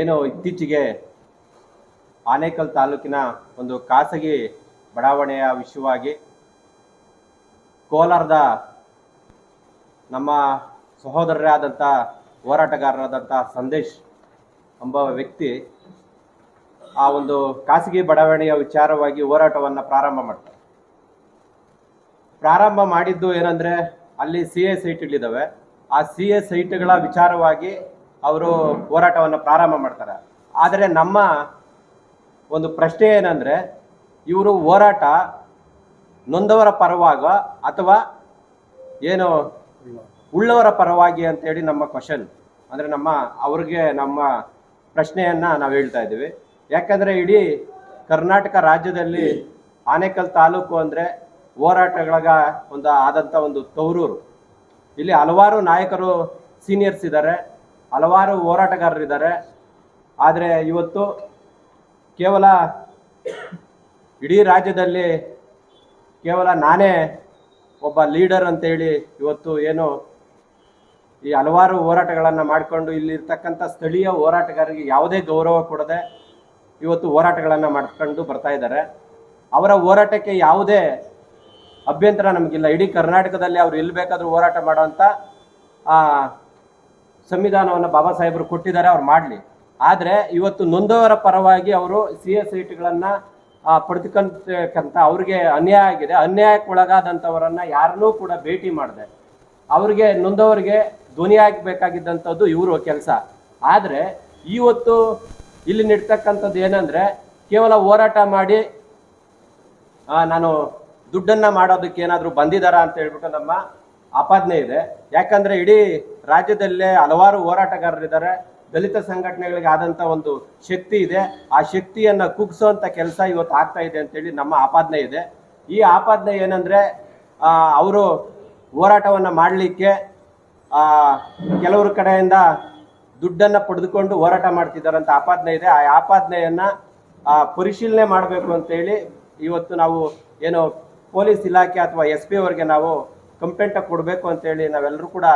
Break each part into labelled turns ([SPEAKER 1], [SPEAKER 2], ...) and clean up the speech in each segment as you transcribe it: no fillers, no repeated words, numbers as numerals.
[SPEAKER 1] ಏನು ಇತ್ತೀಚೆಗೆ ಆನೇಕಲ್ ತಾಲೂಕಿನ ಒಂದು ಖಾಸಗಿ ಬಡಾವಣೆಯ ವಿಷಯವಾಗಿ ಕೋಲಾರದ ನಮ್ಮ ಸಹೋದರರಾದಂಥ ಹೋರಾಟಗಾರರಾದಂಥ ಸಂದೇಶ್ ಎಂಬ ವ್ಯಕ್ತಿ ಆ ಒಂದು ಖಾಸಗಿ ಬಡಾವಣೆಯ ವಿಚಾರವಾಗಿ ಹೋರಾಟವನ್ನು ಪ್ರಾರಂಭ ಮಾಡಿದ್ದು ಏನಂದರೆ, ಅಲ್ಲಿ CA ಸೈಟ್ಗಳಿದ್ದಾವೆ. ಆ CA ಸೈಟ್ಗಳ ವಿಚಾರವಾಗಿ ಅವರು ಹೋರಾಟವನ್ನು ಪ್ರಾರಂಭ ಮಾಡ್ತಾರೆ. ಆದರೆ ನಮ್ಮ ಒಂದು ಪ್ರಶ್ನೆ ಏನಂದರೆ, ಇವರು ಹೋರಾಟ ನೊಂದವರ ಪರವಾಗ ಅಥವಾ ಏನು ಉಳ್ಳವರ ಪರವಾಗಿ ಅಂತೇಳಿ ನಮ್ಮ ಕ್ವಶನ್. ಅಂದರೆ ಅವ್ರಿಗೆ ನಮ್ಮ ಪ್ರಶ್ನೆಯನ್ನು ನಾವು ಹೇಳ್ತಾ ಇದ್ದೀವಿ. ಯಾಕಂದರೆ ಇಡೀ ಕರ್ನಾಟಕ ರಾಜ್ಯದಲ್ಲಿ ಆನೇಕಲ್ ತಾಲೂಕು ಅಂದರೆ ಹೋರಾಟಗಳಿಗೆ ಆದಂಥ ಒಂದು ತವರೂರು. ಇಲ್ಲಿ ಹಲವಾರು ನಾಯಕರು ಸೀನಿಯರ್ಸ್ ಇದ್ದಾರೆ, ಹಲವಾರು ಹೋರಾಟಗಾರರಿದ್ದಾರೆ. ಆದರೆ ಇವತ್ತು ಕೇವಲ ಇಡೀ ರಾಜ್ಯದಲ್ಲಿ ಕೇವಲ ನಾನೇ ಒಬ್ಬ ಲೀಡರ್ ಅಂತೇಳಿ ಇವತ್ತು ಏನು ಈ ಹಲವಾರು ಹೋರಾಟಗಳನ್ನು ಮಾಡಿಕೊಂಡು ಇಲ್ಲಿರ್ತಕ್ಕಂಥ ಸ್ಥಳೀಯ ಹೋರಾಟಗಾರರಿಗೆ ಯಾವುದೇ ಗೌರವ ಕೊಡದೆ ಇವತ್ತು ಹೋರಾಟಗಳನ್ನು ಮಾಡ್ಕೊಂಡು ಬರ್ತಾ ಇದ್ದಾರೆ. ಅವರ ಹೋರಾಟಕ್ಕೆ ಯಾವುದೇ ಅಭ್ಯಂತರ ನಮಗಿಲ್ಲ. ಇಡೀ ಕರ್ನಾಟಕದಲ್ಲಿ ಅವರು ಎಲ್ಲಿ ಬೇಕಾದರೂ ಹೋರಾಟ ಮಾಡೋಂಥ ಸಂವಿಧಾನವನ್ನು ಬಾಬಾ ಸಾಹೇಬರು ಕೊಟ್ಟಿದ್ದಾರೆ, ಅವ್ರು ಮಾಡಲಿ. ಆದರೆ ಇವತ್ತು ನೊಂದವರ ಪರವಾಗಿ ಅವರು CA ಸೈಟ್ಗಳನ್ನು ಪಡೆದುಕೊಂತಕ್ಕಂಥ ಅವ್ರಿಗೆ ಅನ್ಯಾಯ ಆಗಿದೆ. ಅನ್ಯಾಯಕ್ಕೆ ಒಳಗಾದಂಥವರನ್ನು ಯಾರನ್ನೂ ಕೂಡ ಭೇಟಿ ಮಾಡಿದೆ ಅವ್ರಿಗೆ ನೊಂದವರಿಗೆ ಧ್ವನಿ ಆಗಬೇಕಾಗಿದ್ದಂಥದ್ದು ಇವರು ಕೆಲಸ. ಆದರೆ ಇವತ್ತು ಇಲ್ಲಿ ನಿಡ್ತಕ್ಕಂಥದ್ದು ಏನಂದರೆ, ಕೇವಲ ಹೋರಾಟ ಮಾಡಿ ನಾನು ದುಡ್ಡನ್ನು ಮಾಡೋದಕ್ಕೆ ಏನಾದರೂ ಬಂದಿದ್ದಾರಾ ಅಂತ ಹೇಳ್ಬಿಟ್ಟು ನಮ್ಮ ಆಪಾದನೆ ಇದೆ. ಯಾಕಂದರೆ ಇಡೀ ರಾಜ್ಯದಲ್ಲೇ ಹಲವಾರು ಹೋರಾಟಗಾರರಿದ್ದಾರೆ, ದಲಿತ ಸಂಘಟನೆಗಳಿಗೆ ಆದಂಥ ಒಂದು ಶಕ್ತಿ ಇದೆ. ಆ ಶಕ್ತಿಯನ್ನು ಕುಗ್ಸೋಂಥ ಕೆಲಸ ಇವತ್ತು ಆಗ್ತಾ ಇದೆ ಅಂತೇಳಿ ನಮ್ಮ ಆಪಾದನೆ ಇದೆ. ಈ ಆಪಾದನೆ ಏನಂದರೆ, ಅವರು ಹೋರಾಟವನ್ನು ಮಾಡಲಿಕ್ಕೆ ಕೆಲವ್ರ ಕಡೆಯಿಂದ ದುಡ್ಡನ್ನು ಪಡೆದುಕೊಂಡು ಹೋರಾಟ ಮಾಡ್ತಿದ್ದಾರೆ ಅಂತ ಆಪಾದನೆ ಇದೆ. ಆ ಆಪಾದನೆಯನ್ನು ಪರಿಶೀಲನೆ ಮಾಡಬೇಕು ಅಂತೇಳಿ ಇವತ್ತು ನಾವು ಏನು ಪೊಲೀಸ್ ಇಲಾಖೆ ಅಥವಾ SP ಅವರಿಗೆ ನಾವು ಕಂಪ್ಲೇಂಟ್ ಕೊಡಬೇಕು ಅಂತೇಳಿ ನಾವೆಲ್ಲರೂ ಕೂಡ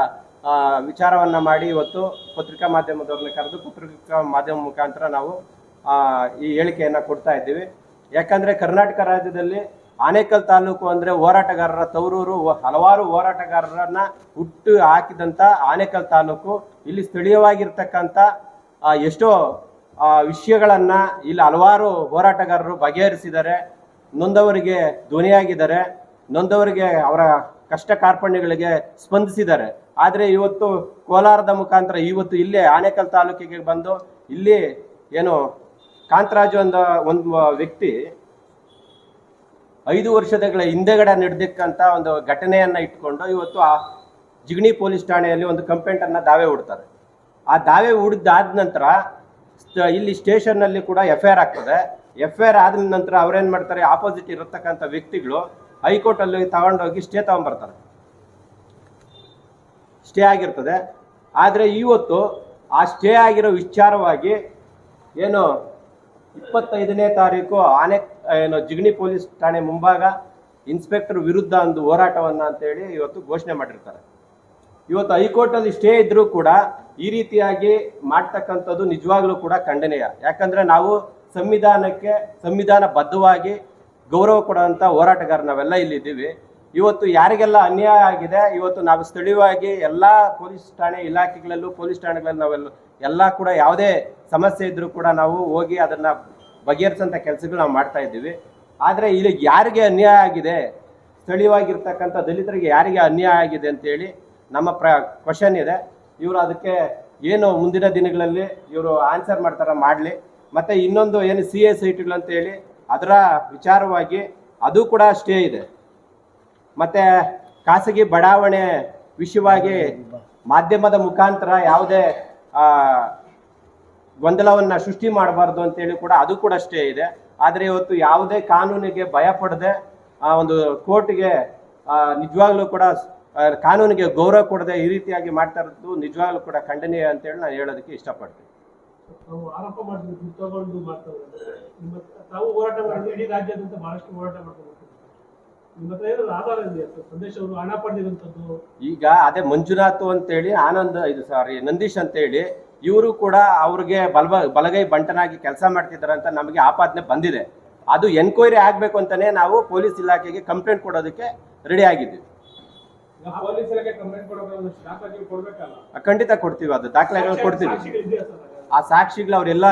[SPEAKER 1] ವಿಚಾರವನ್ನು ಮಾಡಿ ಇವತ್ತು ಪತ್ರಿಕಾ ಮಾಧ್ಯಮದವ್ರನ್ನ ಕರೆದು ಪತ್ರಿಕಾ ಮಾಧ್ಯಮ ಮುಖಾಂತರ ನಾವು ಈ ಹೇಳಿಕೆಯನ್ನು ಕೊಡ್ತಾ ಇದ್ದೀವಿ. ಯಾಕಂದರೆ ಕರ್ನಾಟಕ ರಾಜ್ಯದಲ್ಲಿ ಆನೇಕಲ್ ತಾಲೂಕು ಅಂದರೆ ಹೋರಾಟಗಾರರ ತವರೂರು. ಹಲವಾರು ಹೋರಾಟಗಾರರನ್ನು ಹುಟ್ಟು ಹಾಕಿದಂಥ ಆನೇಕಲ್ ತಾಲೂಕು ಇಲ್ಲಿ ಸ್ಥಳೀಯವಾಗಿರ್ತಕ್ಕಂಥ ಎಷ್ಟೋ ವಿಷಯಗಳನ್ನು ಇಲ್ಲಿ ಹಲವಾರು ಹೋರಾಟಗಾರರು ಬಗೆಹರಿಸಿದ್ದಾರೆ, ನೊಂದವರಿಗೆ ಧ್ವನಿಯಾಗಿದ್ದಾರೆ, ನೊಂದವರಿಗೆ ಅವರ ಕಷ್ಟ ಕಾರ್ಪಣ್ಯಗಳಿಗೆ ಸ್ಪಂದಿಸಿದ್ದಾರೆ. ಆದರೆ ಇವತ್ತು ಕೋಲಾರದ ಮುಖಾಂತರ ಇವತ್ತು ಇಲ್ಲೇ ಆನೇಕಲ್ ತಾಲೂಕಿಗೆ ಬಂದು ಇಲ್ಲಿ ಏನು ಕಾಂತರಾಜು ಒಂದು ವ್ಯಕ್ತಿ 5 ವರ್ಷಗಳ ಹಿಂದೆಗಡೆ ನಡೆದಿಕ್ಕಂಥ ಒಂದು ಘಟನೆಯನ್ನು ಇಟ್ಕೊಂಡು ಇವತ್ತು ಆ ಜಿಗಣಿ ಪೊಲೀಸ್ ಠಾಣೆಯಲ್ಲಿ ಒಂದು ಕಂಪ್ಲೇಂಟನ್ನು ದಾವೆ ಹೂಡ್ತಾರೆ. ಆ ದಾವೆ ಹೂಡಿದ್ದಾದ ನಂತರ ಇಲ್ಲಿ ಸ್ಟೇಷನ್ನಲ್ಲಿ ಕೂಡ FIR ಆಗ್ತದೆ. FIR ಆದ ನಂತರ ಅವ್ರೇನು ಮಾಡ್ತಾರೆ, ಆಪೋಸಿಟ್ ಇರತಕ್ಕಂಥ ವ್ಯಕ್ತಿಗಳು ಹೈಕೋರ್ಟಲ್ಲಿ ತಗೊಂಡೋಗಿ ಸ್ಟೇ ತಗೊಂಡ್ಬರ್ತಾರೆ, ಸ್ಟೇ ಆಗಿರ್ತದೆ. ಆದರೆ ಇವತ್ತು ಆ ಸ್ಟೇ ಆಗಿರೋ ವಿಚಾರವಾಗಿ ಏನು 25ನೇ ತಾರೀಕು ಏನು ಜಿಗಣಿ ಪೊಲೀಸ್ ಠಾಣೆ ಮುಂಭಾಗ ಇನ್ಸ್ಪೆಕ್ಟರ್ ವಿರುದ್ಧ ಒಂದು ಹೋರಾಟವನ್ನು ಅಂತೇಳಿ ಇವತ್ತು ಘೋಷಣೆ ಮಾಡಿರ್ತಾರೆ. ಇವತ್ತು ಹೈಕೋರ್ಟಲ್ಲಿ ಸ್ಟೇ ಇದ್ದರೂ ಕೂಡ ಈ ರೀತಿಯಾಗಿ ಮಾಡ್ತಕ್ಕಂಥದ್ದು ನಿಜವಾಗ್ಲೂ ಕೂಡ ಖಂಡನೀಯ. ಯಾಕಂದರೆ ನಾವು ಸಂವಿಧಾನಬದ್ಧವಾಗಿ ಗೌರವ ಕೊಡುವಂಥ ಹೋರಾಟಗಾರ ನಾವೆಲ್ಲ ಇಲ್ಲಿದ್ದೀವಿ. ಇವತ್ತು ಯಾರಿಗೆಲ್ಲ ಅನ್ಯಾಯ ಆಗಿದೆ, ಇವತ್ತು ನಾವು ಸ್ಥಳೀಯವಾಗಿ ಎಲ್ಲ ಪೊಲೀಸ್ ಠಾಣೆ ಇಲಾಖೆಗಳಲ್ಲೂ ಪೊಲೀಸ್ ಠಾಣೆಗಳಲ್ಲಿ ನಾವೆಲ್ಲ ಎಲ್ಲ ಕೂಡ ಯಾವುದೇ ಸಮಸ್ಯೆ ಇದ್ದರೂ ಕೂಡ ನಾವು ಹೋಗಿ ಅದನ್ನು ಬಗೆಹರಿಸೋಂಥ ಕೆಲಸಗಳು ನಾವು ಮಾಡ್ತಾ ಇದ್ದೀವಿ. ಆದರೆ ಇಲ್ಲಿ ಯಾರಿಗೆ ಅನ್ಯಾಯ ಆಗಿದೆ, ಸ್ಥಳೀಯವಾಗಿರ್ತಕ್ಕಂಥ ದಲಿತರಿಗೆ ಯಾರಿಗೆ ಅನ್ಯಾಯ ಆಗಿದೆ ಅಂತೇಳಿ ನಮ್ಮ ಕ್ವಶನ್ ಇದೆ. ಇವರು ಅದಕ್ಕೆ ಏನು ಮುಂದಿನ ದಿನಗಳಲ್ಲಿ ಇವರು ಆನ್ಸರ್ ಮಾಡ್ತಾರೆ, ಮಾಡಲಿ. ಮತ್ತು ಇನ್ನೊಂದು ಏನು CA ಸೈಟ್ಗಳು ಅಂತೇಳಿ ಅದರ ವಿಚಾರವಾಗಿ ಅದು ಕೂಡ ಸ್ಟೇ ಇದೆ. ಮತ್ತು ಖಾಸಗಿ ಬಡಾವಣೆ ವಿಷಯವಾಗಿ ಮಾಧ್ಯಮದ ಮುಖಾಂತರ ಯಾವುದೇ ಗೊಂದಲವನ್ನು ಸೃಷ್ಟಿ ಮಾಡಬಾರ್ದು ಅಂತೇಳಿ ಕೂಡ ಅದು ಕೂಡ ಸ್ಟೇ ಇದೆ. ಆದರೆ ಇವತ್ತು ಯಾವುದೇ ಕಾನೂನಿಗೆ ಭಯಪಡದೆ ಒಂದು ಕೋರ್ಟ್ಗೆ ನಿಜವಾಗ್ಲೂ ಕೂಡ ಕಾನೂನಿಗೆ ಗೌರವ ಕೊಡದೆ ಈ ರೀತಿಯಾಗಿ ಮಾಡ್ತಾ ಇರೋದು ನಿಜವಾಗ್ಲೂ ಕೂಡ ಖಂಡನೀಯ ಅಂತೇಳಿ ನಾನು ಹೇಳೋದಕ್ಕೆ ಇಷ್ಟಪಡ್ತೀನಿ.
[SPEAKER 2] ಆರೋಪ ಮಾಡಿದ್ರು ತಗೊಂಡು ಮಾಡ್ತಾರೆ, ತಾವು ಹೋರಾಟ ಮಾಡಿದ್ರೆ ಇಡೀ ರಾಜ್ಯಾದ್ಯಂತ ಬಹಳಷ್ಟು ಹೋರಾಟ ಮಾಡ್ತಾರೆ. ನಿಮ್ಮ ಹತ್ರ ಏನಾದ್ರು ಆಧಾರ ಇದೆಯಾ ಸಂದೇಶ ಅವರು ಹಣ ಪಡೆದಿರುವಂಥದ್ದು?
[SPEAKER 1] ಈಗ ಅದೇ ಮಂಜುನಾಥ್ ಅಂತೇಳಿ ನಂದೀಶ್ ಅಂತೇಳಿ ಇವರು ಕೂಡ ಅವ್ರಿಗೆ ಬಲಗೈ ಬಂಟನಾಗಿ ಕೆಲಸ ಮಾಡ್ತಿದ್ದಾರೆ ಅಂತ ನಮಗೆ ಆಪಾದನೆ ಬಂದಿದೆ. ಅದು ಎನ್ಕ್ವೈರಿ ಆಗಬೇಕು ಅಂತಾನೆ ನಾವು ಪೊಲೀಸ್ ಇಲಾಖೆಗೆ ಕಂಪ್ಲೇಂಟ್ ಕೊಡೋದಕ್ಕೆ ರೆಡಿ ಆಗಿದ್ವಿ.
[SPEAKER 2] ಪೊಲೀಸ್ ಇಲಾಖೆ ಕಂಪ್ಲೇಂಟ್ ದಾಖಲಾತಿ ಕೊಡ್ಬೇಕಲ್ಲ?
[SPEAKER 1] ಖಂಡಿತ ಕೊಡ್ತೀವಿ, ಅದು ದಾಖಲೆಗಳು ಕೊಡ್ತೀವಿ.
[SPEAKER 2] ಸಾಕ್ಷಿಗಳಿದೆಯಾ ಸರ್?
[SPEAKER 1] ಆ ಸಾಕ್ಷಿಗಳು ಅವರೆಲ್ಲ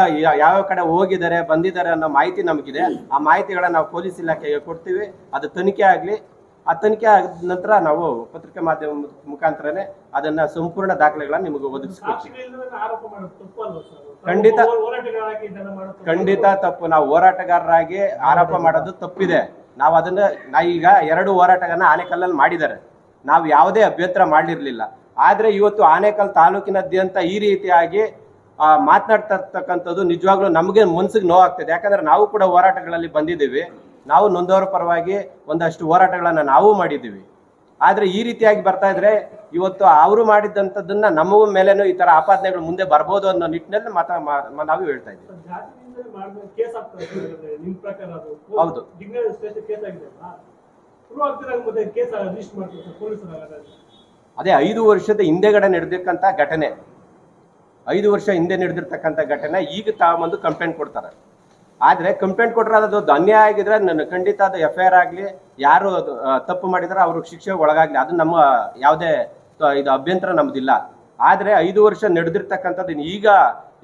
[SPEAKER 1] ಯಾವ ಕಡೆ ಹೋಗಿದ್ದಾರೆ ಬಂದಿದ್ದಾರೆ ಅನ್ನೋ ಮಾಹಿತಿ ನಮಗಿದೆ. ಆ ಮಾಹಿತಿಗಳನ್ನ ನಾವು ಪೊಲೀಸ್ ಇಲಾಖೆಗೆ ಕೊಡ್ತೀವಿ. ಅದು ತನಿಖೆ ಆಗಲಿ. ಆ ತನಿಖೆ ಆದ ನಂತರ ನಾವು ಪತ್ರಿಕೆ ಮಾಧ್ಯಮ ಮುಖಾಂತರನೇ ಅದನ್ನ ಸಂಪೂರ್ಣ ದಾಖಲೆಗಳನ್ನ ನಿಮಗೆ ಒದಗಿಸ್ಕೊಡ್ತೀವಿ. ಖಂಡಿತ ಖಂಡಿತ ತಪ್ಪು. ನಾವು ಹೋರಾಟಗಾರರಾಗಿ ಆರೋಪ ಮಾಡೋದು ತಪ್ಪಿದೆ. ನಾವು ಅದನ್ನ ಈಗ 2 ಹೋರಾಟಗಳನ್ನ ಆನೇಕಲ್ಲಲ್ಲಿ ಮಾಡಿದ್ದಾರೆ. ನಾವು ಯಾವುದೇ ಅಭ್ಯಂತರ ಮಾಡಿರ್ಲಿಲ್ಲ. ಆದ್ರೆ ಇವತ್ತು ಆನೇಕಲ್ ತಾಲೂಕಿನಾದ್ಯಂತ ಈ ರೀತಿಯಾಗಿ ಮಾತನಾಡ್ತಾ ಇರ್ತಕ್ಕಂಥದ್ದು ನಿಜವಾಗ್ಲೂ ನಮಗೆ ಮನ್ಸಿಗೆ ನೋವಾಗ್ತದೆ. ಯಾಕಂದ್ರೆ ನಾವು ಕೂಡ ಹೋರಾಟಗಳಲ್ಲಿ ಬಂದಿದ್ದೀವಿ. ನಾವು ನೊಂದವರ ಪರವಾಗಿ ಒಂದಷ್ಟು ಹೋರಾಟಗಳನ್ನ ನಾವು ಮಾಡಿದ್ದೀವಿ. ಆದ್ರೆ ಈ ರೀತಿಯಾಗಿ ಬರ್ತಾ ಇದ್ರೆ ಇವತ್ತು ಅವರು ಮಾಡಿದಂಥದ್ದನ್ನ ನಮ್ಮ ಮೇಲೇನು ಈ ತರ ಆಪಾದನೆಗಳು ಮುಂದೆ ಬರ್ಬೋದು ಅನ್ನೋ ನಿಟ್ಟಿನಲ್ಲಿ ನಾವು ಹೇಳ್ತಾ ಇದ್ದೀವಿ. ಹೌದು, ಅದೇ 5 ವರ್ಷದ ಹಿಂದೆಗಡೆ ನಡೆದಿರ್ತಕ್ಕಂಥ ಘಟನೆ, 5 ವರ್ಷ ಹಿಂದೆ ನಡೆದಿರ್ತಕ್ಕಂಥ ಘಟನೆ ಈಗ ತಾವಂದು ಕಂಪ್ಲೇಂಟ್ ಕೊಡ್ತಾರೆ. ಆದ್ರೆ ಕಂಪ್ಲೇಂಟ್ ಕೊಟ್ಟರೆ ಅದು ಅನ್ಯಾಯ ಆಗಿದ್ರೆ ನನ್ನ ಖಂಡಿತ ಅದು FIR ಆಗಲಿ, ಯಾರು ತಪ್ಪು ಮಾಡಿದ್ರೆ ಅವ್ರಿಗೆ ಶಿಕ್ಷೆಗೆ ಒಳಗಾಗ್ಲಿ, ಅದು ನಮ್ಮ ಯಾವುದೇ ಇದು ಅಭ್ಯಂತರ ನಮ್ದಿಲ್ಲ. ಆದ್ರೆ 5 ವರ್ಷ ನಡೆದಿರ್ತಕ್ಕಂಥದ್ದು ಈಗ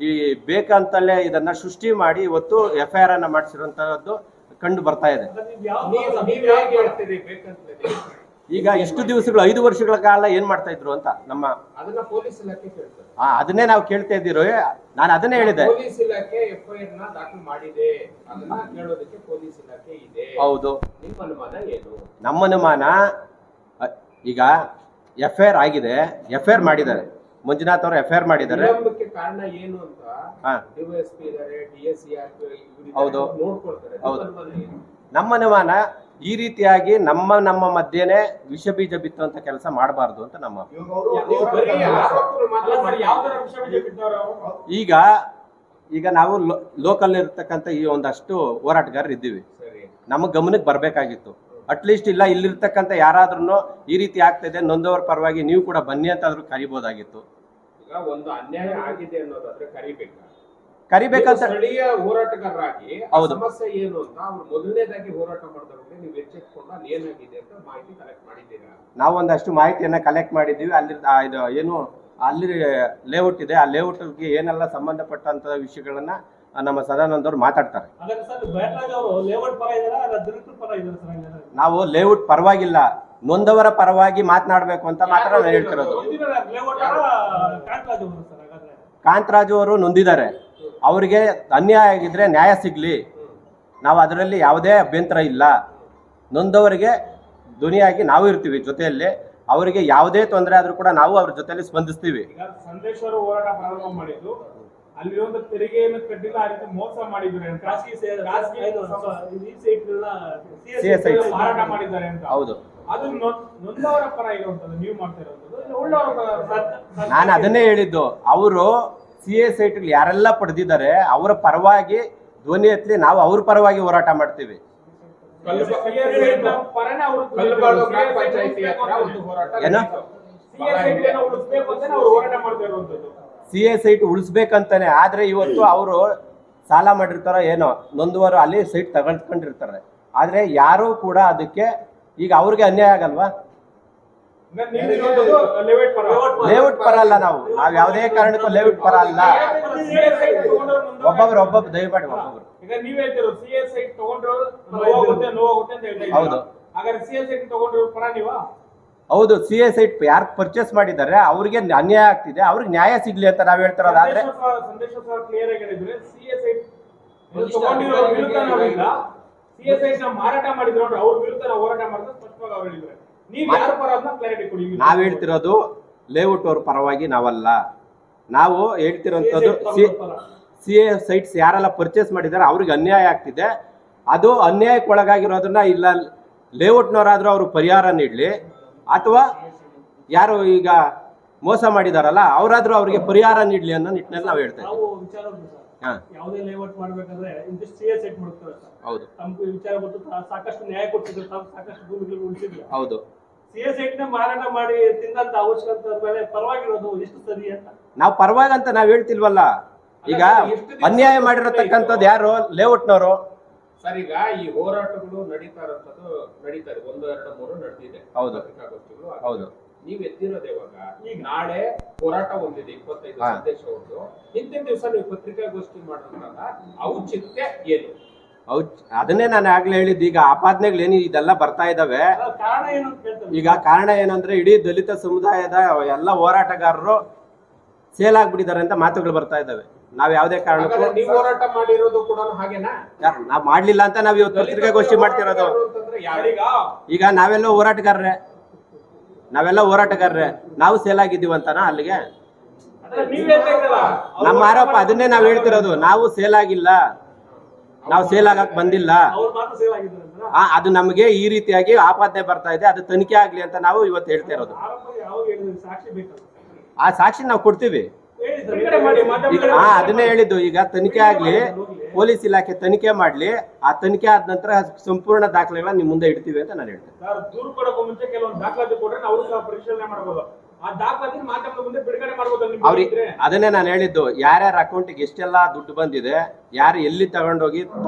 [SPEAKER 1] ಈ ಬೇಕಂತಲೇ ಇದನ್ನ ಸೃಷ್ಟಿ ಮಾಡಿ ಇವತ್ತು FIR ಅನ್ನ ಮಾಡಿಸಿರುವಂತಹದ್ದು ಕಂಡು ಬರ್ತಾ ಇದೆ. ಈಗ ಇಷ್ಟು ದಿವಸಗಳು 5 ವರ್ಷಗಳ ಕಾಲ ಏನ್ ಮಾಡ್ತಾ ಇದ್ರು ಅಂತ ನಮ್ಮ
[SPEAKER 3] ಅದನ್ನ ಪೊಲೀಸ್ ಇಲಾಖೆ ಕೇಳ್ತಾರೆ.
[SPEAKER 1] ಅದನ್ನೇ ನಾವು ಕೇಳ್ತಾ ಇದ್ದೀರೋ. ನಾನು ಅದನ್ನೇ ಹೇಳಿದೆ,
[SPEAKER 3] ಪೊಲೀಸ್ ಇಲಾಖೆ FIR ನ ದಾಖಲು ಮಾಡಿದೆ, ಅದನ್ನ ಕೇಳೋದಕ್ಕೆ ಪೊಲೀಸ್ ಇಲಾಖೆ ಇದೆ.
[SPEAKER 1] ಹೌದು.
[SPEAKER 3] ನಿಮ್ಮ ಅನುಮಾನ ಏನು? ನಮ್ಮ
[SPEAKER 1] ಅನುಮಾನ ಈಗ FIR ಆಗಿದೆ, FIR ಮಾಡಿದ್ದಾರೆ, ಮಂಜುನಾಥ್ ಅವರು FIR ಮಾಡಿದ್ದಾರೆ.
[SPEAKER 3] ವಿಳಂಬಕ್ಕೆ ಕಾರಣ ಏನು ಅಂತ DYSP ಇದ್ದಾರೆ, DSCR
[SPEAKER 1] ಹೌದು
[SPEAKER 3] ನೋಡ್ಕೊಳ್ತಾರೆ.
[SPEAKER 1] ಹೌದು. ನಮ್ಮ ಅನುಮಾನ ಈ ರೀತಿಯಾಗಿ ನಮ್ಮ ಮಧ್ಯೆನೆ ವಿಷ ಬೀಜ ಬಿತ್ತುವಂತ ಕೆಲಸ ಮಾಡಬಾರ್ದು ಅಂತ ನಮ್ಮ ಈಗ ನಾವು ಲೋಕಲ್ ಇರ್ತಕ್ಕಂಥ ಈ ಒಂದಷ್ಟು ಹೋರಾಟಗಾರರು ಇದ್ದೀವಿ. ನಮ್ಮ ಗಮನಕ್ಕೆ ಬರ್ಬೇಕಾಗಿತ್ತು. ಅಟ್ಲೀಸ್ಟ್ ಇಲ್ಲ ಇಲ್ಲಿರ್ತಕ್ಕಂಥ ಯಾರಾದ್ರೂ ಈ ರೀತಿ ಆಗ್ತಾ ಇದೆ, ನೊಂದವರ ಪರವಾಗಿ ನೀವು ಕೂಡ ಬನ್ನಿ ಅಂತ ಆದ್ರೂ ಕರಿಬೋದಾಗಿತ್ತು.
[SPEAKER 3] ಈಗ ಒಂದು ಅನ್ಯಾಯ ಆಗಿದೆ ಅನ್ನೋದಾದ್ರೆ
[SPEAKER 1] ಕರಿಬೇಕಂತ
[SPEAKER 3] ಸ್ಥಳೀಯ ಹೋರಾಟಗಾರರಾಗಿ
[SPEAKER 1] ಹೌದು
[SPEAKER 3] ಸಮಸ್ಯೆ ಏನು ಅಂತ ಅವ್ರು ಮೊದಲನೇದಾಗಿ ಹೋರಾಟ ಮಾಡಿದವ್ರಿಗೆ ನೀವು ಎಚ್ಚೆತ್ಕೊಂಡು ಅಲ್ಲಿ ಏನಾಗಿದೆ ಅಂತ ಮಾಹಿತಿ ಕಲೆಕ್ಟ್ ಮಾಡಿದ್ದೀರಾ?
[SPEAKER 1] ನಾವು ಒಂದಷ್ಟು ಮಾಹಿತಿಯನ್ನ ಕಲೆಕ್ಟ್ ಮಾಡಿದ್ದೀವಿ. ಅಲ್ಲಿ ಇದು ಏನು ಅಲ್ಲಿ ಲೇಔಟ್ ಇದೆ, ಆ ಲೇಔಟ್ಗೆ ಏನೆಲ್ಲ ಸಂಬಂಧಪಟ್ಟಂತ ವಿಷಯಗಳನ್ನ ನಮ್ಮ ಸದಾನಂದ ಅವರು ಮಾತಾಡ್ತಾರೆ. ನಾವು ಲೇಔಟ್ ಪರವಾಗಿಲ್ಲ, ನೊಂದವರ ಪರವಾಗಿ ಮಾತನಾಡಬೇಕು ಅಂತ ಮಾತ್ರ ನಾನು ಹೇಳ್ತಿರೋದು. ಕಾಂತರಾಜು ಅವರು ನೊಂದಿದ್ದಾರೆ, ಅವರಿಗೆ ಅನ್ಯಾಯ ಆಗಿದ್ರೆ ನ್ಯಾಯ ಸಿಗ್ಲಿ, ನಾವು ಅದರಲ್ಲಿ ಯಾವುದೇ ಅಭ್ಯಂತರ ಇಲ್ಲ. ನೊಂದವರಿಗೆ ಧ್ವನಿಯಾಗಿ ನಾವು ಇರ್ತೀವಿ ಜೊತೆಯಲ್ಲಿ. ಅವರಿಗೆ ಯಾವುದೇ ತೊಂದರೆ ಆದ್ರೂ ಕೂಡ ನಾವು ಅವ್ರ ಜೊತೆಯಲ್ಲಿ ಸ್ಪಂದಿಸ್ತೀವಿ.
[SPEAKER 2] ಸಂದೇಶ್ವರ ಹೋರಾಟ ಪ್ರಾರಂಭ ಮಾಡಿದ್ದು ಅಲ್ಲಿ ಒಂದು ತೆರಿಗೆಯನ್ನು ಕಟ್ಟಿಲ್ಲ, ಆ ರೀತಿ ಮೋಸ ಮಾಡಿದ್ದಾರೆ, ಮಾರಾಟ ಮಾಡಿದ್ದಾರೆ ಅಂತ.
[SPEAKER 1] ಹೌದು,
[SPEAKER 2] ಅದು ನೊಂದವರ ಪರ ಇರುವಂತದ್ದು ನೀವು ಮಾಡ್ತಾ ಇರುವಂತದ್ದು.
[SPEAKER 1] ನಾನು ಅದನ್ನೇ ಹೇಳಿದ್ದು. ಅವರು CA ಸೈಟ್ ಯಾರೆಲ್ಲ ಪಡೆದಿದ್ದಾರೆ ಅವರ ಪರವಾಗಿ ಧ್ವನಿ ಎತ್ತಲಿ, ನಾವು ಅವ್ರ ಪರವಾಗಿ ಹೋರಾಟ ಮಾಡ್ತೀವಿ. CA ಸೈಟ್ ಉಳಿಸ್ಬೇಕಂತಾನೆ. ಆದ್ರೆ ಇವತ್ತು ಅವರು ಸಾಲ ಮಾಡಿರ್ತಾರ ಏನೋ, ನೊಂದುವರು ಅಲ್ಲಿ ಸೈಟ್ ತಗೊಂಡ್ಕೊಂಡಿರ್ತಾರೆ. ಆದ್ರೆ ಯಾರು ಕೂಡ ಅದಕ್ಕೆ ಈಗ ಅವ್ರಿಗೆ ಅನ್ಯಾಯ ಆಗಲ್ವಾ? ಲೇಔಟ್ ಪರ ಅಲ್ಲ, ನಾವು ಯಾವುದೇ ಕಾರಣಕ್ಕೂ ಲೇಔಟ್ ಪರ ಅಲ್ಲ. ಒಬ್ಬೊಬ್ರು ದಯಮಾಡಿ ಒಬ್ಬೊಬ್ರು.
[SPEAKER 2] ಈಗ ನೀವ್ ಹೇಳ್ತಿರೋ CA ಸೈಟ್ ತಗೊಂಡ್ರು ನೋವಾಗುತ್ತೆ ಅಂತ ಹೇಳ್ತಾ ಇದ್ದೀರಾ.
[SPEAKER 1] ಹೌದು.
[SPEAKER 2] ಹಾಗಾದ್ರೆ CA ಸೈಟ್ ತಗೊಂಡ್ರು ಪರ ನೀವಾ?
[SPEAKER 1] ಹೌದು. CA ಸೈಟ್ ಯಾರು ಪರ್ಚೇಸ್ ಮಾಡಿದ್ದಾರೆ ಅವ್ರಿಗೆ ಅನ್ಯಾಯ ಆಗ್ತಿದೆ, ಅವ್ರಿಗೆ ನ್ಯಾಯ ಸಿಗ್ಲಿ ಅಂತ ನಾವ್ ಹೇಳ್ತಿರೋದಾದ್ರೆ
[SPEAKER 2] ಸಂದೇಶ್ವರ ಕ್ಲಿಯರ್ ಆಗಿ ಹೇಳಿದ್ರೆ CA ಸೈಟ್ ತಗೊಂಡಿರೋ ವಿರುದ್ಧ ನಾವೀಗ CA ಸೈಟ್ ನ ಮಾರಾಟ ಮಾಡಿದ್ರು ಅಂದ್ರೆ ಅವ್ರ ವಿರುದ್ಧ ನಾವು ಹೋರಾಟ ಮಾಡಿದ್ರೆ ಸ್ಪಷ್ಟವಾಗಿ ಅವ್ರು ಹೇಳಿದ್ರೆ ನೀವ್ ಯಾರ ಪರ ಅದನ್ನ ಕ್ಲಾರಿಟಿ ಕೊಡಿ.
[SPEAKER 1] ನಾವ್ ಹೇಳ್ತಿರೋದು ಲೇಔಟ್ ಅವ್ರ ಪರವಾಗಿ ನಾವಲ್ಲ. ನಾವು ಹೇಳ್ತಿರೋಂಥದ್ದು CA ಸೈಟ್ಸ್ ಯಾರೆಲ್ಲ ಪರ್ಚೇಸ್ ಮಾಡಿದ್ದಾರೆ ಅವ್ರಿಗೆ ಅನ್ಯಾಯ ಆಗ್ತಿದೆ. ಅದು ಅನ್ಯಾಯಕ್ಕೆ ಒಳಗಾಗಿರೋದನ್ನ ಇಲ್ಲ ಲೇಔಟ್ನವರಾದ್ರೂ ಅವ್ರು ಪರಿಹಾರ ನೀಡಲಿ, ಅಥವಾ ಯಾರು ಈಗ ಮೋಸ ಮಾಡಿದಾರಲ್ಲ ಅವರಾದ್ರೂ ಅವ್ರಿಗೆ ಪರಿಹಾರ ನೀಡಲಿ ಅನ್ನೋ ನಿಟ್ಟಿನಲ್ಲಿ ನಾವು ಹೇಳ್ತಾ ಇದ್ದೀವಿ.
[SPEAKER 2] ಯಾವುದೇ ಲೇಔಟ್ ಮಾಡ್ಬೇಕಂದ್ರೆ ಇಂತಿಷ್ಟು CA ಸೈಟ್ ಮಾಡ್ತಾರೆ.
[SPEAKER 1] ಹೌದು,
[SPEAKER 2] ತಮ್ಮ ವಿಚಾರ ಗೊತ್ತು, ಸಾಕಷ್ಟು ನ್ಯಾಯ ಕೊಡ್ತಿದ್ರು, ಸಾಕಷ್ಟು ಭೂಮಿಗಳು ಉಳಿಸಿದ್ರು.
[SPEAKER 1] ಹೌದು.
[SPEAKER 2] CA ಸೈಟ್ ನ ಮಾರಾಟ ಮಾಡಿ ತಿಂದಂತ ಅವಶ್ಯಕತೆ ಮೇಲೆ ಪರವಾಗಿರೋದು ಎಷ್ಟು ಸರಿ ಅಂತ
[SPEAKER 1] ನಾವು ಪರವಾಗಿ ಅಂತ ನಾವ್ ಹೇಳ್ತಿಲ್ವಲ್ಲ. ಈಗ ಅನ್ಯಾಯ ಮಾಡಿರತಕ್ಕಂಥದ್ದು ಯಾರು? ಲೇಔಟ್ನವರು.
[SPEAKER 3] ಸರ್, ಈಗ ಈ ಹೋರಾಟಗಳು ನಡೀತಾರೆ 1, 2, 3 ನಡೆದಿದೆ.
[SPEAKER 1] ಹೌದು.
[SPEAKER 3] ಪತ್ರಿಕಾಗೋಷ್ಠಿಗಳು
[SPEAKER 1] ಹೌದು.
[SPEAKER 3] ನೀವ್ ಎತ್ತಿರೋದು ಯಾವಾಗ? ಈಗ ನಾಳೆ ಹೋರಾಟ ಒಂದಿದೆ 25 ಸಂದೇಶ ಅವ್ರದ್ದು. ಇಂತಿನ ದಿವಸ ನೀವು ಪತ್ರಿಕಾಗೋಷ್ಠಿ ಮಾಡೋದ್ರಲ್ಲ, ಔಚಿತ್ಯ ಏನು?
[SPEAKER 1] ಅದನ್ನೇ ನಾನು ಆಗ್ಲೇ ಹೇಳಿದ್ದು. ಈಗ ಆಪಾದನೆಗಳೇನು ಇದೆಲ್ಲ ಬರ್ತಾ ಇದಾವೆ.
[SPEAKER 2] ಕಾರಣ ಏನು ಅಂತ ಕೇಳ್ತಾರೆ.
[SPEAKER 1] ಈಗ ಕಾರಣ ಏನಂದ್ರೆ ಇಡೀ ದಲಿತ ಸಮುದಾಯದ ಎಲ್ಲ ಹೋರಾಟಗಾರರು ಸೇಲ್ ಆಗ್ಬಿಟ್ಟಿದ್ದಾರೆ ಅಂತ ಮಾತುಗಳು ಬರ್ತಾ ಇದಾವೆ. ನಾವ್ ಯಾವ್ದೇ ಕಾರಣಕ್ಕೂ
[SPEAKER 3] ನೀವು ಹೋರಾಟ ಮಾಡಿರೋದು ಕೂಡ ಹಾಗೇನಾ?
[SPEAKER 1] ನಾವ್ ಮಾಡ್ಲಿಲ್ಲ ಅಂತ ನಾವ್ ಇವತ್ತು ಪತ್ರಿಕಾಗೋಷ್ಠಿ ಮಾಡ್ತಿರೋದು. ಈಗ ನಾವೆಲ್ಲ ಹೋರಾಟಗಾರರೇ, ನಾವು ಸೇಲ್ ಆಗಿದ್ದೀವಿ ಅಂತಾನ ಅಲ್ಲಿಗೆ? ನಮ್ಮ ಆರೋಪ ಅದನ್ನೇ ನಾವ್ ಹೇಳ್ತಿರೋದು. ನಾವು ಸೇಲ್ ಆಗಿಲ್ಲ, ನಾವು ಸೇಲ್ ಆಗಕ್ ಬಂದಿಲ್ಲ. ಅದು ನಮಗೆ ಈ ರೀತಿಯಾಗಿ ಆಪಾದನೆ ಬರ್ತಾ ಇದೆ, ಅದು ತನಿಖೆ ಆಗ್ಲಿ ಅಂತ ನಾವು ಇವತ್ತು ಹೇಳ್ತಾ ಇರೋದು. ಆ ಸಾಕ್ಷಿ ನಾವು ಕೊಡ್ತೀವಿ. ಅದನ್ನೇ ಹೇಳಿದ್ದು. ಈಗ ತನಿಖೆ ಆಗ್ಲಿ, ಪೊಲೀಸ್ ಇಲಾಖೆ ತನಿಖೆ ಮಾಡ್ಲಿ, ಆ ತನಿಖೆ ಆದ ನಂತರ ಸಂಪೂರ್ಣ ದಾಖಲೆಗಳನ್ನ ನಿಮ್ ಮುಂದೆ ಇಡ್ತೀವಿ ಅಂತ ನಾನು ಹೇಳ್ತೇನೆ.
[SPEAKER 2] ದೂರು ಕೊಡೋಕೆ ಮುಂಚೆ ಕೆಲವೊಂದು ದಾಖಲಾತಿ ಕೊಟ್ರೆ ನಾವು ಸಹ ಪರಿಶೀಲನೆ ಮಾಡಬಹುದು. ಆ ದಾಖಲಾತಿ ಮಾಧ್ಯಮದ ಮುಂದೆ ಬಿಡುಗಡೆ ಮಾಡಬಹುದು.
[SPEAKER 1] ಅವ್ರಿಗೆ ಅದನ್ನೇ ನಾನು ಹೇಳಿದ್ದು. ಯಾರ್ಯಾರ ಅಕೌಂಟಿಗೆ ಎಷ್ಟೆಲ್ಲ ದುಡ್ಡು ಬಂದಿದೆ, ಯಾರು ಎಲ್ಲಿ ತಗೊಂಡೋಗಿ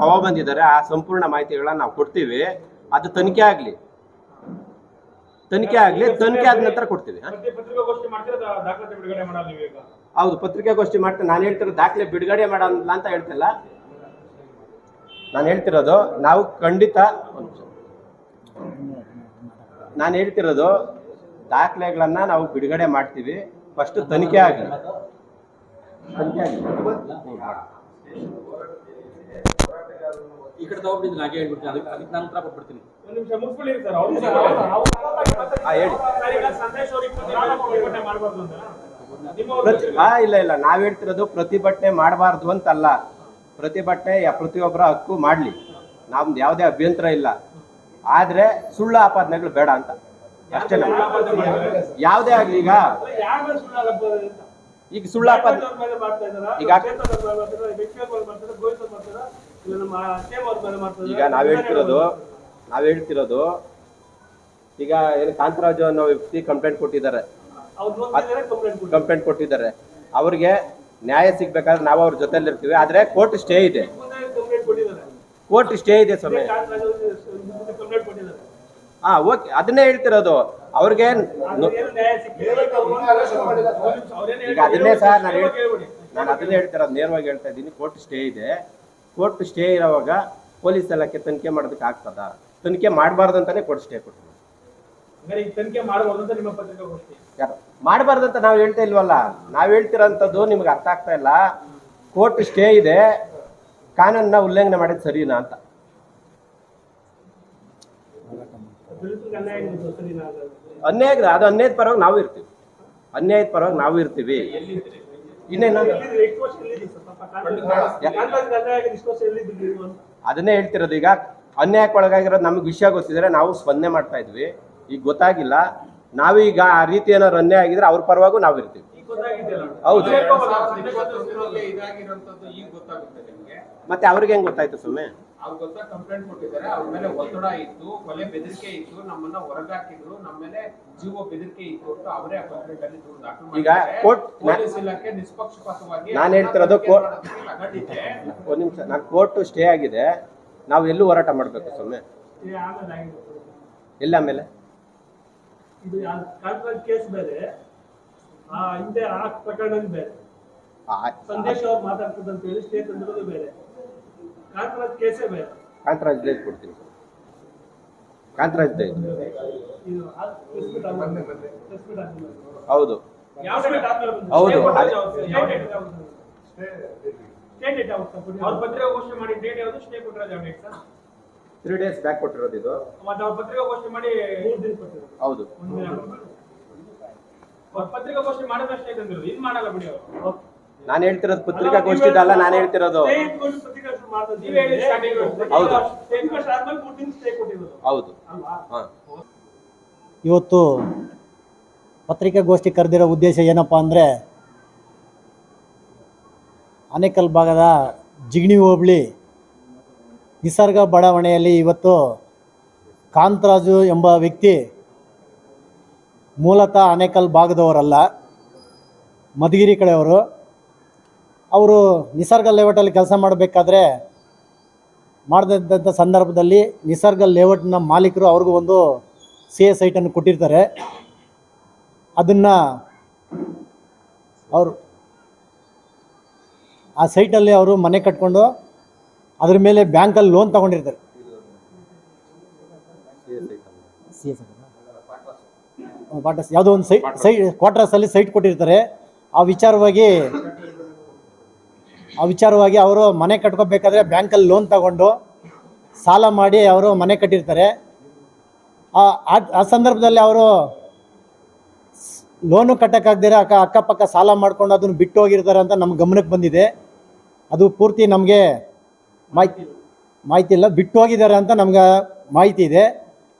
[SPEAKER 1] ಬಂದಿದ್ದಾರೆ, ಆ ಸಂಪೂರ್ಣ ಮಾಹಿತಿಗಳನ್ನ ನಾವು ಕೊಡ್ತೀವಿ. ಅದು ತನಿಖೆ ಆಗ್ಲಿ, ತನಿಖೆ ಆದ ನಂತರ ಕೊಡ್ತೀವಿ.
[SPEAKER 2] ಪತ್ರಿಕಾಗೋಷ್ಠಿ ಮಾಡ್ತೀರಾ, ದಾಖಲಾತಿ ಬಿಡುಗಡೆ ಮಾಡಲ್ಲ ನೀವು ಈಗ?
[SPEAKER 1] ಹೌದು, ಪತ್ರಿಕಾಗೋಷ್ಠಿ ಮಾಡ್ತೇನೆ. ನಾನು ಹೇಳ್ತಿರೋ ದಾಖಲೆ ಬಿಡುಗಡೆ ಮಾಡಲ್ಲ ಅಂತ ಹೇಳ್ತಿಲ್ಲ. ನಾನು ಹೇಳ್ತಿರೋದು ನಾವು ಖಂಡಿತ, ನಾನು ಹೇಳ್ತಿರೋದು ದಾಖಲೆಗಳನ್ನ ನಾವು ಬಿಡುಗಡೆ ಮಾಡ್ತೀವಿ. ಫಸ್ಟ್ ತನಿಖೆ ಆಗಲಿ.
[SPEAKER 4] ಈ ಕಡೆ ತಗೊಂಡಿದ್ದೀನಿ, ಹಾಗೆ ಹೇಳ್ಬಿಡ್ತೀನಿ. ಅದಕ್ಕೆ ನಾನು ಉತ್ತರ ಕೊಟ್ಬಿಡ್ತೀನಿ.
[SPEAKER 2] ಒಂದು ನಿಮಿಷ ಮುಗಿಸ್ಬಿಡಿ ಸರ್. ಸಂದೇಶ್ ಅವ್ರಿಗೆ ಮಾಡಬಾರ್ದು ಅಂತ
[SPEAKER 1] ಇಲ್ಲ, ನಾವ್ ಹೇಳ್ತಿರೋದು ಪ್ರತಿಭಟನೆ ಮಾಡಬಾರ್ದು ಅಂತಲ್ಲ. ಪ್ರತಿಭಟನೆ ಪ್ರತಿಯೊಬ್ಬರ ಹಕ್ಕು ಮಾಡ್ಲಿ, ನಮ್ದು ಯಾವುದೇ ಅಭ್ಯಂತರ ಇಲ್ಲ. ಆದ್ರೆ ಸುಳ್ಳು ಆಪಾದನೆಗಳು ಬೇಡ ಅಂತ ಅಷ್ಟೇ. ಯಾವುದೇ ಆಗ್ಲಿ, ಈಗ ಸುಳ್ಳು ಆಪಾದನೆ ಈಗ ನಾವ್ ಹೇಳ್ತಿರೋದು ಈಗ ಏನು ಕಾಂತರಾಜು ಅನ್ನೋ ವ್ಯಕ್ತಿ ಕಂಪ್ಲೇಂಟ್ ಕೊಟ್ಟಿದ್ದಾರೆ. ಅವ್ರಿಗೆ ನ್ಯಾಯ ಸಿಗ್ಬೇಕಾದ್ರೆ ನಾವು ಅವ್ರ ಜೊತೆಲಿ ಇರ್ತೀವಿ. ಆದ್ರೆ ಕೋರ್ಟ್ ಸ್ಟೇ ಇದೆ ಸ್ವಾಮಿ. ಓಕೆ, ಅದನ್ನೇ ಹೇಳ್ತಿರೋದು. ಅವ್ರಿಗೆ ಈಗ ಅದನ್ನೇ ಸರ್ ನಾನು ಅದನ್ನೇ ಹೇಳ್ತಿರೋದು, ನೇರವಾಗಿ ಹೇಳ್ತಾ ಇದ್ದೀನಿ. ಕೋರ್ಟ್ ಸ್ಟೇ ಇರೋವಾಗ ಪೊಲೀಸ್ ಇಲಾಖೆ ತನಿಖೆ ಮಾಡೋದಕ್ಕೆ ಆಗ್ತದ? ತನಿಖೆ ಮಾಡಬಾರ್ದು ಅಂತಾನೆ ಕೋರ್ಟ್ ಸ್ಟೇ ಕೊಟ್ಟಿದ್ರು. ಮಾಡಬಾರ್ದು ಅಂತ ನಾವು ಹೇಳ್ತಾ ಇಲ್ವಲ್ಲ. ನಾವ್ ಹೇಳ್ತಿರೋಂಥದ್ದು ನಿಮ್ಗೆ ಅರ್ಥ ಆಗ್ತಾ ಇಲ್ಲ. ಕೋರ್ಟ್ ಸ್ಟೇ ಇದೆ, ಕಾನೂನನ್ನ ಉಲ್ಲಂಘನೆ ಮಾಡಿದ್ ಸರಿನಾ ಅಂತ. ಅನ್ಯಾಯದ ಪರವಾಗಿ ನಾವು ಇರ್ತೀವಿ. ಇನ್ನೇನು ಅದನ್ನೇ ಹೇಳ್ತಿರೋದು. ಈಗ ಅನ್ಯಾಯಕ್ಕೊಳಗಾಗಿರೋದು ನಮ್ಗೆ ವಿಷಯ ಗೊತ್ತಿದ್ರೆ ನಾವು ಸ್ಪಂದನೆ ಮಾಡ್ತಾ ಇದ್ವಿ. ಈಗ ಗೊತ್ತಾಗಿಲ್ಲ, ನಾವೀಗ ಆ ರೀತಿ ಏನಾದ್ರು ಅನ್ಯಾಯ ಆಗಿದ್ರೆ ಅವ್ರ ಪರವಾಗೂ ನಾವು ಇರ್ತೀವಿ. ಹೌದು, ಮತ್ತೆ ಅವ್ರಿಗೆ ಹೆಂಗ್ ಗೊತ್ತಾಯ್ತು ಸುಮ್ಮನೆ?
[SPEAKER 3] ಕಂಪ್ಲೇಂಟ್ ಕೊಟ್ಟಿದ್ದಾರೆ, ಅವ್ರ ಮೇಲೆ ಒತ್ತಡ ಇತ್ತು, ಕೊಲೆ ಬೆದರಿಕೆ ಇತ್ತು, ನಮ್ಮನ್ನ ಹೊರಗಾಕಿದ್ರು, ನಮ್ಮ ಮೇಲೆ ಜೀವ ಬೆದರಿಕೆ ಇತ್ತು ಅಂತ ಅವರೇ ಕಂಪ್ಲೇಂಟ್ ಅಲ್ಲಿ ದೂರು ದಾಖಲು
[SPEAKER 1] ಈಗ ಕೋರ್ಟ್
[SPEAKER 3] ಪೊಲೀಸ್ ಇಲಾಖೆ ನಿಷ್ಪಕ್ಷಪಾತವಾಗಿ
[SPEAKER 1] ನಾನು ಹೇಳ್ತಿರೋದು ಒಂದ್ ನಿಮಿಷ. ನಾನು ಕೋರ್ಟ್ ಸ್ಟೇ ಆಗಿದೆ, ನಾವು ಎಲ್ಲೂ ಹೋರಾಟ ಮಾಡ್ಬೇಕು ಸುಮ್ಮನೆ? ಎಲ್ಲ ಆಮೇಲೆ
[SPEAKER 2] ಇದು ಕೇಸ್ ಬೇರೆ, ಹಿಂದೆ ಆ ಪ್ರಕರಣ ಬೇರೆ. ಸಂದೇಶ್ ಅವ್ರು ಮಾತಾಡ್ತಿದ್ದಂತ ಹೇಳಿ ಸ್ಟೇ ತಂದಿರೋದು ಬೇರೆ, ಕಾಂತರಾಜ್ ಕೇಸೇ ಬೇರೆ.
[SPEAKER 1] ಕಾಂತರಾಜ್ ಡೇಟ್ ಕೊಡ್ತೀನಿ. ಕಾಂತರಾಜ್ ಡೇಟ್ ಹೌದು ಹೌದು.
[SPEAKER 2] ಪತ್ರಿಕಾಗೋಷ್ಠಿ ಮಾಡಿ ಡೇಟ್ ಯಾವುದು? ಸ್ಟೇ ಕೊಟ್ಟಿರೋದು
[SPEAKER 1] 3 days ಬ್ಯಾಕ್ ಕೊಟ್ಟಿರೋದು ಇದು.
[SPEAKER 2] ಮತ್ತೆ ಅವ್ರ ಪತ್ರಿಕಾಗೋಷ್ಠಿ ಮಾಡಿ 3 ದಿನ ಕೊಟ್ಟಿರೋದು.
[SPEAKER 1] ಹೌದು, ಪತ್ರಿಕಾಗೋಷ್ಠಿ
[SPEAKER 2] ಮಾಡಿದಷ್ಟೇ ತಂದಿರೋದು, ಇದು ಮಾಡಲ್ಲ ಬಿಡಿ ಅವರು.
[SPEAKER 1] ನಾನು ಹೇಳ್ತಿರೋದು ಪತ್ರಿಕಾಗೋಷ್ಠಿ ಅಲ್ಲ, ನಾನು ಹೇಳ್ತಿರೋದು ಹೌದು.
[SPEAKER 5] ಇವತ್ತು ಪತ್ರಿಕಾಗೋಷ್ಠಿ ಕರೆದಿರೋ ಉದ್ದೇಶ ಏನಪ್ಪ ಅಂದರೆ, ಆನೇಕಲ್ ಭಾಗದ ಜಿಗಣಿ ಹೋಬಳಿ ನಿಸರ್ಗ ಬಡಾವಣೆಯಲ್ಲಿ ಇವತ್ತು ಕಾಂತರಾಜು ಎಂಬ ವ್ಯಕ್ತಿ ಮೂಲತಃ ಆನೇಕಲ್ ಭಾಗದವರಲ್ಲ, ಮಧುಗಿರಿ ಕಡೆಯವರು. ಅವರು ನಿಸರ್ಗ ಲೇಔಟಲ್ಲಿ ಕೆಲಸ ಮಾಡಬೇಕಾದ್ರೆ ಮಾಡಿದಂಥ ಸಂದರ್ಭದಲ್ಲಿ ನಿಸರ್ಗ ಲೇಔಟ್ನ ಮಾಲೀಕರು ಅವ್ರಿಗೂ ಒಂದು CA ಸೈಟನ್ನು ಕೊಟ್ಟಿರ್ತಾರೆ. ಅದನ್ನು ಅವರು ಆ ಸೈಟಲ್ಲಿ ಅವರು ಮನೆ ಕಟ್ಕೊಂಡು ಅದ್ರ ಮೇಲೆ ಬ್ಯಾಂಕಲ್ಲಿ ಲೋನ್ ತೊಗೊಂಡಿರ್ತಾರೆ. ಕ್ವಾರ್ಟರ್ಸ್ ಯಾವುದೋ ಒಂದು ಕ್ವಾರ್ಟರ್ಸಲ್ಲಿ ಸೈಟ್ ಕೊಟ್ಟಿರ್ತಾರೆ. ಆ ವಿಚಾರವಾಗಿ ಅವರು ಮನೆ ಕಟ್ಕೋಬೇಕಾದ್ರೆ ಬ್ಯಾಂಕಲ್ಲಿ ಲೋನ್ ತಗೊಂಡು ಸಾಲ ಮಾಡಿ ಅವರು ಮನೆ ಕಟ್ಟಿರ್ತಾರೆ. ಆ ಸಂದರ್ಭದಲ್ಲಿ ಅವರು ಲೋನು ಕಟ್ಟೋಕ್ಕಾಗ್ದಿರ ಅಕ್ಕಪಕ್ಕ ಸಾಲ ಮಾಡ್ಕೊಂಡು ಅದನ್ನು ಬಿಟ್ಟು ಹೋಗಿರ್ತಾರೆ ಅಂತ ನಮ್ಮ ಗಮನಕ್ಕೆ ಬಂದಿದೆ. ಅದು ಪೂರ್ತಿ ನಮಗೆ ಮಾಹಿತಿ ಇಲ್ಲ, ಬಿಟ್ಟು ಹೋಗಿದ್ದಾರೆ ಅಂತ ನಮ್ಗೆ ಮಾಹಿತಿ ಇದೆ.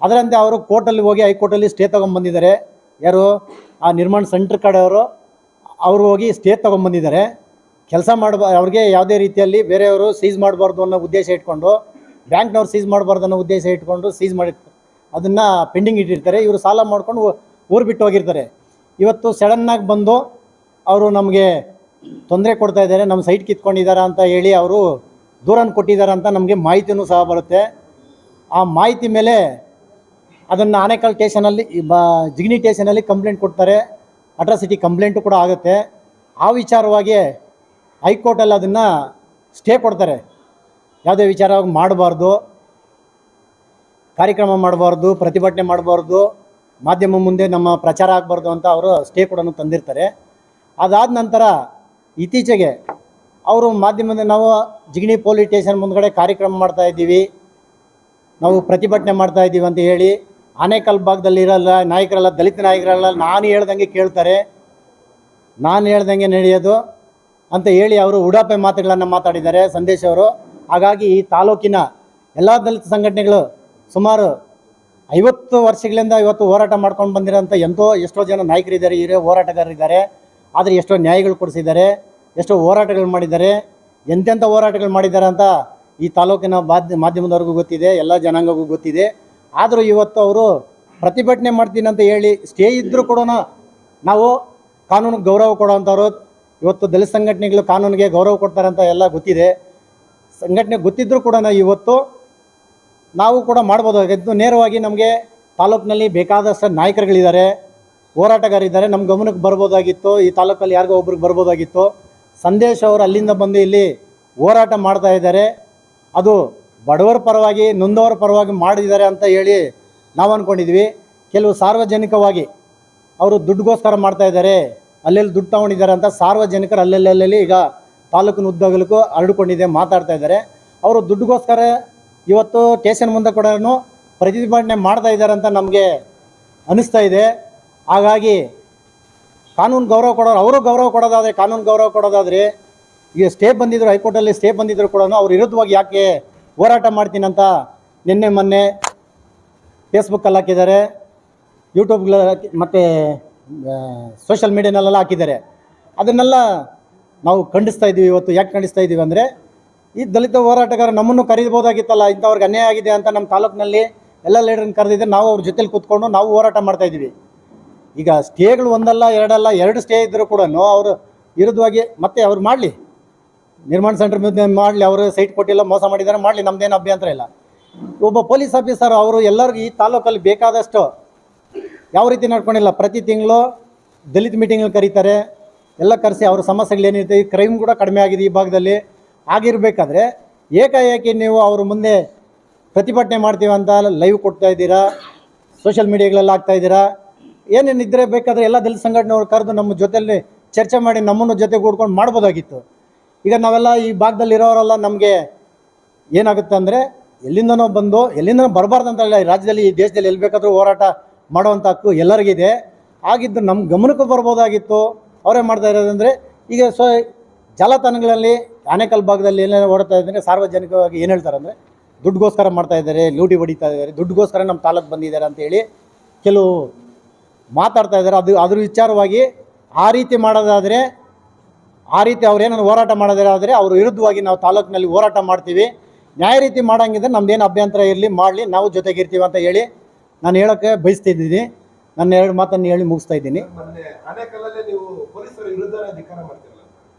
[SPEAKER 5] ಅದರಂತೆ ಅವರು ಕೋರ್ಟಲ್ಲಿ ಹೋಗಿ ಹೈಕೋರ್ಟಲ್ಲಿ ಸ್ಟೇ ತೊಗೊಂಬಂದಿದ್ದಾರೆ. ಯಾರು ಆ ನಿರ್ಮಾಣ ಸೆಂಟ್ರ್ ಕಡೆಯವರು ಅವರು ಹೋಗಿ ಸ್ಟೇ ತೊಗೊಂಬಂದಿದ್ದಾರೆ. ಕೆಲಸ ಅವ್ರಿಗೆ ಯಾವುದೇ ರೀತಿಯಲ್ಲಿ ಬೇರೆಯವರು ಸೀಸ್ ಮಾಡಬಾರ್ದು ಅನ್ನೋ ಉದ್ದೇಶ ಇಟ್ಕೊಂಡು, ಬ್ಯಾಂಕ್ನವ್ರು ಸೀಸ್ ಮಾಡಬಾರ್ದು ಅನ್ನೋ ಉದ್ದೇಶ ಇಟ್ಕೊಂಡು ಸೀಸ್ ಮಾಡಿರ್ತಾರೆ. ಅದನ್ನು ಪೆಂಡಿಂಗ್ ಇಟ್ಟಿರ್ತಾರೆ. ಇವರು ಸಾಲ ಮಾಡ್ಕೊಂಡು ಊರು ಬಿಟ್ಟು ಹೋಗಿರ್ತಾರೆ. ಇವತ್ತು ಸಡನ್ನಾಗಿ ಬಂದು ಅವರು ನಮಗೆ ತೊಂದರೆ ಕೊಡ್ತಾ ಇದ್ದಾರೆ, ನಮ್ಮ ಸೈಟ್ ಕಿತ್ಕೊಂಡಿದ್ದಾರೆ ಅಂತ ಹೇಳಿ ಅವರು ದೂರನ್ನು ಕೊಟ್ಟಿದ್ದಾರೆ ಅಂತ ನಮಗೆ ಮಾಹಿತಿಯೂ ಸಹ ಬರುತ್ತೆ. ಆ ಮಾಹಿತಿ ಮೇಲೆ ಅದನ್ನು ಆನೇಕಲ್ ಸ್ಟೇಷನಲ್ಲಿ ಜಿಗಣಿ ಸ್ಟೇಷನಲ್ಲಿ ಕಂಪ್ಲೇಂಟ್ ಕೊಡ್ತಾರೆ. ಅಟ್ರಾಸಿಟಿ ಕಂಪ್ಲೇಂಟು ಕೂಡ ಆಗುತ್ತೆ. ಆ ವಿಚಾರವಾಗಿ ಹೈಕೋರ್ಟಲ್ಲಿ ಅದನ್ನು ಸ್ಟೇ ಕೊಡ್ತಾರೆ. ಯಾವುದೇ ವಿಚಾರವಾಗಿ ಮಾಡಬಾರ್ದು, ಕಾರ್ಯಕ್ರಮ ಮಾಡಬಾರ್ದು, ಪ್ರತಿಭಟನೆ ಮಾಡಬಾರ್ದು, ಮಾಧ್ಯಮ ಮುಂದೆ ನಮ್ಮ ಪ್ರಚಾರ ಆಗಬಾರ್ದು ಅಂತ ಅವರು ಸ್ಟೇ ಕೂಡ ತಂದಿರ್ತಾರೆ. ಅದಾದ ನಂತರ ಇತ್ತೀಚೆಗೆ ಅವರು ಮಾಧ್ಯಮದ ನಾವು ಜಿಗಣಿ ಪೊಲೀಸ್ ಸ್ಟೇಷನ್ ಮುಂದ್ಗಡೆ ಕಾರ್ಯಕ್ರಮ ಮಾಡ್ತಾಯಿದ್ದೀವಿ, ನಾವು ಪ್ರತಿಭಟನೆ ಮಾಡ್ತಾಯಿದ್ದೀವಿ ಅಂತ ಹೇಳಿ ಆನೇಕಲ್ ಭಾಗದಲ್ಲಿ ಇರಲ್ಲ ನಾಯಕರೆಲ್ಲ, ದಲಿತ ನಾಯಕರೆಲ್ಲ ನಾನು ಹೇಳ್ದಂಗೆ ಕೇಳ್ತಾರೆ, ನಾನು ಹೇಳ್ದಂಗೆ ನಡೆಯೋದು ಅಂತ ಹೇಳಿ ಅವರು ಉಡಾಪೆ ಮಾತುಗಳನ್ನು ಮಾತಾಡಿದ್ದಾರೆ ಸಂದೇಶ್ ಅವರು. ಹಾಗಾಗಿ ಈ ತಾಲೂಕಿನ ಎಲ್ಲ ದಲಿತ ಸಂಘಟನೆಗಳು ಸುಮಾರು 50 ವರ್ಷಗಳಿಂದ ಇವತ್ತು ಹೋರಾಟ ಮಾಡ್ಕೊಂಡು ಬಂದಿರೋಂಥ ಎಷ್ಟೋ ಜನ ನಾಯಕರಿದ್ದಾರೆ, ಹಿರಿಯ ಹೋರಾಟಗಾರರಿದ್ದಾರೆ. ಆದರೆ ಎಷ್ಟೋ ನ್ಯಾಯಗಳು ಕೊಡಿಸಿದ್ದಾರೆ, ಎಷ್ಟೋ ಹೋರಾಟಗಳು ಮಾಡಿದ್ದಾರೆ, ಎಂತೆಂಥ ಹೋರಾಟಗಳು ಮಾಡಿದ್ದಾರೆ ಅಂತ ಈ ತಾಲೂಕಿನ ಮಾಧ್ಯಮದವ್ರಿಗೂ ಗೊತ್ತಿದೆ, ಎಲ್ಲ ಜನಾಂಗಗೂ ಗೊತ್ತಿದೆ. ಆದರೂ ಇವತ್ತು ಅವರು ಪ್ರತಿಭಟನೆ ಮಾಡ್ತೀನಿ ಅಂತ ಹೇಳಿ ಸ್ಟೇ ಇದ್ದರೂ ಕೂಡ ನಾವು ಕಾನೂನಿಗೆ ಗೌರವ ಕೊಡೋವಂಥವ್ರು. ಇವತ್ತು ದಲಿತ ಸಂಘಟನೆಗಳು ಕಾನೂನಿಗೆ ಗೌರವ ಕೊಡ್ತಾರೆ ಅಂತ ಎಲ್ಲ ಗೊತ್ತಿದೆ. ಸಂಘಟನೆ ಗೊತ್ತಿದ್ದರೂ ಕೂಡ ಇವತ್ತು ನಾವು ಕೂಡ ಮಾಡ್ಬೋದಾಗಿತ್ತು. ನೇರವಾಗಿ ನಮಗೆ ತಾಲೂಕಿನಲ್ಲಿ ಬೇಕಾದಷ್ಟು ನಾಯಕರುಗಳಿದ್ದಾರೆ, ಹೋರಾಟಗಾರಿದ್ದಾರೆ, ನಮ್ಮ ಗಮನಕ್ಕೆ ಬರ್ಬೋದಾಗಿತ್ತು. ಈ ತಾಲೂಕಲ್ಲಿ ಯಾರಿಗೋ ಒಬ್ರಿಗೆ ಬರ್ಬೋದಾಗಿತ್ತು. ಸಂದೇಶ್ ಅವರು ಅಲ್ಲಿಂದ ಬಂದು ಇಲ್ಲಿ ಹೋರಾಟ ಮಾಡ್ತಾ ಇದ್ದಾರೆ. ಅದು ಬಡವರ ಪರವಾಗಿ, ನೊಂದವರ ಪರವಾಗಿ ಮಾಡಿದ್ದಾರೆ ಅಂತ ಹೇಳಿ ನಾವು ಅಂದ್ಕೊಂಡಿದ್ವಿ. ಕೆಲವು ಸಾರ್ವಜನಿಕವಾಗಿ ಅವರು ದುಡ್ಡುಗೋಸ್ಕರ ಮಾಡ್ತಾ ಇದ್ದಾರೆ, ಅಲ್ಲೆಲ್ಲಿ ದುಡ್ಡು ತೊಗೊಂಡಿದ್ದಾರೆ ಅಂತ ಸಾರ್ವಜನಿಕರು ಅಲ್ಲೆಲ್ಲಿ ಈಗ ತಾಲೂಕಿನ ಉದ್ದಗಲಕ್ಕೂ ಹರಡಿಕೊಂಡಿದೆ, ಮಾತಾಡ್ತಾ ಇದ್ದಾರೆ. ಅವರು ದುಡ್ಡುಗೋಸ್ಕರ ಇವತ್ತು ಸ್ಟೇಷನ್ ಮುಂದೆ ಕೂಡ ಪ್ರತಿಭಟನೆ ಮಾಡ್ತಾ ಇದ್ದಾರೆ ಅಂತ ನಮಗೆ ಅನ್ನಿಸ್ತಾ ಇದೆ. ಹಾಗಾಗಿ ಕಾನೂನು ಗೌರವ ಕೊಡೋರು, ಅವರು ಗೌರವ ಕೊಡೋದಾದರೆ, ಕಾನೂನು ಗೌರವ ಕೊಡೋದಾದರೆ, ಈಗ ಸ್ಟೇ ಬಂದಿದ್ದರು, ಹೈಕೋರ್ಟಲ್ಲಿ ಸ್ಟೇ ಬಂದಿದ್ದರು ಕೂಡ ಅವ್ರು ವಿರುದ್ಧವಾಗಿ ಯಾಕೆ ಹೋರಾಟ ಮಾಡ್ತೀನಿ ಅಂತ ನಿನ್ನೆ ಮೊನ್ನೆ ಫೇಸ್ಬುಕ್ಕಲ್ಲಿ ಹಾಕಿದ್ದಾರೆ, ಯೂಟ್ಯೂಬ್ಗಳ ಮತ್ತು ಸೋಷಲ್ ಮೀಡಿಯಾನಲ್ಲೆಲ್ಲ ಹಾಕಿದ್ದಾರೆ. ಅದನ್ನೆಲ್ಲ ನಾವು ಖಂಡಿಸ್ತಾ ಇದ್ದೀವಿ. ಇವತ್ತು ಯಾಕೆ ಖಂಡಿಸ್ತಾ ಇದ್ದೀವಿ ಅಂದರೆ, ಈ ದಲಿತ ಹೋರಾಟಗಾರ ನಮ್ಮನ್ನು ಕರೀಬೋದಾಗಿತ್ತಲ್ಲ, ಇಂಥವ್ರಿಗೆ ಅನ್ಯಾಯ ಆಗಿದೆ ಅಂತ ನಮ್ಮ ತಾಲೂಕಿನಲ್ಲಿ ಎಲ್ಲ ಲೀಡರ್ನ ಕರೆದಿದ್ದರೆ ನಾವು ಅವ್ರ ಜೊತೆಲಿ ಕೂತ್ಕೊಂಡು ನಾವು ಹೋರಾಟ ಮಾಡ್ತಾಯಿದ್ದೀವಿ. ಈಗ ಸ್ಟೇಗಳು ಒಂದಲ್ಲ ಎರಡಲ್ಲ, 2 ಸ್ಟೇ ಇದ್ದರೂ ಕೂಡ ಅವರು ವಿರುದ್ಧವಾಗಿ ಮತ್ತೆ ಅವ್ರು ಮಾಡಲಿ, ನಿರ್ಮಾಣ ಸೆಂಟರ್ ಮಾಡಲಿ, ಅವರು ಸೈಟ್ ಕೊಟ್ಟಿಲ್ಲ, ಮೋಸ ಮಾಡಿದ್ದಾರೆ, ಮಾಡಲಿ, ನಮ್ಮದೇನು ಅಭ್ಯಂತರ ಇಲ್ಲ. ಒಬ್ಬ ಪೊಲೀಸ್ ಆಫೀಸರ್ ಅವರು ಎಲ್ಲರಿಗೂ ಈ ತಾಲೂಕಲ್ಲಿ ಬೇಕಾದಷ್ಟು ಯಾವ ರೀತಿ ನಡ್ಕೊಂಡಿಲ್ಲ. ಪ್ರತಿ ತಿಂಗಳು ದಲಿತ ಮೀಟಿಂಗ್ಗಳು ಕರೀತಾರೆ, ಎಲ್ಲ ಕರೆಸಿ ಅವ್ರ ಸಮಸ್ಯೆಗಳೇನಿರುತ್ತೆ, ಈ ಕ್ರೈಮ್ ಕೂಡ ಕಡಿಮೆ ಆಗಿದೆ ಈ ಭಾಗದಲ್ಲಿ. ಆಗಿರಬೇಕಾದ್ರೆ ಏಕಾಏಕಿ ನೀವು ಅವ್ರ ಮುಂದೆ ಪ್ರತಿಭಟನೆ ಮಾಡ್ತೀವಿ ಅಂತ ಲೈವ್ ಕೊಡ್ತಾ ಇದ್ದೀರಾ, ಸೋಷಲ್ ಮೀಡಿಯಾಗಳೆಲ್ಲ ಆಗ್ತಾಯಿದ್ದೀರಾ. ಏನೇನಿದ್ದರೆ ಬೇಕಾದರೆ ಎಲ್ಲ ದಲಿತ ಸಂಘಟನೆಯವ್ರು ಕರೆದು ನಮ್ಮ ಜೊತೆಯಲ್ಲಿ ಚರ್ಚೆ ಮಾಡಿ ನಮ್ಮನ್ನು ಜೊತೆ ಕೂಡ್ಕೊಂಡು ಮಾಡ್ಬೋದಾಗಿತ್ತು. ಈಗ ನಾವೆಲ್ಲ ಈ ಭಾಗದಲ್ಲಿರೋರೆಲ್ಲ ನಮಗೆ ಏನಾಗುತ್ತೆ ಅಂದರೆ, ಎಲ್ಲಿಂದನೋ ಬಂದು ಎಲ್ಲಿಂದನೋ ಬರಬಾರ್ದಂತ ಇಲ್ಲ, ಈ ರಾಜ್ಯದಲ್ಲಿ ಈ ದೇಶದಲ್ಲಿ ಎಲ್ಲಿ ಬೇಕಾದರೂ ಹೋರಾಟ ಮಾಡೋವಂಥ ಹಕ್ಕು ಎಲ್ಲರಿಗಿದೆ. ಆಗಿದ್ದು ನಮ್ಮ ಗಮನಕ್ಕೂ ಬರ್ಬೋದಾಗಿತ್ತು. ಅವರೇ ಮಾಡ್ತಾ ಇರೋದಂದರೆ, ಈಗ ಜಾಲತಾಣಗಳಲ್ಲಿ ಆನೇಕಲ್ ಭಾಗದಲ್ಲಿ ಏನೇನು ಓಡ್ತಾ ಇದ್ದಾರೆ, ಸಾರ್ವಜನಿಕವಾಗಿ ಏನು ಹೇಳ್ತಾರೆ ಅಂದರೆ, ದುಡ್ಡುಗೋಸ್ಕರ ಮಾಡ್ತಾ ಇದ್ದಾರೆ, ಲೂಟಿ ಹೊಡಿತಾ ಇದ್ದಾರೆ, ದುಡ್ಡುಗೋಸ್ಕರ ನಮ್ಮ ತಾಲೂಕು ಬಂದಿದ್ದಾರೆ ಅಂತೇಳಿ ಕೆಲವು ಮಾತಾಡ್ತಾ ಇದ್ದಾರೆ. ಅದ್ರ ವಿಚಾರವಾಗಿ ಆ ರೀತಿ ಮಾಡೋದಾದರೆ, ಆ ರೀತಿ ಅವ್ರೇನಾದ್ರು ಹೋರಾಟ ಮಾಡೋದಾದರೆ ಅವ್ರ ವಿರುದ್ಧವಾಗಿ ನಾವು ತಾಲೂಕಿನಲ್ಲಿ ಹೋರಾಟ ಮಾಡ್ತೀವಿ. ನ್ಯಾಯ ರೀತಿ ಮಾಡೋಂಗಿದ್ರೆ ನಮ್ಮದೇನು ಅಭ್ಯಂತರ ಇರಲಿ, ಮಾಡಲಿ, ನಾವು ಜೊತೆಗಿರ್ತೀವಿ ಅಂತ ಹೇಳಿ ನಾನು ಹೇಳೋಕ್ಕೆ ಬಯಸ್ತಿದ್ದೀನಿ. ನನ್ನ 2 ಮಾತನ್ನು ಹೇಳಿ ಮುಗಿಸ್ತಾ ಇದ್ದೀನಿ.
[SPEAKER 6] ಮೊನ್ನೆ ಆನೇಕಲ್ಲಲ್ಲಿ ನೀವು ಪೊಲೀಸರ ವಿರುದ್ಧ ಧಿಕ್ಕಾರ ಮಾಡ್ತಿರಲ್ಲ?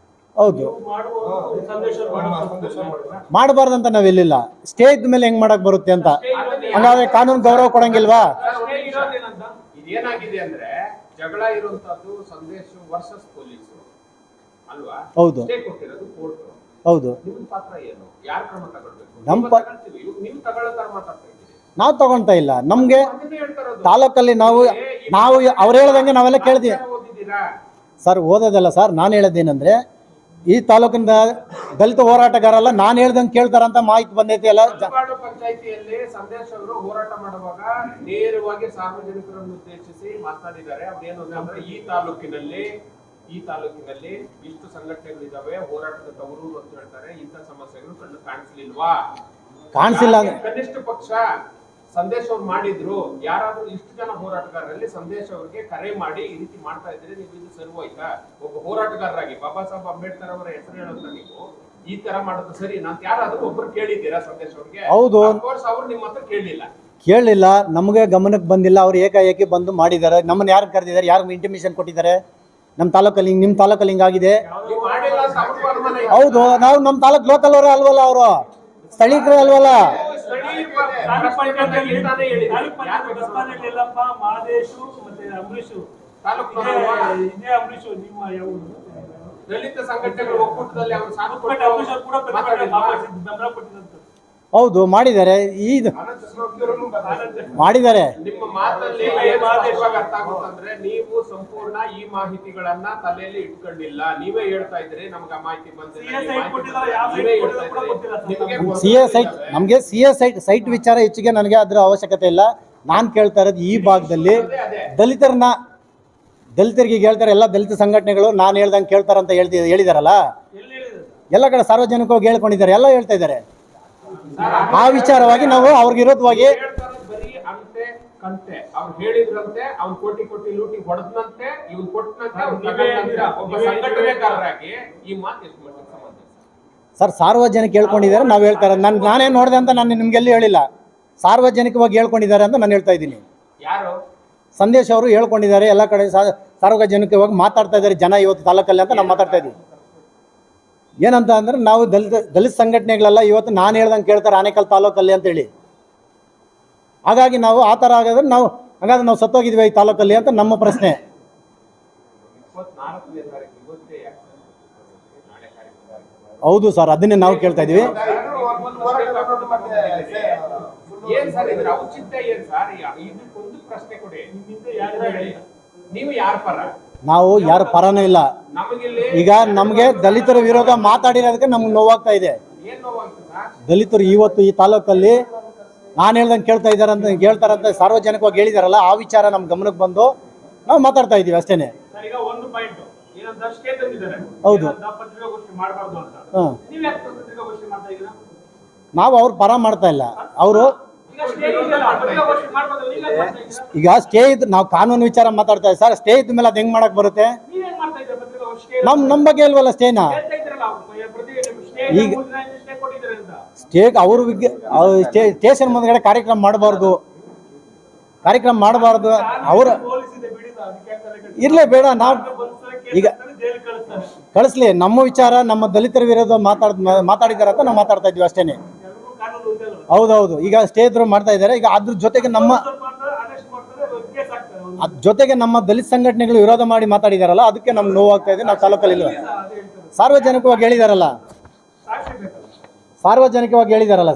[SPEAKER 5] ಹೌದು,
[SPEAKER 2] ಮಾಡುವ ಸಂದೇಶ
[SPEAKER 5] ಮಾಡಬಾರ್ದಂತ ನಾವೆಲ್ಲಿಲ್ಲ. ಸ್ಟೇ ಇದ್ದ ಮೇಲೆ ಹೆಂಗ್ ಮಾಡಕ್ ಬರುತ್ತೆ ಅಂತ. ಹಂಗಾದ್ರೆ ಕಾನೂನು ಗೌರವ ಕೊಡಂಗಿಲ್ವಾ?
[SPEAKER 3] ಇದೇನಾಗಿದೆ ಅಂದ್ರೆ ಜಗಳ ಇರುವಂತದ್ದು ಸಂದೇಶ ವರ್ಸಸ್ ಪೊಲೀಸ್ ಅಲ್ವಾ?
[SPEAKER 5] ಹೌದು
[SPEAKER 3] ಸ್ಟೇ ಕೊಟ್ಟಿರೋದು ಕೋರ್ಟ್.
[SPEAKER 5] ಹೌದು.
[SPEAKER 3] ನಿಮ್ಮ ಪಾತ್ರ ಏನು? ಯಾರು ಕ್ರಮ ತಗೊಳ್ಬೇಕು? ನೀವು ತಗೊಳ್ಳೋ ತರ ಮಾತಾಡ್ತಾ ಇದ್ದೀರಿ.
[SPEAKER 5] ನಾವು ತಗೊಂತ ಇಲ್ಲ. ನಮ್ಗೆ
[SPEAKER 3] ಅದನ್ನೇ ಹೇಳ್ತಾ ಇರೋದು.
[SPEAKER 5] ತಾಲೂಕಲ್ಲಿ ನಾವು ಅವ್ರು ಹೇಳ್ದಂಗೆ ನಾವೆಲ್ಲ ಕೇಳ್ತೀವಿ
[SPEAKER 3] ಓದಿದ್ದೀರಾ?
[SPEAKER 5] ಸರ್. ಓದೋದಲ್ಲ ಸರ್, ನಾನು ಹೇಳೋದೇನಂದ್ರೆ ಈ ತಾಲೂಕಿನ ದಲಿತ ಹೋರಾಟಗಾರಲ್ಲ ನಾನು ಹೇಳ್ದಂಗೆ ಕೇಳ್ತಾರಂತ ಮಾಹಿತಿ ಬಂದೈತಿ ಎಲ್ಲ.
[SPEAKER 3] ಮಲ್ನಾಡು ಪಂಚಾಯಿತಿಯಲ್ಲಿ ಸಂದೇಶ್ ಅವರು ಹೋರಾಟ ಮಾಡುವಾಗ ನೇರವಾಗಿ ಸಾರ್ವಜನಿಕರನ್ನು ಉದ್ದೇಶಿಸಿ ಮಾತನಾಡಿದ್ದಾರೆ. ಅವ್ರೇನು ಅಂದ್ರೆ ಈ ತಾಲೂಕಿನಲ್ಲಿ ಇಷ್ಟು ಸಂಘಟನೆಗಳಿದಾವೆ, ಹೋರಾಟದ ತವರು ಅಂತ ಹೇಳ್ತಾರೆ. ಇಂಥ ಸಮಸ್ಯೆಗಳು ಕಾಣಿಸ್ಲಿಲ್ವಾ?
[SPEAKER 5] ಕಾಣಿಸಿಲ್ಲ.
[SPEAKER 3] ಕನಿಷ್ಠ ಪಕ್ಷ ಸಂದೇಶ್ ಅವ್ರು ಮಾಡಿದ್ರು. ಯಾರಾದ್ರೂ ಇಷ್ಟು ಜನ ಹೋರಾಟಗಾರರಲ್ಲಿ ಸಂದೇಶ್ ಅವ್ರಿಗೆ ಕರೆ ಮಾಡಿ ಈ ರೀತಿ ಮಾಡ್ತಾ ಇದ್ರೆ ನೀವು ಇದು ಸರಿ ಹೋಯ್ತಾ? ಒಬ್ಬ ಹೋರಾಟಗಾರರಾಗಿ ಬಾಬಾ ಸಾಹೇಬ್ ಅಂಬೇಡ್ಕರ್ ಅವರ ಹೆಸರು ಹೇಳೋದ್ರ ನೀವು ಈ ತರ ಮಾಡೋದು ಸರಿ ಅಂತ ಯಾರಾದ್ರೂ ಒಬ್ರು ಕೇಳಿದ್ದೀರಾ ಸಂದೇಶ್ ಅವ್ರಿಗೆ?
[SPEAKER 5] ಹೌದು.
[SPEAKER 3] ಅವ್ರು ನಿಮ್ಮ ಹತ್ರ
[SPEAKER 5] ಕೇಳಲಿಲ್ಲ, ನಮಗೆ ಗಮನಕ್ಕೆ ಬಂದಿಲ್ಲ. ಅವ್ರು ಏಕಾಏಕಿ ಬಂದು ಮಾಡಿದ್ದಾರೆ. ನಮ್ಮನ್ನ ಯಾರು ಕರೆದಿದ್ದಾರೆ? ಯಾರು ಇಂಟಿಮೇಷನ್ ಕೊಟ್ಟಿದ್ದಾರೆ? ನಮ್ಮ ತಾಲೂಕಲ್ಲಿ ನಿಮ್ಮ ತಾಲೂಕಲ್ಲಿ ಹಿಂಗಾಗಿದೆ. ಹೌದು, ನಾವು ನಮ್ಮ ತಾಲೂಕು ಲೋಕಲ್ ಅವರೇ ಅಲ್ವಲ್ಲ, ಅವರು ಸ್ಥಳೀಕರೇ ಅಲ್ವಲ್ಲ.
[SPEAKER 2] ಎಲ್ಲಪ್ಪ ಮಾದೇಶು ಮತ್ತೆ ಅಂಬರೀಶು ಇದೇ ಅಂಬರೀಶು ನಿಮ್ಮ ಯಾವ
[SPEAKER 3] ದಲಿತ ಸಂಘಟನೆಗಳ ಒಕ್ಕೂಟದಲ್ಲಿ ಅವರು
[SPEAKER 2] ಅಂಬರೀಶ್ ಕೂಡ ಬೆಂಬಲ ಕೊಟ್ಟಿದ್ದಂತ.
[SPEAKER 5] ಹೌದು, ಮಾಡಿದ್ದಾರೆ. ಮಾಡಿದ್ದಾರೆ.
[SPEAKER 3] ನಿಮ್ಮ ಮಾತಲ್ಲಿ ಅರ್ಥ ಆಗುತ್ತಂದ್ರೆ ನೀವು ಸಂಪೂರ್ಣ ಈ ಮಾಹಿತಿಗಳನ್ನ ತಲೆಯಲ್ಲಿ ಇಟ್ಕೊಂಡಿಲ್ಲ. ನೀವೇ ಹೇಳ್ತಾ ಇದ್ರಿ ನಮ್ಗೆ ಆ ಮಾಹಿತಿ
[SPEAKER 5] ನಮಗೆ ಸಿ ಎಸ್ ಸೈಟ್ ವಿಚಾರ ಹೆಚ್ಚಿಗೆ ನನಗೆ ಅದ್ರ ಅವಶ್ಯಕತೆ ಇಲ್ಲ. ನಾನು ಕೇಳ್ತಾ ಇರೋದು ಈ ಭಾಗದಲ್ಲಿ ದಲಿತರಿಗೆ ಹೇಳ್ತಾರೆ. ಎಲ್ಲ ದಲಿತ ಸಂಘಟನೆಗಳು ನಾನು ಹೇಳ್ದಂಗೆ ಕೇಳ್ತಾರಂತ ಹೇಳಿದಾರಲ್ಲ, ಎಲ್ಲ ಕಡೆ ಸಾರ್ವಜನಿಕವಾಗಿ ಹೇಳ್ಕೊಂಡಿದ್ದಾರೆ, ಎಲ್ಲ ಹೇಳ್ತಾ ಇದ್ದಾರೆ. ಆ ವಿಚಾರವಾಗಿ ನಾವು ಅವ್ರಿಗೆ ವಿರೋಧವಾಗಿ
[SPEAKER 3] ಬರೀ ಅಂತೆ ಕಂತೆ ಅವ್ರು ಹೇಳಿದ್ರಂತೆ, ಅವ್ನು ಕೋಟಿ ಲೂಟಿ ಹೊಡೆದ್ನಂತೆ, ಇವ್ನು ಕೊಟ್ಟನಂತೆ, ಒಬ್ಬ ಸಂಘಟನೆಗಾರರಾಗಿ ಈ ಮಾತು ಎಷ್ಟು ಮಟ್ಟಿಗೆ ಸಂಬಂಧ?
[SPEAKER 5] ಸರ್, ಸಾರ್ವಜನಿಕ ಹೇಳ್ಕೊಂಡಿದ್ದಾರೆ, ನಾವು ಹೇಳ್ತಾರೆ. ನಾನೇ ನೋಡಿದೆ ಅಂತ ನಾನು ನಿಮ್ಗೆಲ್ಲೂ ಹೇಳಿಲ್ಲ. ಸಾರ್ವಜನಿಕವಾಗಿ ಹೇಳ್ಕೊಂಡಿದ್ದಾರೆ ಅಂತ ನಾನು ಹೇಳ್ತಾ ಇದ್ದೀನಿ.
[SPEAKER 3] ಯಾರು?
[SPEAKER 5] ಸಂದೇಶ್ ಅವರು ಹೇಳ್ಕೊಂಡಿದ್ದಾರೆ. ಎಲ್ಲ ಕಡೆ ಸಾರ್ವಜನಿಕವಾಗಿ ಮಾತಾಡ್ತಾ ಇದ್ದಾರೆ ಜನ ಇವತ್ತು ತಾಲೂಕಲ್ಲಿ ಅಂತ ನಾವು ಮಾತಾಡ್ತಾ ಇದ್ದೀವಿ. ಏನಂತ ಅಂದ್ರೆ ನಾವು ದಲಿತ ಸಂಘಟನೆಗಳೆಲ್ಲ ಇವತ್ತು ನಾನು ಹೇಳ್ದಂಗೆ ಕೇಳ್ತಾರೆ ಆನೇಕಲ್ ತಾಲೂಕಲ್ಲಿ ಅಂತೇಳಿ. ಹಾಗಾಗಿ ನಾವು ಆ ಥರ ಆಗಿದ್ರೆ ಹಾಗಾದ್ರೆ ನಾವು ಸತ್ತೋಗಿದ್ವಿ ಈ ತಾಲೂಕಲ್ಲಿ ಅಂತ ನಮ್ಮ ಪ್ರಶ್ನೆ. ಹೌದು ಸರ್, ಅದನ್ನೇ ನಾವು ಕೇಳ್ತಾ ಇದೀವಿ.
[SPEAKER 3] ಏನ್ ಸರ್ ಇದ್ರ ಔಚಿತ್ಯ ಏನ್ ಸರ್? ಇದಕ್ಕೊಂದು ಪ್ರಶ್ನೆ ಕೊಡಿ. ನೀವು ಯಾರ ಪರ?
[SPEAKER 5] ನಾವು ಯಾರ ಪರನೂ ಇಲ್ಲ. ಈಗ ನಮಗೆ ದಲಿತರ ವಿರೋಧ ಮಾತಾಡಿರೋದಕ್ಕೆ ನಮ್ಗೆ ನೋವಾಗ್ತಾ ಇದೆ. ದಲಿತರು ಇವತ್ತು ಈ ತಾಲೂಕಲ್ಲಿ ನಾನು ಹೇಳ್ದಂಗೆ ಕೇಳ್ತಾರಂತ ಸಾರ್ವಜನಿಕವಾಗಿ ಹೇಳಿದಾರಲ್ಲ, ಆ ವಿಚಾರ ನಮ್ಮ ಗಮನಕ್ಕೆ ಬಂದು ನಾವು ಮಾತಾಡ್ತಾ ಇದೀವಿ ಅಷ್ಟೇನೆ. ಹೌದು. ನಾವು ಅವ್ರ ಪರ ಮಾಡ್ತಾ ಇಲ್ಲ. ಅವರು ಈಗ ಸ್ಟೇ ಇದ್ದು ನಾವು ಕಾನೂನು ವಿಚಾರ ಮಾತಾಡ್ತಾ ಇದ್ದೀವಿ ಸರ್. ಸ್ಟೇ ಇದ್ದ ಮೇಲೆ ಅದು ಹೆಂಗ್ ಮಾಡಕ್ ಬರುತ್ತೆ? ನಮ್ಮ ಬಗ್ಗೆ ಇಲ್ವಲ್ಲ ಸ್ಟೇನ. ಈಗ ಸ್ಟೇ ಅವರು ಸ್ಟೇಷನ್ ಮುಂದ್ಗಡೆ ಕಾರ್ಯಕ್ರಮ ಮಾಡಬಾರ್ದು ಅವರು ಇರ್ಲೇ ಬೇಡ. ನಾವು ಈಗ ಕಳಿಸ್ಲಿ, ನಮ್ಮ ವಿಚಾರ ನಮ್ಮ ದಲಿತರ ವಿರೋಧ ಮಾತಾಡಿದಾರ ಅಂತ ನಾವು ಮಾತಾಡ್ತಾ ಇದ್ವಿ ಅಷ್ಟೇನೆ. ಹೌದೌದು. ಈಗ ಸ್ಟೇ ಇದ್ರು ಮಾಡ್ತಾ ಇದ್ದಾರೆ. ಈಗ ಅದ್ರ ಜೊತೆಗೆ ನಮ್ಮ ದಲಿತ ಸಂಘಟನೆಗಳು ವಿರೋಧ ಮಾಡಿ ಮಾತಾಡಿದಾರಲ್ಲ, ಅದಕ್ಕೆ ನಮ್ಗೆ ನೋವಾಗ್ತಾ ಇದೆ. ನಾವು ತಾಲೂಕಲ್ಲಿ ಇಲ್ಲ. ಸಾರ್ವಜನಿಕವಾಗಿ ಹೇಳಿದಾರಲ್ಲ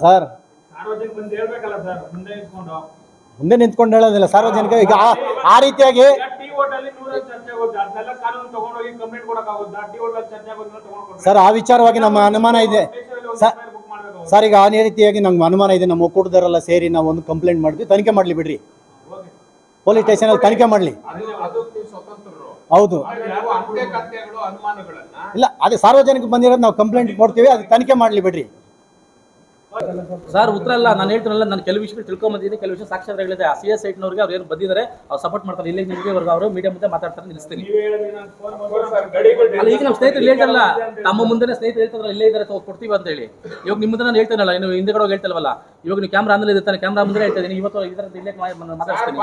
[SPEAKER 5] ಸರ್. ಮುಂದೆ ನಿಂತ್ಕೊಂಡು ಹೇಳೋದಿಲ್ಲ ಸಾರ್ವಜನಿಕ. ಈಗ ಆ ರೀತಿಯಾಗಿ ಸರ್ ಆ ವಿಚಾರವಾಗಿ ನಮ್ಮ ಅನುಮಾನ ಇದೆ ಸರ್. ಈಗ ಆ ರೀತಿಯಾಗಿ ನಮ್ಗೆ ಅನುಮಾನ ಇದೆ. ನಮ್ಮ ಒಕ್ಕೂಟದವರೆಲ್ಲ ಸೇರಿ ನಾವು ಒಂದು ಕಂಪ್ಲೇಂಟ್ ಮಾಡಿದ್ವಿ. ತನಿಖೆ ಮಾಡ್ಲಿ ಬಿಡ್ರಿ, ಪೊಲೀಸ್ ಸ್ಟೇಷನ್ ಅಲ್ಲಿ ತನಿಖೆ ಮಾಡ್ಲಿ. ಹೌದು. ಇಲ್ಲ, ಅದೇ ಸಾರ್ವಜನಿಕ ಬಂದಿರೋದು ನಾವು ಕಂಪ್ಲೇಂಟ್ ಕೊಡ್ತೀವಿ, ಅದು ತನಿಖೆ ಮಾಡ್ಲಿ ಬಿಡ್ರಿ.
[SPEAKER 4] ಸರ್ ಉತ್ತರ ಇಲ್ಲ, ನಾನು ಹೇಳ್ತೀನಲ್ಲ, ನಾನು ಕೆಲವು ವಿಷಯಗಳು ತಿಳ್ಕೊಂಬಂದಿದ್ದೀನಿ, ಕೆಲವು ವಿಷಯ ಸಾಕ್ಷಾತ್ಗಳಿದೆ. ಆ CS ಐಟ್ನವ್ರಿಗೆ ಅವ್ರು ಏನು ಬಂದಿದ್ದಾರೆ, ಅವ್ರು ಸಪೋರ್ಟ್ ಮಾಡ್ತಾರೆ. ಇಲ್ಲಿ ನಿಮಗೆ ಅವರು ಮೀಡಿಯಾ ಮುಂದೆ ಮಾತಾಡ್ತಾರೆ, ನಿಲ್ಲಿಸ್ತೀನಿ. ಅಲ್ಲ, ಈಗ ನಮ್ಮ ಸ್ನೇಹಿತರು ಹೇಳ್ತಾರಲ್ಲ, ತಮ್ಮ ಮುಂದೆ ಸ್ನೇಹಿತರು ಹೇಳ್ತಾರಲ್ಲ, ಇಲ್ಲೇ ಇದ್ದಾರೆ ಕೊಡ್ತೀವಿ ಅಂತ ಹೇಳಿ. ಇವಾಗ ನಿಮ್ಮ ಮುಂದೆ ನಾನು ಹೇಳ್ತೇನಲ್ಲ, ಇನ್ನು ಹಿಂದೆ ಕಡೆ ಹೇಳ್ತಲ್ವಲ್ಲ, ಇವಾಗ ನೀವು ಕ್ಯಾಮ್ರಾ ಆಮೇಲೆ ಇರ್ತಾನೆ, ಕ್ಯಾಮ್ರಾ ಮುಂದೆ ಹೇಳ್ತಾ ಇದ್ದೀನಿ. ಇವತ್ತು ಇದರ ಇಲ್ಲೇ ಮಾತಾಡ್ತೀನಿ,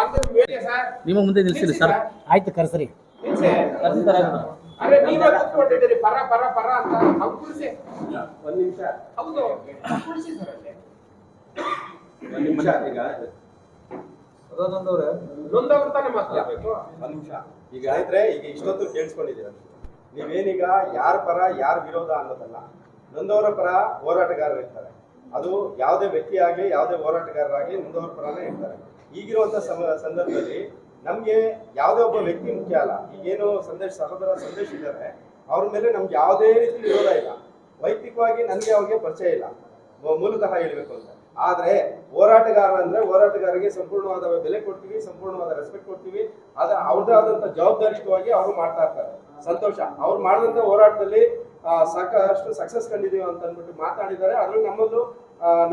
[SPEAKER 4] ನಿಮ್ಮ ಮುಂದೆ ನಿಲ್ಲಿಸ್ತೀನಿ ಸರ್.
[SPEAKER 5] ಆಯ್ತು, ಕರ್ಸ್ರಿ.
[SPEAKER 4] ಕರ್ಸಿ ಸರ್, ಆಯ್ತು.
[SPEAKER 3] ಅರೆ ನೀವೇ ಕೂತ್ಕೊಂಡಿದ್ದೀರಿ ಪರ ಪರ ಪರ ಅಂತ. ಅವ್ರು ಕುಡಿಸಿ
[SPEAKER 1] ಒಂದ್ ನಿಮಿಷ
[SPEAKER 3] ಹೌದು ಕುಡಿಸಿ ಸರ್ ಅಲ್ಲಿ
[SPEAKER 1] ಒಂದ್ ನಿಮಿಷ. ಈಗ
[SPEAKER 3] ನೊಂದವ್ರು ತಾನೇ ಮಾತಾಡ್ಬೇಕು.
[SPEAKER 7] ಒಂದ್ ನಿಮಿಷ. ಈಗ ಆಯ್ತ್ರೆ, ಈಗ ಇಷ್ಟೊತ್ತು ಕೇಳಿಸ್ಕೊಂಡಿದ್ದೀರ ನೀವೇನೀಗ ಯಾರ ಪರ ಯಾರ ವಿರೋಧ ಅನ್ನೋದಲ್ಲ, ನೊಂದವರ ಪರ ಹೋರಾಟಗಾರರು ಇರ್ತಾರೆ. ಅದು ಯಾವುದೇ ವ್ಯಕ್ತಿ ಆಗಲಿ ಯಾವುದೇ ಹೋರಾಟಗಾರರಾಗಲಿ ನೊಂದವರ ಪರನೇ ಇರ್ತಾರೆ. ಈಗಿರುವಂತ ಸಂದರ್ಭದಲ್ಲಿ ನಮ್ಗೆ ಯಾವುದೇ ಒಬ್ಬ ವ್ಯಕ್ತಿ ಮುಖ್ಯ ಅಲ್ಲ. ಈಗೇನು ಸಹೋದರ ಸಂದೇಶ್ ಇದ್ದಾರೆ, ಅವ್ರ ಮೇಲೆ ನಮ್ಗೆ ಯಾವುದೇ ರೀತಿ ವಿರೋಧ ಇಲ್ಲ. ವೈಯಕ್ತಿಕವಾಗಿ ನನಗೆ ಅವ್ರಿಗೆ ಪರಿಚಯ ಇಲ್ಲ, ಮೂಲತಃ ಹೇಳ್ಬೇಕು ಅಂತ. ಆದ್ರೆ ಹೋರಾಟಗಾರ ಅಂದ್ರೆ ಹೋರಾಟಗಾರರಿಗೆ ಸಂಪೂರ್ಣವಾದ ಬೆಲೆ ಕೊಡ್ತೀವಿ, ಸಂಪೂರ್ಣವಾದ ರೆಸ್ಪೆಕ್ಟ್ ಕೊಡ್ತೀವಿ. ಆದ್ರೆ ಅವ್ರದ್ದೇ ಆದಂತ ಜವಾಬ್ದಾರಿಯುತವಾಗಿ ಅವರು ಮಾಡ್ತಾ ಇರ್ತಾರೆ. ಸಂತೋಷ. ಅವ್ರು ಮಾಡಿದಂತ ಹೋರಾಟದಲ್ಲಿ ಸಾಕಷ್ಟು ಸಕ್ಸಸ್ ಕಂಡಿದೀವಿ ಅಂತ ಅಂದ್ಬಿಟ್ಟು ಮಾತಾಡಿದ್ದಾರೆ. ಅದ್ರಲ್ಲಿ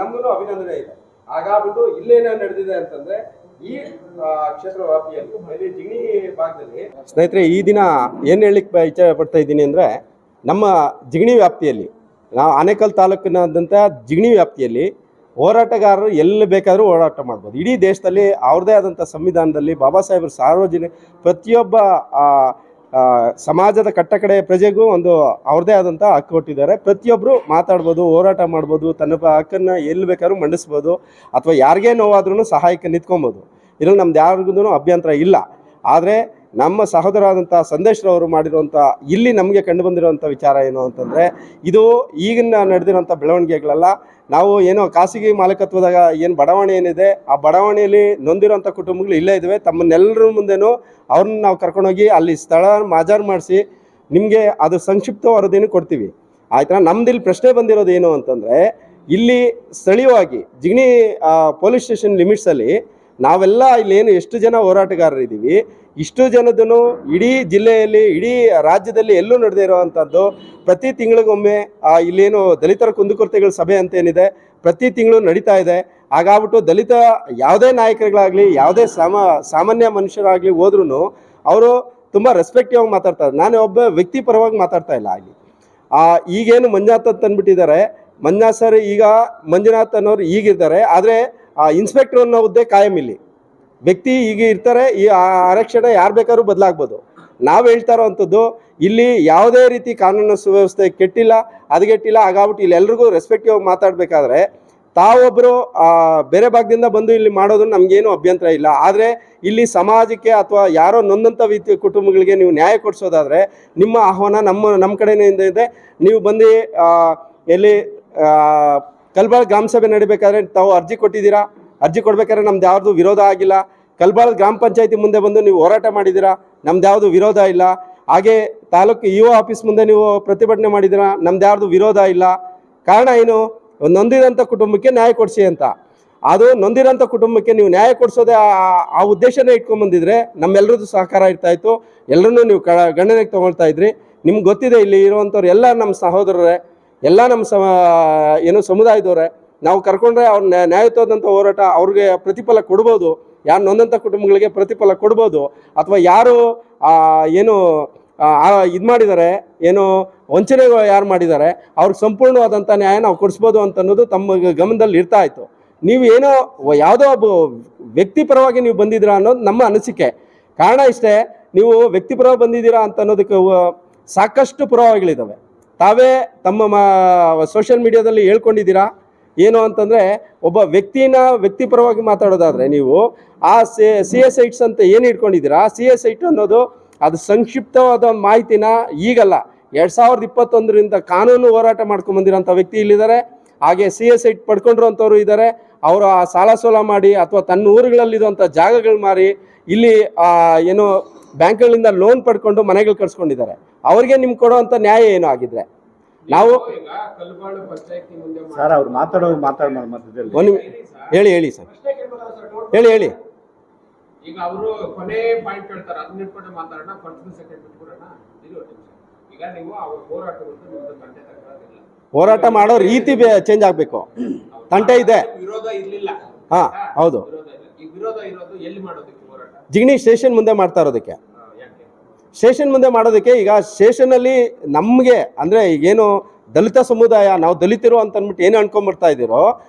[SPEAKER 7] ನಮ್ಮಲ್ಲೂ ಅಭಿನಂದನೆ ಇದೆ. ಹಾಗಾಗ್ಬಿಟ್ಟು ಇಲ್ಲೇನ ನಡೆದಿದೆ ಅಂತಂದ್ರೆ, ಈ ಕ್ಷೇತ್ರ ವ್ಯಾಪ್ತಿಯಲ್ಲಿ ಜಿಗಣಿ ಭಾಗದಲ್ಲಿ ಸ್ನೇಹಿತರೆ, ಈ ದಿನ ಏನು ಹೇಳಲಿಕ್ಕೆ ಇಚ್ಛೆ ಪಡ್ತಾ ಇದ್ದೀನಿ ಅಂದರೆ, ನಮ್ಮ ಜಿಗಣಿ ವ್ಯಾಪ್ತಿಯಲ್ಲಿ, ನಾವು ಆನೇಕಲ್ ತಾಲೂಕಿನಾದಂಥ ಜಿಗಣಿ ವ್ಯಾಪ್ತಿಯಲ್ಲಿ ಹೋರಾಟಗಾರರು ಎಲ್ಲಿ ಬೇಕಾದರೂ ಹೋರಾಟ ಮಾಡ್ಬೋದು. ಇಡೀ ದೇಶದಲ್ಲಿ ಅವ್ರದ್ದೇ ಆದಂಥ ಸಂವಿಧಾನದಲ್ಲಿ ಬಾಬಾ ಸಾಹೇಬರು ಸಾರ್ವಜನಿಕ ಪ್ರತಿಯೊಬ್ಬ ಸಮಾಜದ ಕಟ್ಟಕಡೆ ಪ್ರಜೆಗೂ ಒಂದು ಅವ್ರದ್ದೇ ಆದಂಥ ಹಕ್ಕು ಕೊಟ್ಟಿದ್ದಾರೆ. ಪ್ರತಿಯೊಬ್ಬರು ಮಾತಾಡ್ಬೋದು, ಹೋರಾಟ ಮಾಡ್ಬೋದು, ತನ್ನ ಹಕ್ಕನ್ನು ಎಲ್ಲಿ ಬೇಕಾದ್ರೂ ಮಂಡಿಸ್ಬೋದು, ಅಥವಾ ಯಾರಿಗೇ ನೋವಾದ್ರೂ ಸಹಾಯಕ್ಕೆ ನಿಂತ್ಕೊಬೋದು. ಇದ್ರಲ್ಲಿ ನಮ್ದು ಯಾರಿಗೂ ಅಭ್ಯಂತರ ಇಲ್ಲ. ಆದರೆ ನಮ್ಮ ಸಹೋದರಾದಂಥ ಸಂದೇಶ್ರವರು ಮಾಡಿರುವಂಥ ಇಲ್ಲಿ ನಮಗೆ ಕಂಡು ಬಂದಿರುವಂಥ ವಿಚಾರ ಏನು ಅಂತಂದರೆ, ಇದು ಈಗಿನ ನಡೆದಿರೋಂಥ ಬೆಳವಣಿಗೆಗಳಲ್ಲ. ನಾವು ಏನೋ ಖಾಸಗಿ ಮಾಲೀಕತ್ವದಾಗ ಏನು ಬಡಾವಣೆ ಏನಿದೆ, ಆ ಬಡಾವಣೆಯಲ್ಲಿ ನೊಂದಿರೋಂಥ ಕುಟುಂಬಗಳು ಇಲ್ಲೇ ಇದ್ದಾವೆ. ತಮ್ಮನ್ನೆಲ್ಲರ ಮುಂದೆನೂ ಅವ್ರನ್ನ ನಾವು ಕರ್ಕೊಂಡೋಗಿ ಅಲ್ಲಿ ಸ್ಥಳ ಮಾಜಾರು ಮಾಡಿಸಿ ನಿಮಗೆ ಅದು ಸಂಕ್ಷಿಪ್ತ ವರದಿನೂ ಕೊಡ್ತೀವಿ. ಆಯ್ತಾ? ನಮ್ದಿಲ್ಲಿ ಪ್ರಶ್ನೆ ಬಂದಿರೋದು ಏನು ಅಂತಂದರೆ, ಇಲ್ಲಿ ಸ್ಥಳೀಯವಾಗಿ ಜಿಗಣಿ ಪೊಲೀಸ್ ಸ್ಟೇಷನ್ ಲಿಮಿಟ್ಸಲ್ಲಿ ನಾವೆಲ್ಲ ಇಲ್ಲೇನು ಎಷ್ಟು ಜನ ಹೋರಾಟಗಾರರಿದ್ದೀವಿ, ಇಷ್ಟು ಜನದೂ ಇಡೀ ಜಿಲ್ಲೆಯಲ್ಲಿ ಇಡೀ ರಾಜ್ಯದಲ್ಲಿ ಎಲ್ಲೂ ನಡೆದೇ ಇರೋವಂಥದ್ದು. ಪ್ರತಿ ತಿಂಗಳಿಗೊಮ್ಮೆ ಇಲ್ಲೇನು ದಲಿತರ ಕುಂದುಕೊರತೆಗಳ ಸಭೆ ಅಂತೇನಿದೆ, ಪ್ರತಿ ತಿಂಗಳು ನಡೀತಾ ಇದೆ. ಹಾಗಾಗ್ಬಿಟ್ಟು ದಲಿತ ಯಾವುದೇ ನಾಯಕರುಗಳಾಗಲಿ ಯಾವುದೇ ಸಾಮಾನ್ಯ ಮನುಷ್ಯರಾಗಲಿ ಹೋದ್ರೂ ಅವರು ತುಂಬ ರೆಸ್ಪೆಕ್ಟಿವ್ ಆಗಿ ಮಾತಾಡ್ತಾರೆ. ನಾನು ಒಬ್ಬ ವ್ಯಕ್ತಿ ಪರವಾಗಿ ಮಾತಾಡ್ತಾ ಇಲ್ಲ. ಅಲ್ಲಿ ಈಗೇನು ಮಂಜುನಾಥ್ ಅಂತ ಅಂದ್ಬಿಟ್ಟಿದ್ದಾರೆ, ಮಂಜುನಾಥ್ ಸರ್ ಈಗ ಮಂಜುನಾಥ್ ಅನ್ನೋರು ಈಗಿದ್ದಾರೆ. ಆದರೆ ಇನ್ಸ್ಪೆಕ್ಟರ್ ಅನ್ನೋ ಹುದ್ದೆ ಕಾಯಂ. ಇಲ್ಲಿ ವ್ಯಕ್ತಿ ಈಗ ಇರ್ತಾರೆ, ಈ ಆರಕ್ಷಣೆ ಯಾರು ಬೇಕಾದ್ರೂ ಬದಲಾಗ್ಬೋದು. ನಾವು ಹೇಳ್ತಾ ಇರೋವಂಥದ್ದು, ಇಲ್ಲಿ ಯಾವುದೇ ರೀತಿ ಕಾನೂನು ಸುವ್ಯವಸ್ಥೆ ಕೆಟ್ಟಿಲ್ಲ, ಹದಗೆಟ್ಟಿಲ್ಲ. ಹಾಗಾಗ್ಬಿಟ್ಟು ಇಲ್ಲಿ ಎಲ್ರಿಗೂ ರೆಸ್ಪೆಕ್ಟಿವ್ ಆಗಿ ಮಾತಾಡಬೇಕಾದ್ರೆ ತಾವೊಬ್ಬರು ಬೇರೆ ಭಾಗದಿಂದ ಬಂದು ಇಲ್ಲಿ ಮಾಡೋದು ನಮಗೇನು ಅಭ್ಯಂತರ ಇಲ್ಲ. ಆದರೆ ಇಲ್ಲಿ ಸಮಾಜಕ್ಕೆ ಅಥವಾ ಯಾರೋ ನೊಂದಂಥ ಕುಟುಂಬಗಳಿಗೆ ನೀವು ನ್ಯಾಯ ಕೊಡಿಸೋದಾದರೆ ನಿಮ್ಮ ಆಹ್ವಾನ ನಮ್ಮ ಕಡೆಯಿಂದ ಇದೆ. ನೀವು ಬಂದು ಎಲ್ಲಿ ಕಲ್ಬಾಳ ಗ್ರಾಮ ಸಭೆ ನಡಿಬೇಕಾದ್ರೆ ತಾವು ಅರ್ಜಿ ಕೊಟ್ಟಿದ್ದೀರಾ. ಅರ್ಜಿ ಕೊಡ್ಬೇಕಾದ್ರೆ ನಮ್ದು ಯಾರ್ದು ವಿರೋಧ ಆಗಿಲ್ಲ. ಕಲ್ಬಾಳ ಗ್ರಾಮ ಪಂಚಾಯತಿ ಮುಂದೆ ಬಂದು ನೀವು ಹೋರಾಟ ಮಾಡಿದ್ದೀರಾ, ನಮ್ದು ಯಾವುದು ವಿರೋಧ ಇಲ್ಲ. ಹಾಗೆ ತಾಲೂಕು EO ಆಫೀಸ್ ಮುಂದೆ ನೀವು ಪ್ರತಿಭಟನೆ ಮಾಡಿದ್ದೀರಾ, ನಮ್ದು ಯಾರ್ದು ವಿರೋಧ ಇಲ್ಲ. ಕಾರಣ ಏನು? ನೊಂದಿರೋಂಥ ಕುಟುಂಬಕ್ಕೆ ನ್ಯಾಯ ಕೊಡಿಸಿ ಅಂತ. ಅದು ನೊಂದಿರೋಂಥ ಕುಟುಂಬಕ್ಕೆ ನೀವು ನ್ಯಾಯ ಕೊಡಿಸೋದೇ ಆ ಉದ್ದೇಶನೇ ಇಟ್ಕೊಂಡ್ಬಂದಿದ್ರೆ ನಮ್ಮೆಲ್ಲರದ್ದು ಸಹಕಾರ ಇರ್ತಾಯಿತ್ತು. ಎಲ್ಲರನ್ನೂ ನೀವು ಗಣನೆಗೆ ತೊಗೊಳ್ತಾ ಇದ್ರಿ. ನಿಮ್ಗೆ ಗೊತ್ತಿದೆ, ಇಲ್ಲಿ ಇರುವಂಥವ್ರು ಎಲ್ಲ ನಮ್ಮ ಸಹೋದರರೇ, ಎಲ್ಲ ನಮ್ಮ ಸಮುದಾಯದವರೇ. ನಾವು ಕರ್ಕೊಂಡ್ರೆ ಅವ್ರ ನ್ಯಾಯಯುತವಾದಂಥ ಹೋರಾಟ ಅವ್ರಿಗೆ ಪ್ರತಿಫಲ ಕೊಡ್ಬೋದು. ಯಾರು ನೊಂದಂಥ ಕುಟುಂಬಗಳಿಗೆ ಪ್ರತಿಫಲ ಕೊಡ್ಬೋದು. ಅಥವಾ ಯಾರು ಏನು ಇದು ಮಾಡಿದ್ದಾರೆ, ಏನು ವಂಚನೆಗಳು ಯಾರು ಮಾಡಿದ್ದಾರೆ, ಅವ್ರಿಗೆ ಸಂಪೂರ್ಣವಾದಂಥ ನ್ಯಾಯ ನಾವು ಕೊಡಿಸ್ಬೋದು ಅಂತ ಅನ್ನೋದು ತಮ್ಮ ಗಮನದಲ್ಲಿ ಇರ್ತಾ ಇತ್ತು. ನೀವು ಏನೋ ಯಾವುದೋ ಒಬ್ಬ ವ್ಯಕ್ತಿಪರವಾಗಿ ನೀವು ಬಂದಿದ್ದೀರಾ ಅನ್ನೋದು ನಮ್ಮ ಅನಿಸಿಕೆ. ಕಾರಣ ಇಷ್ಟೇ, ನೀವು ವ್ಯಕ್ತಿಪರವಾಗಿ ಬಂದಿದ್ದೀರಾ ಅಂತ ಅನ್ನೋದಕ್ಕೆ ಸಾಕಷ್ಟು ಪುರಾವೆಗಳಿದ್ದಾವೆ. ತಾವೇ ತಮ್ಮ ಸೋಷಿಯಲ್ ಮೀಡಿಯಾದಲ್ಲಿ ಹೇಳ್ಕೊಂಡಿದ್ದೀರಾ. ಏನು ಅಂತಂದರೆ, ಒಬ್ಬ ವ್ಯಕ್ತಿಪರವಾಗಿ ಮಾತಾಡೋದಾದರೆ ನೀವು ಆ CS ಐಟ್ಸ್ ಅಂತ ಏನು ಇಟ್ಕೊಂಡಿದ್ದೀರಾ, CS ಐಟ್ ಅನ್ನೋದು ಅದು ಸಂಕ್ಷಿಪ್ತವಾದ ಮಾಹಿತಿನ ಈಗಲ್ಲ 2021ರಿಂದ ಕಾನೂನು ಹೋರಾಟ ಮಾಡ್ಕೊಂಡ್ಬಂದಿರೋಂಥ ವ್ಯಕ್ತಿ ಇಲ್ಲಿದ್ದಾರೆ. ಹಾಗೆ CS ಐಟ್ ಪಡ್ಕೊಂಡಿರೋಂಥವ್ರು ಇದ್ದಾರೆ. ಅವರು ಆ ಸಾಲ ಸೋಲ ಮಾಡಿ ಅಥವಾ ತನ್ನ ಊರುಗಳಲ್ಲಿರುವಂಥ ಜಾಗಗಳು ಮಾರಿ ಇಲ್ಲಿ ಏನು ಬ್ಯಾಂಕ್ಗಳಿಂದ ಲೋನ್ ಪಡ್ಕೊಂಡು ಮನೆಗಳು ಕಟ್ಸ್ಕೊಂಡಿದ್ದಾರೆ. ಅವ್ರಿಗೆ ನಿಮ್ಗೆ ಕೊಡೋವಂಥ ನ್ಯಾಯ ಏನು ಆಗಿದ್ರೆ ನಾವು
[SPEAKER 3] ಈಗ ಕಲ್ಬಾಳು ಪಂಚಾಯತಿ ಮುಂದೆ
[SPEAKER 5] ಸರ್ ಅವ್ರು ಮಾತಾಡೋದು ಹೇಳಿ ಸರ್, ಹೇಳಿ.
[SPEAKER 3] ಈಗ ಅವರು ಕೊನೆ ಪಾಯಿಂಟ್ ಹೇಳ್ತಾರೆ, ಅದನ್ನ ಇಟ್ಕೊಂಡು ಮಾತಾಡೋಣ. ಫಸ್ಟ್ ಸೆಕೆಂಡ್ ಬಿಟ್ಬಿಡೋಣ. ಈಗ ನೀವು ಅವ್ರ ಹೋರಾಟ ನಿಮ್ದು ತಂದೆ ತಕರಾರಿಲ್ಲ.
[SPEAKER 7] ಹೋರಾಟ ಮಾಡೋ ರೀತಿ ಚೇಂಜ್ ಆಗಬೇಕು.
[SPEAKER 3] ಅವ್ರ
[SPEAKER 7] ತಂಟೆ ಇದೆ.
[SPEAKER 3] ವಿರೋಧ ಇರ್ಲಿಲ್ಲ.
[SPEAKER 7] ಹಾ ಹೌದು.
[SPEAKER 3] ಈ ವಿರೋಧ ಇರೋದು ಎಲ್ಲಿ ಮಾಡೋದಕ್ಕೆ ಹೋರಾಟ?
[SPEAKER 7] ಜಿಗಣಿ ಸ್ಟೇಷನ್ ಮುಂದೆ ಮಾಡ್ತಾ ಇರೋದಕ್ಕೆ.
[SPEAKER 3] ಯಾಕೆ?
[SPEAKER 7] ಸ್ಟೇಷನ್ ಮುಂದೆ ಮಾಡೋದಕ್ಕೆ ಈಗ ಸ್ಟೇಷನಲ್ಲಿ ನಮಗೆ ಅಂದರೆ ಈಗೇನು ದಲಿತ ಸಮುದಾಯ, ನಾವು ದಲಿತರು ಅಂತ ಅಂದ್ಬಿಟ್ಟು ಏನು ಅನ್ಕೊಂಡ್ಬರ್ತಾ ಇದ್ದೀರೋ,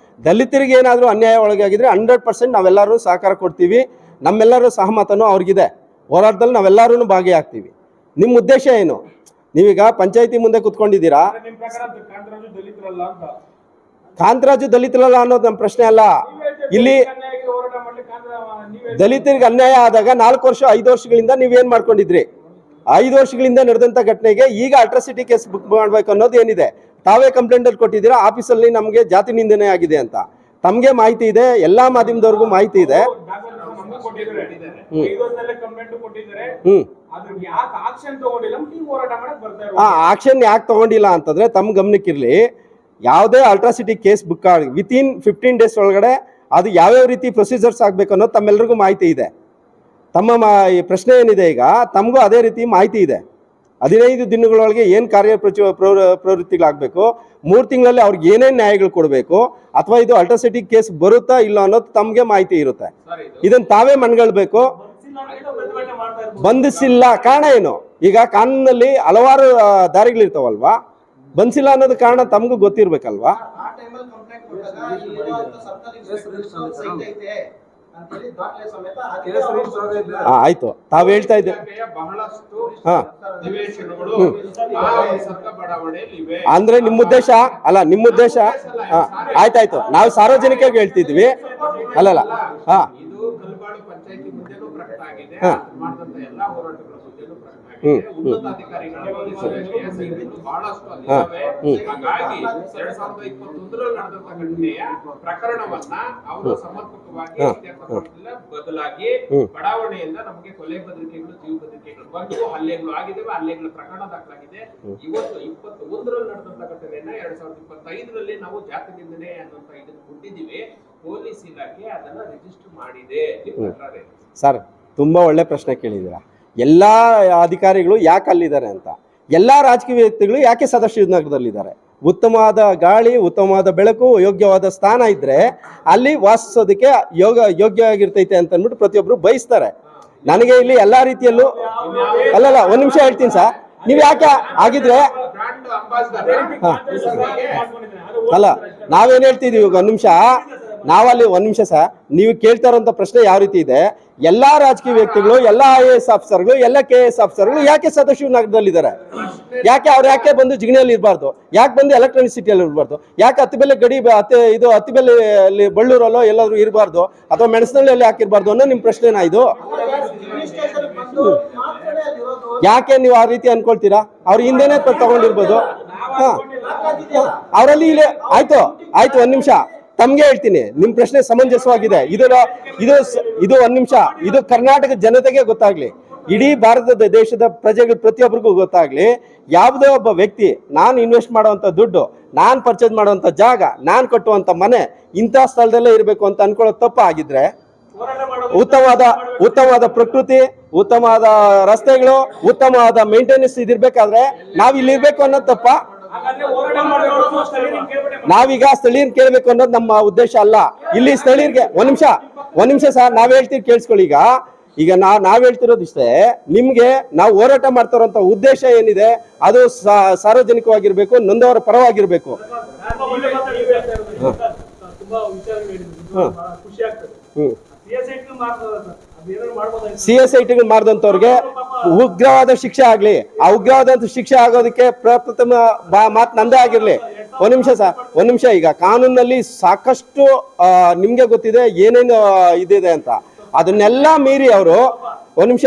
[SPEAKER 7] ದಲಿತರಿಗೆ ಏನಾದರೂ ಅನ್ಯಾಯ ಒಳಗಾಗಿದ್ರೆ 100% ನಾವೆಲ್ಲರೂ ಸಹಕಾರ ಕೊಡ್ತೀವಿ. ನಮ್ಮೆಲ್ಲರೂ ಸಹಮತನೂ ಅವ್ರಿಗಿದೆ. ಹೋರಾಟದಲ್ಲಿ ನಾವೆಲ್ಲರೂ ಭಾಗಿಯಾಗ್ತೀವಿ. ನಿಮ್ಮ ಉದ್ದೇಶ ಏನು? ನೀವೀಗ ಪಂಚಾಯತಿ ಮುಂದೆ ಕುತ್ಕೊಂಡಿದ್ದೀರಾ, ಕಾಂತರಾಜು ದಲಿತರಲ್ಲ ಅನ್ನೋದು ನಮ್ಮ ಪ್ರಶ್ನೆ ಅಲ್ಲ. ಇಲ್ಲಿ ದಲಿತರಿಗೆ ಅನ್ಯಾಯ ಆದಾಗ 4 ವರ್ಷ 5 ವರ್ಷಗಳಿಂದ ನೀವೇನ್ ಮಾಡ್ಕೊಂಡಿದ್ರಿ? 5 ವರ್ಷಗಳಿಂದ ನಡೆದಂತ ಘಟನೆಗೆ ಈಗ ಅಟ್ರಾಸಿಟಿ ಕೇಸ್ ಬುಕ್ ಮಾಡ್ಬೇಕು ಅನ್ನೋದು ಏನಿದೆ? ತಾವೇ ಕಂಪ್ಲೇಂಟ್ ಅಲ್ಲಿ ಕೊಟ್ಟಿದ್ದೀರಾ, ಆಫೀಸಲ್ಲಿ ನಮಗೆ ಜಾತಿ ನಿಂದನೆ ಆಗಿದೆ ಅಂತ. ತಮಗೆ ಮಾಹಿತಿ ಇದೆ, ಎಲ್ಲಾ ಮಾಧ್ಯಮದವ್ರಿಗೂ ಮಾಹಿತಿ ಇದೆ. ಆಕ್ಷನ್ ಯಾಕೆ ತಗೊಂಡಿಲ್ಲ ಅಂತಂದ್ರೆ ತಮ್ಮ ಗಮನಕ್ಕಿರ್ಲಿ, ಯಾವುದೇ ಅಲ್ಟ್ರಾಸಿಟಿ ಕೇಸ್ ಬುಕ್ ವಿತಿನ್ 15 ಡೇಸ್ ಒಳಗಡೆ ಅದು ಯಾವ್ಯಾವ ರೀತಿ ಪ್ರೊಸೀಜರ್ಸ್ ಆಗಬೇಕು ಅನ್ನೋದು ತಮ್ಮೆಲ್ಲರಿಗೂ ಮಾಹಿತಿ ಇದೆ. ತಮ್ಮ ಈ ಪ್ರಶ್ನೆ ಏನಿದೆ ಈಗ, ತಮಗೂ ಅದೇ ರೀತಿ ಮಾಹಿತಿ ಇದೆ. 15 ದಿನಗಳೊಳಗೆ ಏನು ಪ್ರವೃತ್ತಿಗಳಾಗಬೇಕು, 3 ತಿಂಗಳಲ್ಲಿ ಅವ್ರಿಗೆ ಏನೇನು ನ್ಯಾಯಗಳು ಕೊಡಬೇಕು, ಅಥವಾ ಇದು ಅಲ್ಟ್ರಾಸಿಟಿ ಕೇಸ್ ಬರುತ್ತಾ ಇಲ್ಲ ಅನ್ನೋದು ತಮಗೆ ಮಾಹಿತಿ ಇರುತ್ತೆ. ಇದನ್ನ ತಾವೇ ಮನ್ಕೊಳ್ಬೇಕು. ಬಂಧಿಸಿಲ್ಲ ಕಾರಣ ಏನು? ಈಗ ಕಾನೂನಲ್ಲಿ ಹಲವಾರು ದಾರಿಗಳಿರ್ತಾವಲ್ವಾ, ಬಂಧಿಸಿಲ್ಲ ಅನ್ನೋದು ಕಾರಣ ತಮಗೂ ಗೊತ್ತಿರ್ಬೇಕಲ್ವಾ? ಆಯ್ತು, ತಾವ್ ಹೇಳ್ತಾ ಇದ್ದೆ ಅಂದ್ರೆ ನಿಮ್ಮ ಉದ್ದೇಶ ಅಲ್ಲ, ನಿಮ್ಮ ಉದ್ದೇಶ ಆಯ್ತಾಯ್ತು, ನಾವು ಸಾರ್ವಜನಿಕವಾಗಿ ಹೇಳ್ತಿದ್ವಿ ಅಲ್ಲಲ್ಲ. ಹಾ
[SPEAKER 3] ಪ್ರಕರಣವನ್ನ ಅವರು ಸಮರ್ಪಕವಾಗಿ ಬದಲಾಗಿ ಬಡಾವಣೆಯಿಂದ ನಮಗೆ ಕೊಲೆ ಬೆದರಿಕೆಗಳು, ಜೀವ ಬೆದರಿಕೆಗಳು ಬಂದು ಹಲ್ಲೆಗಳು ಆಗಿದ್ದಾವೆ. ಹಲ್ಲೆಗಳ ಪ್ರಕರಣ ದಾಖಲಾಗಿದೆ. ಇವತ್ತು 21ರಲ್ಲಿ ನಡೆದಂತ ಘಟನೆಯನ್ನ 2025ರಲ್ಲಿ ನಾವು ಜಾತಿ ನಿಂದನೆ ಅನ್ನುವಂತ ಇದನ್ನು ಕೊಟ್ಟಿದ್ದೀವಿ. ಪೊಲೀಸ್ ಇಲಾಖೆ ಅದನ್ನ ರಿಜಿಸ್ಟರ್ ಮಾಡಿದೆ.
[SPEAKER 7] ಸರ್, ತುಂಬಾ ಒಳ್ಳೆ ಪ್ರಶ್ನೆ ಕೇಳಿದ್ದೀರಾ. ಎಲ್ಲ ಅಧಿಕಾರಿಗಳು ಯಾಕೆ ಅಲ್ಲಿದ್ದಾರೆ ಅಂತ, ಎಲ್ಲ ರಾಜಕೀಯ ವ್ಯಕ್ತಿಗಳು ಯಾಕೆ ಸದಾಶಿವನಗರದಲ್ಲಿದ್ದಾರೆ? ಉತ್ತಮವಾದ ಗಾಳಿ, ಉತ್ತಮವಾದ ಬೆಳಕು, ಯೋಗ್ಯವಾದ ಸ್ಥಾನ ಇದ್ರೆ ಅಲ್ಲಿ ವಾಸಿಸೋದಕ್ಕೆ ಯೋಗ್ಯವಾಗಿರ್ತೈತೆ ಅಂತ ಅಂದ್ಬಿಟ್ಟು ಪ್ರತಿಯೊಬ್ರು ಬಯಸ್ತಾರೆ. ನನಗೆ ಇಲ್ಲಿ ಎಲ್ಲಾ ರೀತಿಯಲ್ಲೂ ಅಲ್ಲಲ್ಲ, ಒಂದ್ ನಿಮಿಷ ಹೇಳ್ತೀನಿ ಸರ್. ನೀವ್ ಯಾಕೆ ಆಗಿದ್ರೆ ಅಲ್ಲ, ನಾವೇನ್ ಹೇಳ್ತಿದೀವಿ ಈಗ ಒಂದ್ ನಿಮಿಷ, ನಾವಲ್ಲಿ ಒಂದ್ ನಿಮಿಷ ಸರ್, ನೀವು ಕೇಳ್ತಾ ಇರೋಂಥ ಪ್ರಶ್ನೆ ಯಾವ ರೀತಿ ಇದೆ? ಎಲ್ಲಾ ರಾಜಕೀಯ ವ್ಯಕ್ತಿಗಳು, ಎಲ್ಲಾ IAS ಆಫೀಸರ್ಗಳು, ಎಲ್ಲ KS ಆಫೀಸರ್ಗಳು ಯಾಕೆ ಸದಾಶಿವನಗರದಲ್ಲಿದ್ದಾರೆ? ಯಾಕೆ ಅವ್ರು ಯಾಕೆ ಬಂದು ಜಿಗಣಿಯಲ್ಲಿ ಇರಬಾರ್ದು? ಯಾಕೆ ಬಂದು ಎಲೆಕ್ಟ್ರಾನಿಕ್ ಸಿಟಿಯಲ್ಲಿ ಇರಬಾರ್ದು? ಯಾಕೆ ಹತ್ತಿಬೆಲೆ ಗಡಿ ಹತ್ತಿಬೆಲೆ ಬಳ್ಳೂರಲ್ಲೋ ಎಲ್ಲಾದ್ರೂ ಇರಬಾರ್ದು, ಅಥವಾ ಮೆಣಸನಹಳ್ಳಿಯಲ್ಲಿ ಯಾಕೆ ಇರಬಾರ್ದು ಅನ್ನೋ ನಿಮ್ ಪ್ರಶ್ನೆನಾ ಇದು? ಯಾಕೆ ನೀವು ಆ ರೀತಿ ಅನ್ಕೊಳ್ತೀರಾ? ಅವ್ರ ಹಿಂದೆನೆ ತಗೊಂಡಿರ್ಬೋದು. ಅವರಲ್ಲಿ ಇಲ್ಲಿ ಆಯ್ತು ಒಂದ್ ನಿಮಿಷ ತಮ್ಗೆ ಹೇಳ್ತೀನಿ, ನಿಮ್ ಪ್ರಶ್ನೆ ಸಮಂಜಸವಾಗಿದೆ. ಇದು ಒಂದ್ ನಿಮಿಷ, ಇದು ಕರ್ನಾಟಕ ಜನತೆಗೆ ಗೊತ್ತಾಗ್ಲಿ, ಇಡೀ ಭಾರತದ ದೇಶದ ಪ್ರಜೆಗಳು ಪ್ರತಿಯೊಬ್ಬರಿಗೂ ಗೊತ್ತಾಗ್ಲಿ. ಯಾವುದೇ ಒಬ್ಬ ವ್ಯಕ್ತಿ ನಾನು ಇನ್ವೆಸ್ಟ್ ಮಾಡುವಂತ ದುಡ್ಡು, ನಾನ್ ಪರ್ಚೇಸ್ ಮಾಡುವಂತ ಜಾಗ, ನಾನ್ ಕಟ್ಟುವಂತ ಮನೆ ಇಂಥ ಸ್ಥಳದಲ್ಲೇ ಇರಬೇಕು ಅಂತ ಅನ್ಕೊಳ್ಳೋದು ತಪ್ಪ ಆಗಿದ್ರೆ, ಉತ್ತಮವಾದ ಪ್ರಕೃತಿ, ಉತ್ತಮವಾದ ರಸ್ತೆಗಳು, ಉತ್ತಮವಾದ ಮೇಂಟೆನೆನ್ಸ್ ಇದಿರ್ಬೇಕಾದ್ರೆ ನಾವ್ ಇಲ್ಲಿ ಇರ್ಬೇಕು ಅನ್ನೋದು ತಪ್ಪ? ನಾವೀಗ ಸ್ಥಳೀಯರು ಕೇಳ್ಬೇಕು ಅನ್ನೋದು ನಮ್ಮ ಉದ್ದೇಶ ಅಲ್ಲ. ಇಲ್ಲಿ ಸ್ಥಳೀಯರಿಗೆ ಒಂದ್ ನಿಮಿಷ ಸರ್, ನಾವ್ ಹೇಳ್ತೀವಿ ಕೇಳಿಸ್ಕೊಳ್ಳಿ. ಈಗ ನಾವ್ ಹೇಳ್ತಿರೋದು ಇಷ್ಟೇ, ನಿಮ್ಗೆ ನಾವು ಹೋರಾಟ ಮಾಡ್ತಾರಂತ ಉದ್ದೇಶ ಏನಿದೆ ಅದು ಸಾರ್ವಜನಿಕವಾಗಿರ್ಬೇಕು, ನೊಂದವರ ಪರವಾಗಿರ್ಬೇಕು. CSITಗಳು ಮಾಡಿದಂಥವ್ರಿಗೆ ಉಗ್ರವಾದ ಶಿಕ್ಷೆ ಆಗ್ಲಿ, ಆ ಉಗ್ರವಾದ ಶಿಕ್ಷೆ ಆಗೋದಕ್ಕೆ ಪ್ರಪ್ರಥಮ ಮಾತು ನಂದೇ ಆಗಿರ್ಲಿ. ಒಂದ್ ನಿಮಿಷ ಈಗ ಕಾನೂನಲ್ಲಿ ಸಾಕಷ್ಟು ನಿಮ್ಗೆ ಗೊತ್ತಿದೆ ಏನೇನು ಇದಿದೆ ಅಂತ. ಅದನ್ನೆಲ್ಲ ಮೀರಿ ಅವರು ಒಂದ್ ನಿಮಿಷ,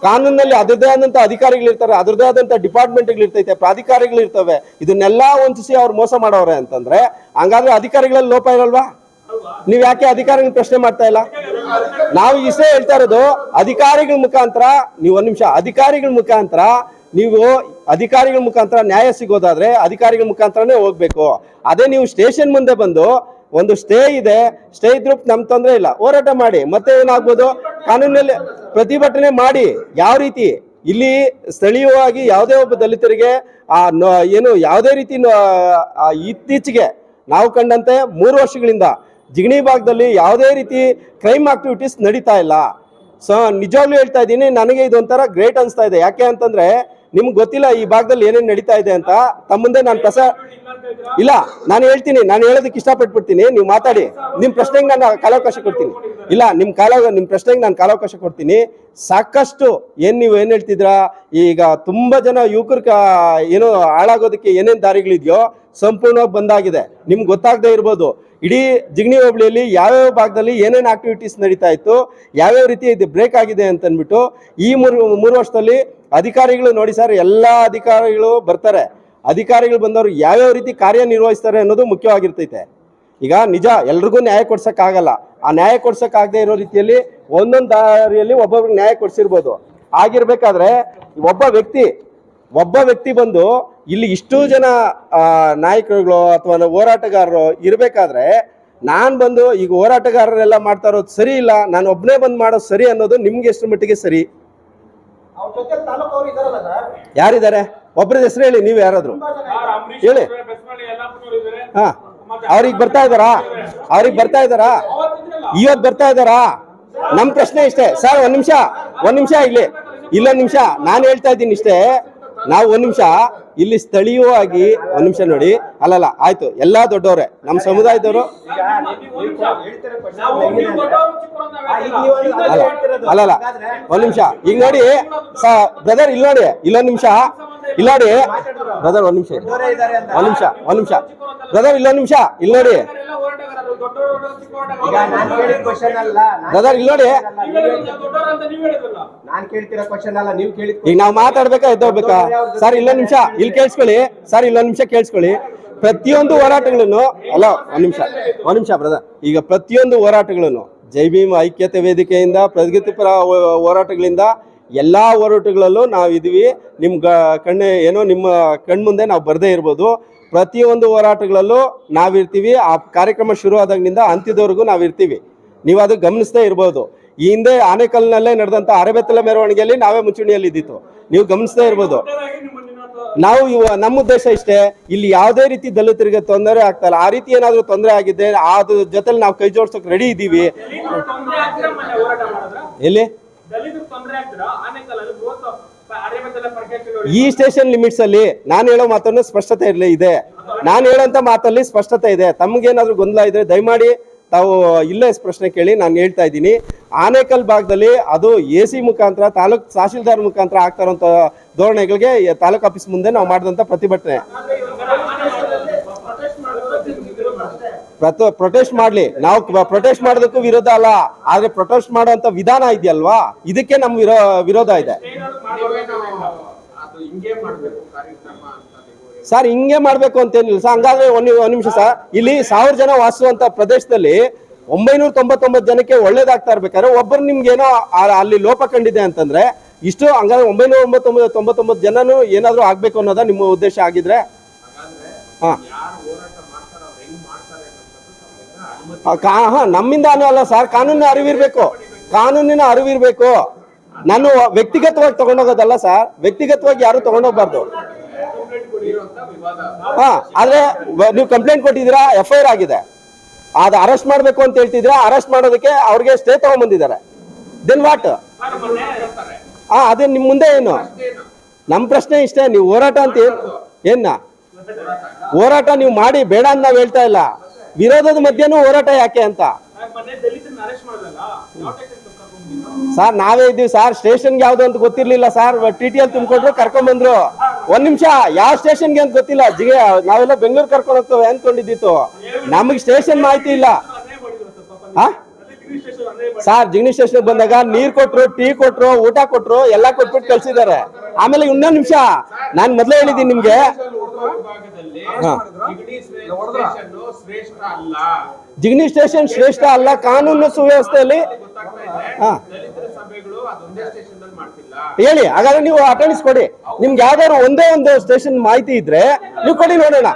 [SPEAKER 7] ಕಾನೂನಲ್ಲಿ ಅದರದೇ ಆದಂತ ಅಧಿಕಾರಿಗಳಿರ್ತಾರೆ, ಅದರದೇ ಆದಂತ ಡಿಪಾರ್ಟ್ಮೆಂಟ್ಗಳಿರ್ತೈತೆ, ಪ್ರಾಧಿಕಾರಿಗಳಿರ್ತವೆ. ಇದನ್ನೆಲ್ಲ ವಂಚಿಸಿ ಅವ್ರು ಮೋಸ ಮಾಡೋರೆ ಅಂತಂದ್ರೆ ಹಂಗಾದ್ರೆ ಅಧಿಕಾರಿಗಳಲ್ಲಿ ಲೋಪ ಇರಲ್ವಾ? ನೀವ್ ಯಾಕೆ ಅಧಿಕಾರಿಗಳ ಪ್ರಶ್ನೆ ಮಾಡ್ತಾ ಇಲ್ಲ? ನಾವು ಇಷ್ಟೇ ಹೇಳ್ತಾ ಇರೋದು, ಅಧಿಕಾರಿಗಳ ಮುಖಾಂತರ ನೀವು ಒಂದ್ ನಿಮಿಷ, ಅಧಿಕಾರಿಗಳ ಮುಖಾಂತರ ನ್ಯಾಯ ಸಿಗೋದಾದ್ರೆ ಅಧಿಕಾರಿಗಳ ಮುಖಾಂತರನೇ ಹೋಗ್ಬೇಕು. ಅದೇ ನೀವು ಸ್ಟೇಷನ್ ಮುಂದೆ ಬಂದು ಒಂದು ಸ್ಟೇ ಇದ್ರೂ ನಮ್ ತೊಂದ್ರೆ ಇಲ್ಲ, ಹೋರಾಟ ಮಾಡಿ. ಮತ್ತೆ ಏನಾಗ್ಬೋದು, ಕಾನೂನಲ್ಲಿ ಪ್ರತಿಭಟನೆ ಮಾಡಿ. ಯಾವ ರೀತಿ ಇಲ್ಲಿ ಸ್ಥಳೀಯವಾಗಿ ಯಾವುದೇ ಒಬ್ಬ ದಲಿತರಿಗೆ ಯಾವುದೇ ರೀತಿ ಇತ್ತೀಚೆಗೆ ನಾವು ಕಂಡಂತೆ 3 ವರ್ಷಗಳಿಂದ ಜಿಗಣಿ ಭಾಗದಲ್ಲಿ ಯಾವುದೇ ರೀತಿ ಕ್ರೈಮ್ ಆಕ್ಟಿವಿಟೀಸ್ ನಡೀತಾ ಇಲ್ಲ. ಸೊ ನಿಜವಾಗ್ಲೂ ಹೇಳ್ತಾ ಇದ್ದೀನಿ, ನನಗೆ ಇದೊಂಥರ ಗ್ರೇಟ್ ಅನಿಸ್ತಾ ಇದೆ. ಯಾಕೆ ಅಂತಂದ್ರೆ ನಿಮ್ಗೆ ಗೊತ್ತಿಲ್ಲ ಈ ಭಾಗದಲ್ಲಿ ಏನೇನು ನಡೀತಾ ಇದೆ ಅಂತ. ತಮ್ಮ ಮುಂದೆ ನಾನು ಇಲ್ಲ, ನಾನು ಹೇಳ್ತೀನಿ, ನಾನು ಹೇಳೋದಕ್ಕೆ ಇಷ್ಟಪಟ್ಬಿಡ್ತೀನಿ. ನೀವು ಮಾತಾಡಿ, ನಿಮ್ಮ ಪ್ರಶ್ನೆಗೆ ನಾನು ಕಾಲಾವಕಾಶ ಕೊಡ್ತೀನಿ. ಇಲ್ಲ, ನಿಮ್ಮ ಪ್ರಶ್ನೆಗೆ ನಾನು ಕಾಲಾವಕಾಶ ಕೊಡ್ತೀನಿ. ಸಾಕಷ್ಟು ನೀವು ಏನು ಹೇಳ್ತಿದ್ರಾ, ಈಗ ತುಂಬಾ ಜನ ಯುವಕರು ಏನೋ ಹಾಳಾಗೋದಕ್ಕೆ ಏನೇನು ದಾರಿಗಳಿದೆಯೋ ಸಂಪೂರ್ಣವಾಗಿ ಬಂದಾಗಿದೆ. ನಿಮ್ಗೆ ಗೊತ್ತಾಗದೇ ಇರ್ಬೋದು, ಇಡೀ ಜಿಗಣಿ ಹೋಬಳಿಯಲ್ಲಿ ಯಾವ್ಯಾವ ಭಾಗದಲ್ಲಿ ಏನೇನು ಆಕ್ಟಿವಿಟೀಸ್ ನಡೀತಾ ಇತ್ತು, ಯಾವ್ಯಾವ ರೀತಿ ಇದು ಬ್ರೇಕ್ ಆಗಿದೆ ಅಂತ ಅಂದ್ಬಿಟ್ಟು ಈ ಮೂರು ವರ್ಷದಲ್ಲಿ ಅಧಿಕಾರಿಗಳು ನೋಡಿ ಸರ್, ಎಲ್ಲ ಅಧಿಕಾರಿಗಳು ಬರ್ತಾರೆ. ಅಧಿಕಾರಿಗಳು ಬಂದವರು ಯಾವ್ಯಾವ ರೀತಿ ಕಾರ್ಯನಿರ್ವಹಿಸ್ತಾರೆ ಅನ್ನೋದು ಮುಖ್ಯವಾಗಿರ್ತೈತೆ. ಈಗ ನಿಜ ಎಲ್ರಿಗೂ ನ್ಯಾಯ ಕೊಡ್ಸೋಕ್ಕಾಗಲ್ಲ. ಆ ನ್ಯಾಯ ಕೊಡ್ಸೋಕ್ಕಾಗದೇ ಇರೋ ರೀತಿಯಲ್ಲಿ ಒಂದೊಂದು ದಾರಿಯಲ್ಲಿ ಒಬ್ಬೊಬ್ರಿಗೆ ನ್ಯಾಯ ಕೊಡ್ಸಿರ್ಬೋದು. ಆಗಿರ್ಬೇಕಾದ್ರೆ ಒಬ್ಬ ವ್ಯಕ್ತಿ ಬಂದು ಇಲ್ಲಿ ಇಷ್ಟು ಜನ ನಾಯಕರುಗಳು ಅಥವಾ ಹೋರಾಟಗಾರರು ಇರಬೇಕಾದ್ರೆ ನಾನು ಬಂದು ಈಗ ಹೋರಾಟಗಾರರೆಲ್ಲ ಮಾಡ್ತಾ ಇರೋದು ಸರಿ ಇಲ್ಲ, ನಾನು ಒಬ್ಬನೇ ಬಂದು ಮಾಡೋದು ಸರಿ ಅನ್ನೋದು ನಿಮ್ಗೆ ಎಷ್ಟು ಮಟ್ಟಿಗೆ ಸರಿ? ಯಾರಿದ್ದಾರೆ? ಒಬ್ಬರದ ಹೆಸರು ಹೇಳಿ, ನೀವು ಯಾರಾದ್ರು ಹೇಳಿ. ಹಾ, ಅವ್ರಿಗೆ ಬರ್ತಾ ಇದ್ದಾರಾ? ಇವತ್ತು ಬರ್ತಾ ಇದ್ದಾರಾ? ನಮ್ ಪ್ರಶ್ನೆ ಇಷ್ಟೇ ಸರ್. ಒಂದ್ ನಿಮಿಷ ಇಲ್ಲೊಂದ್ ನಿಮಿಷ ನಾನು ಹೇಳ್ತಾ ಇದ್ದೀನಿ ಇಷ್ಟೇ. ನಾವು ಒಂದ್ ನಿಮಿಷ ಇಲ್ಲಿ ಸ್ಥಳೀಯವಾಗಿ ಒಂದ್ ನಿಮಿಷ ನೋಡಿ. ಅಲ್ಲಲ್ಲ, ಆಯ್ತು, ಎಲ್ಲಾ ದೊಡ್ಡವ್ರೆ, ನಮ್ಮ ಸಮುದಾಯದವರು. ಅಲ್ಲಲ್ಲ, ಒಂದ್ ನಿಮಿಷ ಈಗ ನೋಡಿ ಬ್ರದರ್, ಇಲ್ಲೊಂದ್ ನಿಮಿಷ ಬ್ರದರ್, ಒಂದ್ ನಿಮಿಷ ಬ್ರದರ್, ಇಲ್ಲೊಂದ್ ನಿಮಿಷ ಇಲ್ಲಿ ನೋಡಿ ಬ್ರದರ್, ಇಲ್ಲಿ ನೋಡಿ. ಈಗ ನಾವು ಮಾತಾಡ್ಬೇಕಾ ಎದ್ದೋಗ್ಬೇಕಾ ಸರ್? ಇಲ್ಲೊಂದ್ ನಿಮಿಷ ಇಲ್ಲಿ ಕೇಳಿಸ್ಕೊಳ್ಳಿ ಸರ್, ಇಲ್ಲೊಂದ್ ನಿಮಿಷ ಕೇಳಿಸ್ಕೊಳ್ಳಿ. ಪ್ರತಿಯೊಂದು ಹೋರಾಟಗಳನ್ನು ಒಂದ್ ನಿಮಿಷ ಬ್ರದರ್. ಈಗ ಪ್ರತಿಯೊಂದು ಹೋರಾಟಗಳನ್ನು ಜೈ ಭೀಮ್ ಐಕ್ಯತೆ ವೇದಿಕೆಯಿಂದ, ಪ್ರಗತಿಪರ ಹೋರಾಟಗಳಿಂದ ಎಲ್ಲಾ ಹೋರಾಟಗಳಲ್ಲೂ ನಾವು ಇದೀವಿ. ನಿಮ್ಮ ಕಣ್ಮುಂದೆ ನಾವು ಬರ್ದೇ ಇರ್ಬೋದು. ಪ್ರತಿಯೊಂದು ಹೋರಾಟಗಳಲ್ಲೂ ನಾವಿರ್ತೀವಿ. ಆ ಕಾರ್ಯಕ್ರಮ ಶುರು ಆದಾಗಿನಿಂದ ಅಂತ್ಯದವರೆಗೂ ನಾವಿರ್ತೀವಿ. ನೀವು ಅದು ಗಮನಿಸದೇ ಇರ್ಬೋದು. ಈ ಹಿಂದೆ ಆನೇಕಲ್ನಲ್ಲೇ ನಡೆದಂತ ಅರೆಬೆತ್ತಲ ಮೆರವಣಿಗೆಯಲ್ಲಿ ನಾವೇ ಮುಂಚೂಣಿಯಲ್ಲಿ ಇದ್ದಿತ್ತು, ನೀವು ಗಮನಿಸದೇ ಇರ್ಬೋದು. ನಾವು ನಮ್ಮ ಉದ್ದೇಶ ಇಷ್ಟೇ, ಇಲ್ಲಿ ಯಾವುದೇ ರೀತಿ ದಲಿತರಿಗೆ ತೊಂದರೆ ಆಗ್ತಾ ಇಲ್ಲ. ಆ ರೀತಿ ಏನಾದರೂ ತೊಂದರೆ ಆಗಿದ್ದೆ ಅದ್ರ ಜೊತೆಲಿ ನಾವು ಕೈ ಜೋಡ್ಸೋಕೆ ರೆಡಿ ಇದ್ದೀವಿ. ಎಲ್ಲಿ ಈ ಸ್ಟೇಷನ್ ಲಿಮಿಟ್ಸ್ ಅಲ್ಲಿ ನಾನು ಹೇಳೋ ಮಾತನ್ನು ಸ್ಪಷ್ಟತೆ ಇದೆ. ನಾನು ಹೇಳೋಂತ ಮಾತಲ್ಲಿ ಸ್ಪಷ್ಟತೆ ಇದೆ. ತಮ್ಗೇನಾದ್ರೂ ಗೊಂದಲ ಇದ್ರೆ ದಯಮಾಡಿ ತಾವು ಇಲ್ಲೇ ಪ್ರಶ್ನೆ ಕೇಳಿ. ನಾನು ಹೇಳ್ತಾ ಇದ್ದೀನಿ, ಆನೇಕಲ್ ಭಾಗದಲ್ಲಿ ಅದು AC ಮುಖಾಂತರ, ತಾಲೂಕ್ ತಹಶೀಲ್ದಾರ್ ಮುಖಾಂತರ ಆಗ್ತಾ ಇರೋಂಥ ಧೋರಣೆಗಳಿಗೆ ತಾಲೂಕ್ ಆಫೀಸ್ ಮುಂದೆ ನಾವು ಮಾಡಿದಂಥ ಪ್ರತಿಭಟನೆ. ಪ್ರೊಟೆಸ್ಟ್ ಮಾಡ್ಲಿ, ನಾವು ಪ್ರೊಟೆಸ್ಟ್ ಮಾಡೋದಕ್ಕೂ ವಿರೋಧ ಅಲ್ಲ, ಆದ್ರೆ ಪ್ರೊಟೆಸ್ಟ್ ಮಾಡುವಂತ ವಿಧಾನ ಇದೆಯಲ್ವಾ, ಇದಕ್ಕೆ ನಮ್ ವಿರೋಧ ಇದೆ ಸರ್. ಹಿಂಗೆ ಮಾಡ್ಬೇಕು ಅಂತೇನಿಲ್ಲ ಸರ್. ಹಂಗಾದ್ರೆ ಒಂದ್ ನಿಮಿಷ ಸರ್, ಇಲ್ಲಿ 1000 ಜನ ವಾಸಿಸುವಂತ ಪ್ರದೇಶದಲ್ಲಿ 999 ಜನಕ್ಕೆ ಒಳ್ಳೇದಾಗ್ತಾ ಇರ್ಬೇಕಾದ್ರೆ ಒಬ್ಬರು ನಿಮ್ಗೇನೋ ಅಲ್ಲಿ ಲೋಪ ಕಂಡಿದೆ ಅಂತಂದ್ರೆ ಇಷ್ಟು ಹಂಗಾದ್ರೆ 999 ಜನನು ಏನಾದ್ರು ಆಗ್ಬೇಕು ಅನ್ನೋದ ನಿಮ್ಮ ಉದ್ದೇಶ ಆಗಿದ್ರೆ? ಹಾ, ನಮ್ಮಿಂದ ಅಲ್ಲ ಸರ್, ಕಾನೂನಿನ ಅರಿವಿರ್ಬೇಕು. ನಾನು ವ್ಯಕ್ತಿಗತವಾಗಿ ತಗೊಂಡೋಗೋದಲ್ಲ ಸರ್, ವ್ಯಕ್ತಿಗತವಾಗಿ ಯಾರು ತಗೊಂಡೋಗ್ಬಾರ್ದು. ಹಾ, ಆದ್ರೆ ನೀವು ಕಂಪ್ಲೇಂಟ್ ಕೊಟ್ಟಿದ್ದೀರಾ, FIR ಆಗಿದೆ, ಅದು ಅರೆಸ್ಟ್ ಮಾಡ್ಬೇಕು ಅಂತ ಹೇಳ್ತಿದ್ರೆ ಅರೆಸ್ಟ್ ಮಾಡೋದಕ್ಕೆ ಅವ್ರಿಗೆ ಸ್ಟೇ ತಗೊಂಡ್ಬಂದಿದ್ದಾರೆ. Then what? ಅದೇ ನಿಮ್ ಮುಂದೆ ಏನು? ನಮ್ ಪ್ರಶ್ನೆ ಇಷ್ಟೇ, ನೀವು ಹೋರಾಟ ಅಂತ ಹೋರಾಟ ನೀವು ಮಾಡಿ, ಬೇಡ ಅಂತ ನಾವ್ ಹೇಳ್ತಾ ಇಲ್ಲ. ವಿರೋಧದ ಮಧ್ಯನೂ ಹೋರಾಟ ಯಾಕೆ ಅಂತ ಸರ್ ನಾವೇ ಇದ್ದೀವಿ ಸರ್. ಸ್ಟೇಷನ್ಗೆ ಯಾವ್ದು ಅಂತ ಗೊತ್ತಿರ್ಲಿಲ್ಲ ಸರ್, TTL ತುಂಬಿಕೊಂಡ್ರು ಕರ್ಕೊಂಡ್ ಬಂದ್ರು. ಒಂದ್ ನಿಮಿಷ, ಯಾವ ಸ್ಟೇಷನ್ಗೆ ಅಂತ ಗೊತ್ತಿಲ್ಲ. ನಾವೆಲ್ಲ ಬೆಂಗಳೂರು ಕರ್ಕೊಂಡು ಹೋಗ್ತೇವೆ ಅನ್ಕೊಂಡಿದ್ದಿತ್ತು, ನಮಗ್ ಸ್ಟೇಷನ್ ಮಾಹಿತಿ ಇಲ್ಲ. ಸರ್ ಜಿಗಣಿ ಸ್ಟೇಷನ್ ಬಂದಾಗ ನೀರ್ ಕೊಟ್ರು, ಟೀ ಕೊಟ್ರು, ಊಟ ಕೊಟ್ರು, ಎಲ್ಲಾ ಕೊಟ್ಬಿಟ್ಟು ಕಳ್ಸಿದ್ದಾರೆ. ಆಮೇಲೆ ಇನ್ನೊಂದ್ ನಿಮಿಷ, ನಾನ್ ಮೊದ್ಲೇ ಹೇಳಿದ್ದೀನಿ ನಿಮ್ಗೆ, ಜಿಗಣಿ ಸ್ಟೇಷನ್ ಶ್ರೇಷ್ಠ ಅಲ್ಲ. ಕಾನೂನು ಸುವ್ಯವಸ್ಥೆಯಲ್ಲಿ ಹೇಳಿ. ಹಾಗಾದ್ರೆ ನೀವು ಅಟೆಂಡೆನ್ಸ್ ಕೊಡಿ. ನಿಮ್ಗೆ ಯಾವ್ದಾದ್ರು ಒಂದೇ ಒಂದು ಸ್ಟೇಷನ್ ಮಾಹಿತಿ ಇದ್ರೆ ನೀವು ಕೊಡಿ, ನೋಡೋಣ.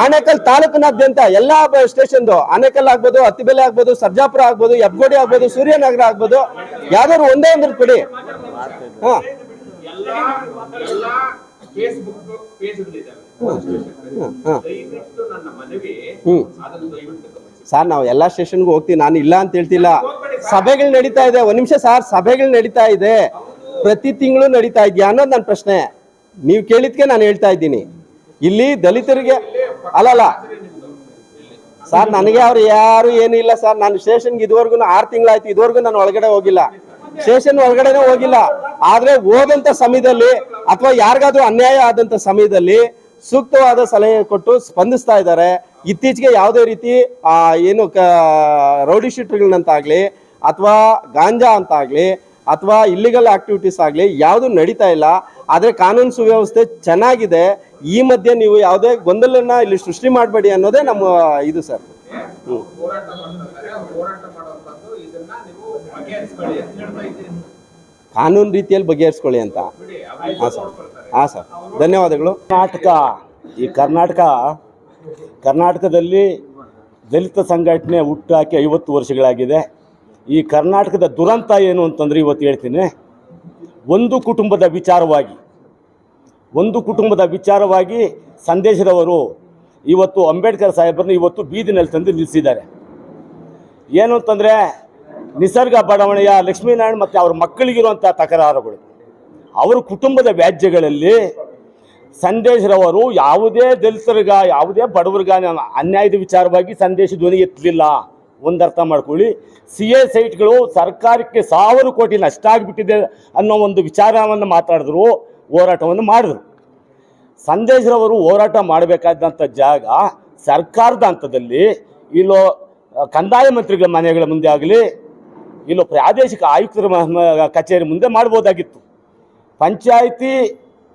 [SPEAKER 7] ಆನೇಕಲ್ ತಾಲೂಕಿನಾದ್ಯಂತ ಎಲ್ಲಾ ಸ್ಟೇಷನ್, ಆನೇಕಲ್ ಆಗ್ಬೋದು, ಅತ್ತಿಬೆಲೆ ಆಗ್ಬೋದು, ಸರ್ಜಾಪುರ ಆಗ್ಬೋದು, ಹೆಬ್ಗೋಡಿ ಆಗ್ಬೋದು, ಸೂರ್ಯನಗರ ಆಗ್ಬೋದು, ಯಾವ್ದಾದ್ರು ಒಂದೇ ಒಂದು ಕೊಡಿ.
[SPEAKER 3] ಫೇಸ್ಬುಕ್ ಪೇಜ್ಗಳಿದ್ದಾವೆ ಪೊಲೀಸ್ ಸ್ಟೇಷನ್ ದಯವಿಟ್ಟು ನನ್ನ ಮನವಿ ಅದನ್ನು ದಯವಿಟ್ಟು ಗಮನಿಸಿ
[SPEAKER 7] ಸರ್. ನಾವು ಎಲ್ಲ ಸ್ಟೇಷನ್ಗೂ ಹೋಗ್ತೀವಿ, ನಾನು ಇಲ್ಲ ಅಂತ ಹೇಳ್ತಿಲ್ಲ. ಸಭೆಗಳು ನಡೀತಾ ಇದೆ, ಒಂದ್ ನಿಮಿಷ ಸರ್, ಸಭೆಗಳು ನಡೀತಾ ಇದೆ, ಪ್ರತಿ ತಿಂಗಳು ನಡೀತಾ ಇದೆಯಾ ಅನ್ನೋದು ನನ್ನ ಪ್ರಶ್ನೆ. ನೀವು ಕೇಳಿದ್ಕೆ ನಾನು ಹೇಳ್ತಾ ಇದ್ದೀನಿ. ಇಲ್ಲಿ ದಲಿತರಿಗೆ ಅಲ್ಲಲ್ಲ ಸರ್, ನನಗೆ ಅವ್ರು ಯಾರು ಏನು ಇಲ್ಲ ಸರ್. ನಾನು ಸ್ಟೇಷನ್ಗೆ ಇದುವರೆಗೂ 6 ತಿಂಗಳಾಯ್ತು, ಇದುವರೆಗೂ ನಾನು ಒಳಗಡೆ ಹೋಗಿಲ್ಲ, ಸ್ಟೇಷನ್ ಒಳಗಡೆನೆ ಹೋಗಿಲ್ಲ. ಆದ್ರೆ ಹೋದಂತ ಸಮಯದಲ್ಲಿ ಅಥವಾ ಯಾರಿಗಾದ್ರೂ ಅನ್ಯಾಯ ಆದಂತ ಸಮಯದಲ್ಲಿ ಸೂಕ್ತವಾದ ಸಲಹೆ ಕೊಟ್ಟು ಸ್ಪಂದಿಸ್ತಾ ಇದ್ದಾರೆ. ಇತ್ತೀಚೆಗೆ ಯಾವುದೇ ರೀತಿ ಏನು ರೌಡಿ ಶೀಟರ್ಗಳಂತಾಗ್ಲಿ ಅಥವಾ ಗಾಂಜಾ ಅಂತಾಗ್ಲಿ ಅಥವಾ ಇಲ್ಲಿಗಲ್ ಆಕ್ಟಿವಿಟೀಸ್ ಆಗಲಿ ಯಾವುದು ನಡೀತಾ ಇಲ್ಲ. ಆದರೆ ಕಾನೂನು ಸುವ್ಯವಸ್ಥೆ ಚೆನ್ನಾಗಿದೆ. ಈ ಮಧ್ಯೆ ನೀವು ಯಾವುದೇ ಗೊಂದಲನ ಇಲ್ಲಿ ಸೃಷ್ಟಿ ಮಾಡಬೇಡಿ ಅನ್ನೋದೇ ನಮ್ಮ ಇದು ಸರ್.
[SPEAKER 3] ಹೋರಾಟ ಮಾಡ್ತಾರೆ, ಹೋರಾಟ ಮಾಡುವಂತದ್ದು ಇದನ್ನ ನೀವು ಬಗೆಹರಿಸ್ಕೊಳ್ಳಿ ಅಂತ ಹೇಳ್ತಾ ಇದ್ದೀನಿ.
[SPEAKER 7] ಕಾನೂನು ರೀತಿಯಲ್ಲಿ ಬಗೆಹರಿಸ್ಕೊಳ್ಳಿ ಅಂತ. ಹಾಂ ಸರ್, ಹಾಂ ಸರ್, ಧನ್ಯವಾದಗಳು. ಕರ್ನಾಟಕದಲ್ಲಿ ದಲಿತ ಸಂಘಟನೆ ಹುಟ್ಟಾಕಿ 50 ವರ್ಷಗಳಾಗಿದೆ. ಈ ಕರ್ನಾಟಕದ ದುರಂತ ಏನು ಅಂತಂದರೆ ಇವತ್ತು ಹೇಳ್ತೀನಿ. ಒಂದು ಕುಟುಂಬದ ವಿಚಾರವಾಗಿ ಸಂದೇಶದವರು ಇವತ್ತು ಅಂಬೇಡ್ಕರ್ ಸಾಹೇಬರನ್ನು ಇವತ್ತು ಬೀದಿನಲ್ಲಿ ತಂದು ನಿಲ್ಲಿಸಿದ್ದಾರೆ. ಏನು ಅಂತಂದರೆ ನಿಸರ್ಗ ಬಡಾವಣೆಯ ಲಕ್ಷ್ಮೀನಾರಾಯಣ ಮತ್ತು ಅವರ ಮಕ್ಕಳಿಗಿರುವಂಥ ತಕರಾರುಗಳು, ಅವರ ಕುಟುಂಬದ ವ್ಯಾಜ್ಯಗಳಲ್ಲಿ ಸಂದೇಶರವರು ಯಾವುದೇ ದಲಿತರಿಗ ಯಾವುದೇ ಬಡವರಿಗ ಅನ್ಯಾಯದ ವಿಚಾರವಾಗಿ ಸಂದೇಶ ಧ್ವನಿ ಎತ್ತಲಿಲ್ಲ. ಒಂದರ್ಥ ಮಾಡ್ಕೊಳ್ಳಿ. CA ಸೈಟ್ಗಳು ಸರ್ಕಾರಕ್ಕೆ 1000 ಕೋಟಿ ನಷ್ಟ ಆಗಿಬಿಟ್ಟಿದೆ ಅನ್ನೋ ಒಂದು ವಿಚಾರವನ್ನು ಮಾತಾಡಿದ್ರು, ಹೋರಾಟವನ್ನು ಮಾಡಿದ್ರು. ಸಂದೇಶರವರು ಹೋರಾಟ ಮಾಡಬೇಕಾದಂಥ ಜಾಗ ಸರ್ಕಾರದ ಹಂತದಲ್ಲಿ, ಇಲ್ಲೋ ಕಂದಾಯ ಮಂತ್ರಿಗಳ ಮನೆಗಳ ಮುಂದೆ ಆಗಲಿ, ಇಲ್ಲೋ ಪ್ರಾದೇಶಿಕ ಆಯುಕ್ತರ ಕಚೇರಿ ಮುಂದೆ ಮಾಡ್ಬೋದಾಗಿತ್ತು. ಪಂಚಾಯಿತಿ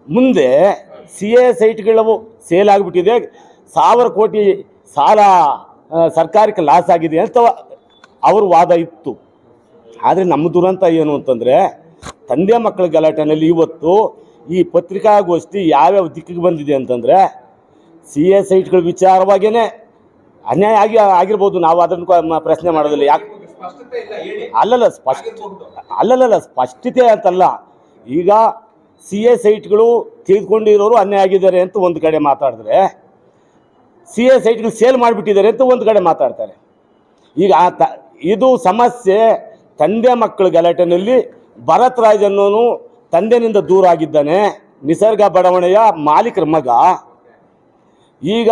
[SPEAKER 7] ಮುಂದೆ CA ಸೈಟ್ಗಳು ಸೇಲ್ ಆಗಿಬಿಟ್ಟಿದೆ, 1000 ಕೋಟಿ ಸಾಲ ಸರ್ಕಾರಕ್ಕೆ ಲಾಸ್ ಆಗಿದೆ ಅಂತ ಅವ್ರ ವಾದ ಇತ್ತು. ಆದರೆ ನಮ್ಮ ದುರಂತ ಏನು ಅಂತಂದರೆ ತಂದೆ ಮಕ್ಕಳ ಗಲಾಟೆನಲ್ಲಿ ಇವತ್ತು ಈ ಪತ್ರಿಕಾಗೋಷ್ಠಿ ಯಾವ್ಯಾವ ದಿಕ್ಕಿಗೆ ಬಂದಿದೆ ಅಂತಂದರೆ CA ಸೈಟ್ಗಳ ವಿಚಾರವಾಗಿಯೇ ಅನ್ಯಾಯ ಆಗಿರ್ಬೋದು. ನಾವು ಅದನ್ನು ಪ್ರಶ್ನೆ ಮಾಡೋದಿಲ್ಲ. ಯಾಕೆ ಅಲ್ಲಲ್ಲ ಸ್ಪಷ್ಟತೆ ಅಂತಲ್ಲ. ಈಗ CA ಸೈಟ್ಗಳು ತೆಗೆದುಕೊಂಡಿರೋರು ಅನ್ಯಾಯ ಆಗಿದ್ದಾರೆ ಅಂತ ಒಂದು ಕಡೆ ಮಾತಾಡಿದ್ರೆ, CA ಸೈಟ್ಗಳು ಸೇಲ್ ಮಾಡಿಬಿಟ್ಟಿದ್ದಾರೆ ಅಂತ ಒಂದು ಕಡೆ ಮಾತಾಡ್ತಾರೆ. ಈಗ ಇದು ಸಮಸ್ಯೆ. ತಂದೆ ಮಕ್ಕಳ ಗಲಾಟೆನಲ್ಲಿ ಭರತ್ ರಾಜ್ ಅನ್ನೋನು ತಂದೆನಿಂದ ದೂರ ಆಗಿದ್ದಾನೆ, ನಿಸರ್ಗ ಬಡಾವಣೆಯ ಮಾಲೀಕರ ಮಗ. ಈಗ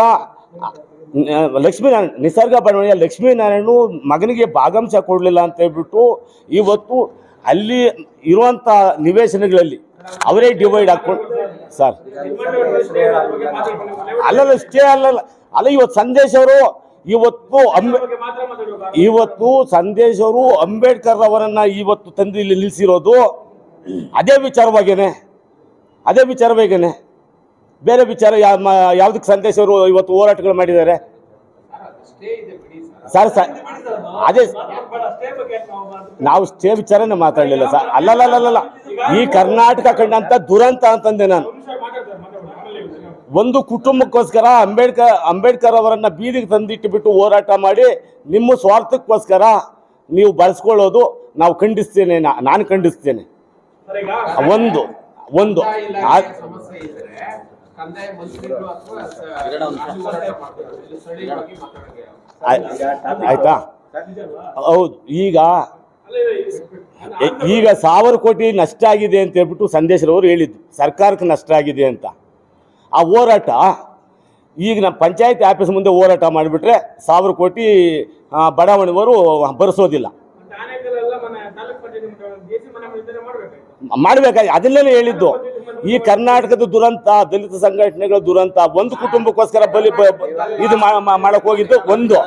[SPEAKER 7] ನಿಸರ್ಗ ಬಡಾವಣೆಯ ಲಕ್ಷ್ಮೀನಾರಾಯಣನು ಮಗನಿಗೆ ಭಾಗಂಶ ಕೊಡಲಿಲ್ಲ ಅಂತ ಹೇಳ್ಬಿಟ್ಟು ಇವತ್ತು ಅಲ್ಲಿ ಇರುವಂಥ ನಿವೇಶನಗಳಲ್ಲಿ ಅವರೇ ಡಿವೈಡ್ ಹಾಕ್ಕೊಂಡು ಸರ್ ಅಲ್ಲ ಇವತ್ತು ಸಂದೇಶ್ ಅವರು ಇವತ್ತು ಸಂದೇಶ್ ಅವರು ಅಂಬೇಡ್ಕರ್ ಅವರನ್ನ ಇವತ್ತು ತಂದು ಇಲ್ಲಿ ನಿಲ್ಲಿಸಿರೋದು ಅದೇ ವಿಚಾರವಾಗೇನೆ. ಬೇರೆ ವಿಚಾರ ಯಾವುದಕ್ಕೆ ಸಂದೇಶ್ ಅವರು ಇವತ್ತು ಹೋರಾಟಗಳು ಮಾಡಿದ್ದಾರೆ ಸರ್? ಅದೇ ನಾವು ಸ್ಟೇ ವಿಚಾರನೇ ಮಾತಾಡಲಿಲ್ಲ ಸರ್. ಅಲ್ಲಲ್ಲ, ಈ ಕರ್ನಾಟಕ ಕಂಡಂತ ದುರಂತ ಅಂತಂದೆ ನಾನು. ಒಂದು ಕುಟುಂಬಕ್ಕೋಸ್ಕರ ಅಂಬೇಡ್ಕರ್ ಅವರನ್ನ ಬೀದಿಗೆ ತಂದಿಟ್ಟುಬಿಟ್ಟು ಹೋರಾಟ ಮಾಡಿ ನಿಮ್ಮ ಸ್ವಾರ್ಥಕ್ಕೋಸ್ಕರ ನೀವು ಬಳಸ್ಕೊಳ್ಳೋದು ನಾವು ಖಂಡಿಸ್ತೇನೆ, ನಾನು ಖಂಡಿಸ್ತೇನೆ. ಒಂದು ಆಯ್ತಾ? ಹೌದು. ಈಗ 1000 ಕೋಟಿ ನಷ್ಟ ಆಗಿದೆ ಅಂತ ಹೇಳ್ಬಿಟ್ಟು ಸಂದೇಶರವರು ಹೇಳಿದ್ದು, ಸರ್ಕಾರಕ್ಕೆ ನಷ್ಟ ಆಗಿದೆ ಅಂತ. ಆ ಹೋರಾಟ ಈಗ ನಮ್ಮ ಪಂಚಾಯತಿ ಆಫೀಸ್ ಮುಂದೆ ಹೋರಾಟ ಮಾಡಿಬಿಟ್ರೆ 1000 ಕೋಟಿ ಬಡಾವಣೆಯವರು ಬರೆಸೋದಿಲ್ಲ. ಮಾಡಬೇಕಾಗಿ ಅದನ್ನೇ ಹೇಳಿದ್ದು. ಈ ಕರ್ನಾಟಕದ ದುರಂತ, ದಲಿತ ಸಂಘಟನೆಗಳ ದುರಂತ, ಒಂದು ಕುಟುಂಬಕ್ಕೋಸ್ಕರ ಇದು ಮಾಡಕ್ ಹೋಗಿದ್ದು ಒಂದು.